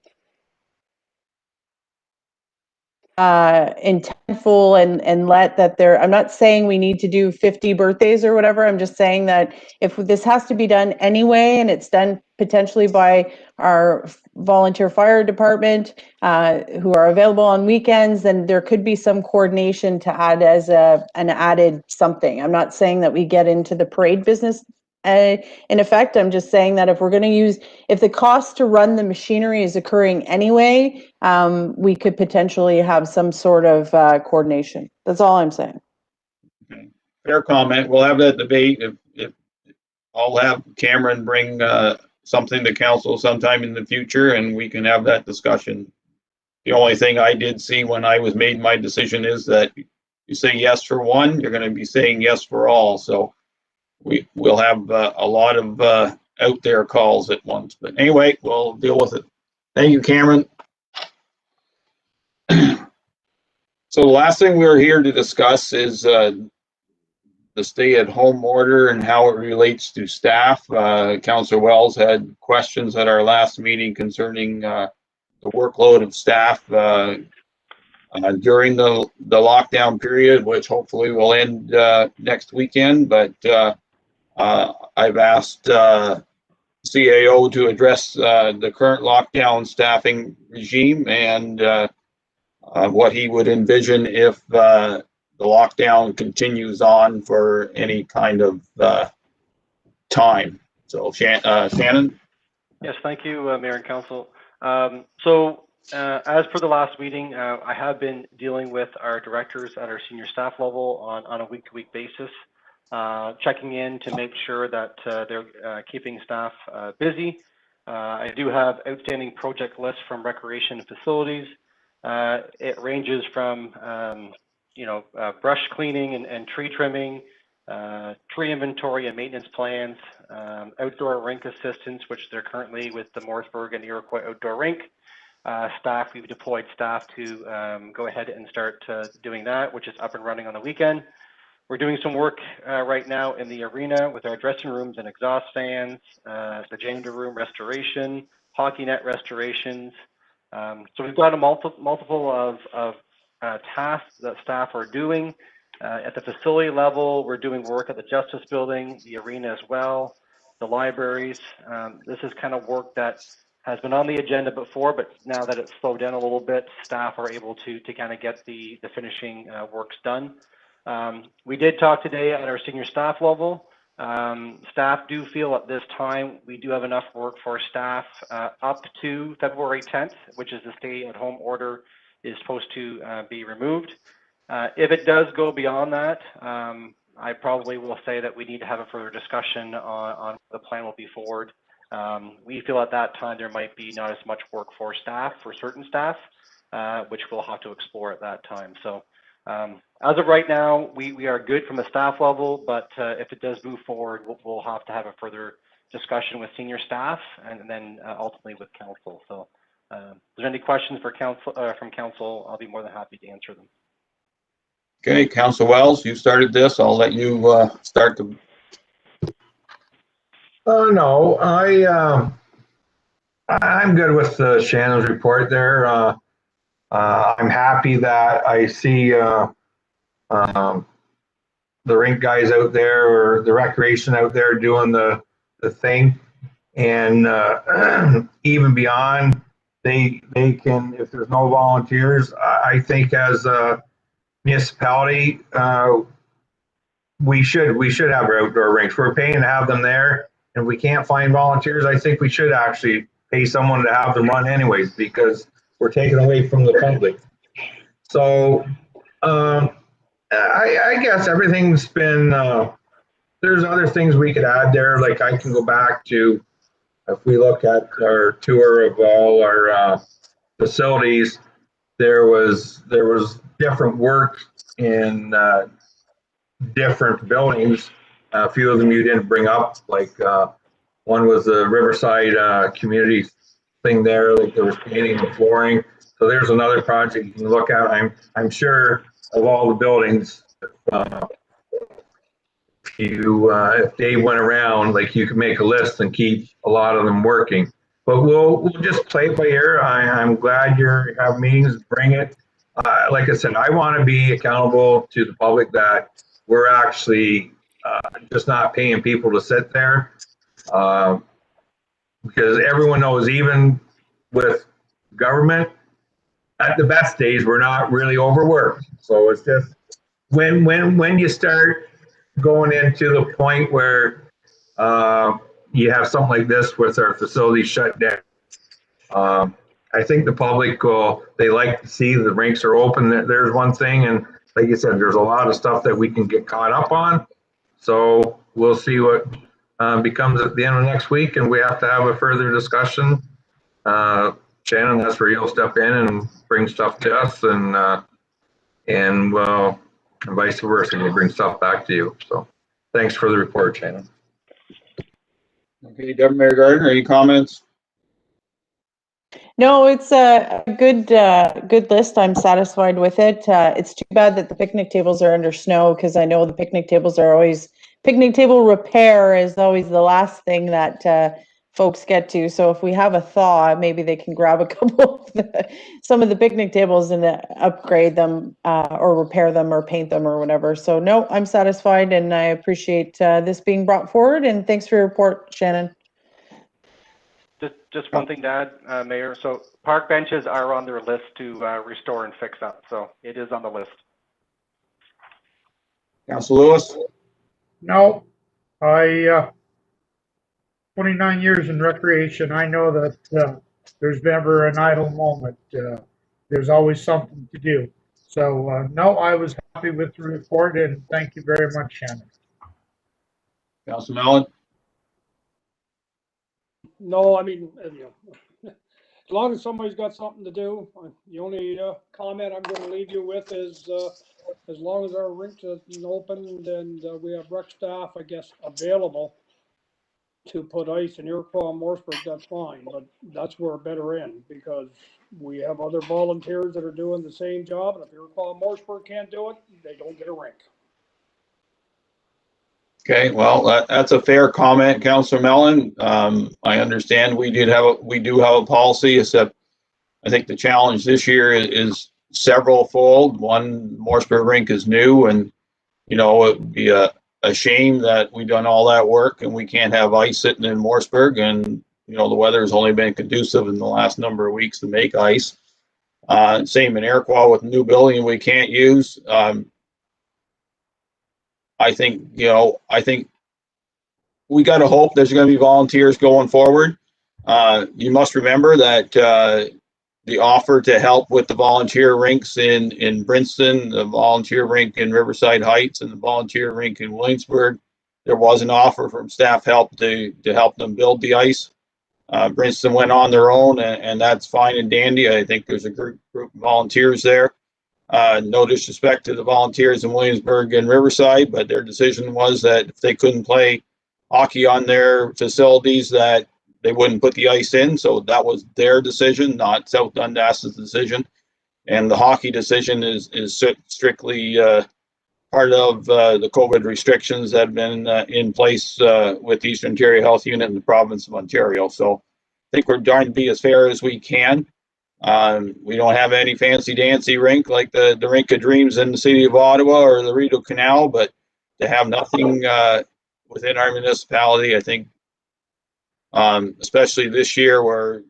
intentful and let that there, I'm not saying we need to do 50 birthdays or whatever. I'm just saying that if this has to be done anyway, and it's done potentially by our volunteer fire department who are available on weekends, then there could be some coordination to add as an added something. I'm not saying that we get into the parade business In effect, I'm just saying that if we're going to use, if the cost to run the machinery is occurring anyway, we could potentially have some sort of coordination. That's all I'm saying. Okay. Fair comment. We'll have that debate. If I'll have Cameron bring something to council sometime in the future, and we can have that discussion. The only thing I did see when I was made my decision is that you say yes for one, you're going to be saying yes for all. So we'll have a lot of out there calls at once. But anyway, we'll deal with it. Thank you, Cameron. So the last thing we're here to discuss is the stay-at-home order and how it relates to staff. Councillor Wells had questions at our last meeting concerning the workload of staff during the lockdown period, which hopefully will end next weekend. But I've asked CAO to address the current lockdown staffing regime and what he would envision if the lockdown continues on for any kind of time. So Shannon? Yes, thank you, Mayor and Council. As per the last meeting, I have been dealing with our directors at our senior staff level on a week-to-week basis, checking in to make sure that they're keeping staff busy. I do have outstanding project lists from recreation and facilities. It ranges from brush cleaning and tree trimming, tree inventory and maintenance plans, outdoor rink assistance, which they're currently with the Morrisburg and Iroquois outdoor rink. We've deployed staff to go ahead and start doing that, which is up and running on the weekend. We're doing some work right now in the arena with our dressing rooms and exhaust fans, the janitor room restoration, hockey net restorations. So we've got a multiple of tasks that staff are doing. At the facility level, we're doing work at the Justice Building, the arena as well, the libraries. This is kind of work that has been on the agenda before, but now that it's slowed down a little bit, staff are able to kind of get the finishing works done. We did talk today at our senior staff level. Staff do feel at this time we do have enough work for staff up to February 10th, which is the stay-at-home order is supposed to be removed. If it does go beyond that, I probably will say that we need to have a further discussion on the plan will be forward. We feel at that time there might be not as much work for staff, for certain staff, which we'll have to explore at that time. So as of right now, we are good from the staff level, but if it does move forward, we'll have to have a further discussion with senior staff and then ultimately with council. So if there's any questions for council from council, I'll be more than happy to answer them. Okay, Councillor Wells, you started this. I'll let you start the. No, I'm good with Shannon's report there. I'm happy that I see the rink guys out there or the recreation out there doing the thing, and even beyond, they can, if there's no volunteers, I think as a municipality, we should have our outdoor rinks. We're paying to have them there. If we can't find volunteers, I think we should actually pay someone to have them run anyways, because we're taking away from the public. So I guess everything's been, there's other things we could add there. Like I can go back to, if we look at our tour of all our facilities, there was different work in different buildings. A few of them you didn't bring up, like one was the Riverside community thing there, like there was painting and flooring. So there's another project you can look at. I'm sure of all the buildings, if they went around, like you could make a list and keep a lot of them working. But we'll just play it by ear. I'm glad you have meetings. Bring it. Like I said, I want to be accountable to the public that we're actually just not paying people to sit there, because everyone knows, even with government, at the best days, we're not really overworked. So it's just when you start going into the point where you have something like this with our facility shut down. I think the public they like to see the rinks are open. There's one thing, and like you said, there's a lot of stuff that we can get caught up on. So we'll see what becomes at the end of next week, and we have to have a further discussion. Shannon, that's where you'll step in and bring stuff to us, and vice versa, and we'll bring stuff back to you. So thanks for the report, Shannon. Okay, Deputy Mayor Gardner, any comments? No, it's a good list. I'm satisfied with it. It's too bad that the picnic tables are under snow, because I know the picnic tables are always, picnic table repair is always the last thing that folks get to. So if we have a thaw, maybe they can grab a couple of some of the picnic tables and upgrade them or repair them or paint them or whatever. So no, I'm satisfied, and I appreciate this being brought forward. And thanks for your report, Shannon. Just one thing to add, Mayor. So park benches are on their list to restore and fix up. So it is on the list. Councilor Lewis? No, 29 years in recreation, I know that there's never an idle moment. There's always something to do. So no, I was happy with the report, and thank you very much, Shannon. Councilor Mellon? No, I mean, as long as somebody's got something to do, the only comment I'm going to leave you with is as long as our rinks are open and we have rec staff, I guess, available to put ice in Iroquois and Morrisburg, that's fine, but that's where it better end, because we have other volunteers that are doing the same job, and if Iroquois and Morrisburg can't do it, they don't get a rink. Okay, well, that's a fair comment, Councilor Mellon. I understand we do have a policy, except I think the challenge this year is several fold. One, Morrisburg rink is new, and it would be a shame that we've done all that work and we can't have ice sitting in Morrisburg, and the weather has only been conducive in the last number of weeks to make ice. Same in Iroquois with the new building we can't use. I think we got to hope there's going to be volunteers going forward. You must remember that the offer to help with the volunteer rinks in Princeton, the volunteer rink in Riverside Heights, and the volunteer rink in Williamsburg, there was an offer from staff help to help them build the ice. Princeton went on their own, and that's fine and dandy. I think there's a group of volunteers there. No disrespect to the volunteers in Williamsburg and Riverside, but their decision was that if they couldn't play hockey on their facilities, that they wouldn't put the ice in. So that was their decision, not South Dundas's decision. And the hockey decision is strictly part of the COVID restrictions that have been in place with the Eastern Ontario Health Unit in the province of Ontario. So I think we're trying to be as fair as we can. We don't have any fancy dancy rink like the Rink of Dreams in the city of Ottawa or the Rideau Canal, but to have nothing within our municipality, I think, especially this year where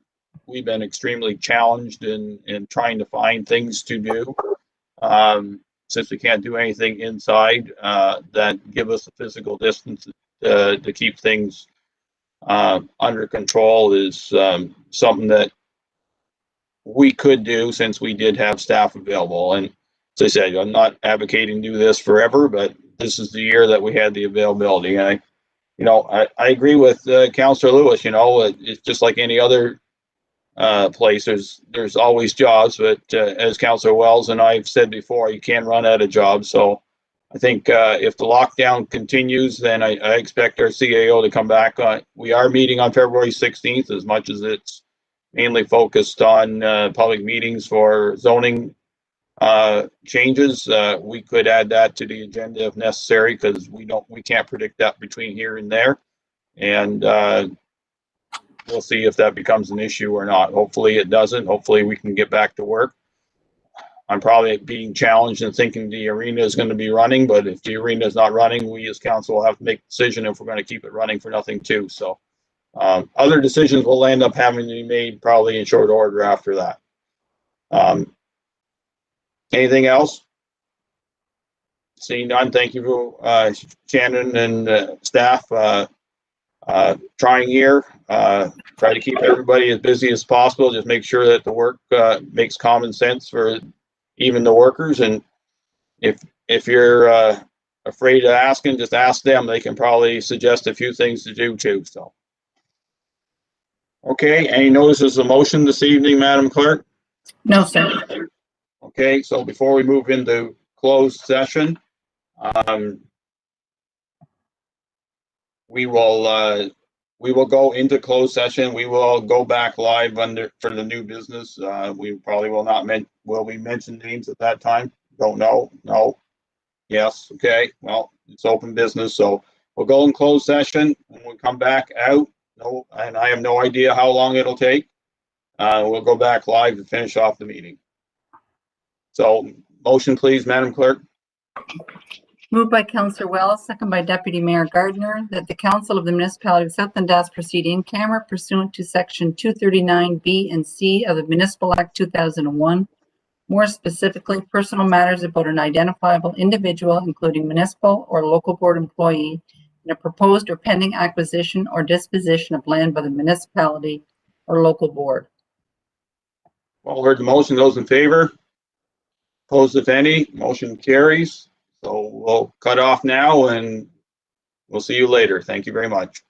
we've been extremely challenged in trying to find things to do, since we can't do anything inside that give us the physical distance to keep things under control, is something that we could do since we did have staff available. And as I said, I'm not advocating do this forever, but this is the year that we had the availability. And I agree with Councillor Lewis. It's just like any other place. There's always jobs, but as Councillor Wells and I've said before, you can't run out of jobs. So I think if the lockdown continues, then I expect our CAO to come back on. We are meeting on February 16th, as much as it's mainly focused on public meetings for zoning changes. We could add that to the agenda if necessary, because we can't predict that between here and there. And we'll see if that becomes an issue or not. Hopefully it doesn't. Hopefully we can get back to work. I'm probably being challenged and thinking the arena is going to be running, but if the arena is not running, we as council will have to make a decision if we're going to keep it running for nothing too. So other decisions will end up having to be made probably in short order after that. Anything else? Seeing none, thank you, Shannon and staff. trying year. Try to keep everybody as busy as possible. Just make sure that the work makes common sense for even the workers. And if you're afraid of asking, just ask them. They can probably suggest a few things to do too. So, okay. Any notices of motion this evening, Madam Clerk? No, sir. Okay. So before we move into closed session, we will go into closed session. We will go back live for the new business. We probably will we mention names at that time? Don't know. No. Yes. Okay. Well, it's open business, so we'll go in closed session and we'll come back out. No, and I have no idea how long it'll take. We'll go back live to finish off the meeting. So, motion, please, Madam Clerk. Moved by Councillor Wells, second by Deputy Mayor Gardner, that the Council of the Municipality of South Dundas proceed in camera pursuant to Section 239B and C of the Municipal Act 2001. More specifically, personal matters about an identifiable individual, including municipal or local board employee, in a proposed or pending acquisition or disposition of land by the municipality or local board. All heard the motion. Those in favor? Opposed, if any? Motion carries. So we'll cut off now and we'll see you later. Thank you very much.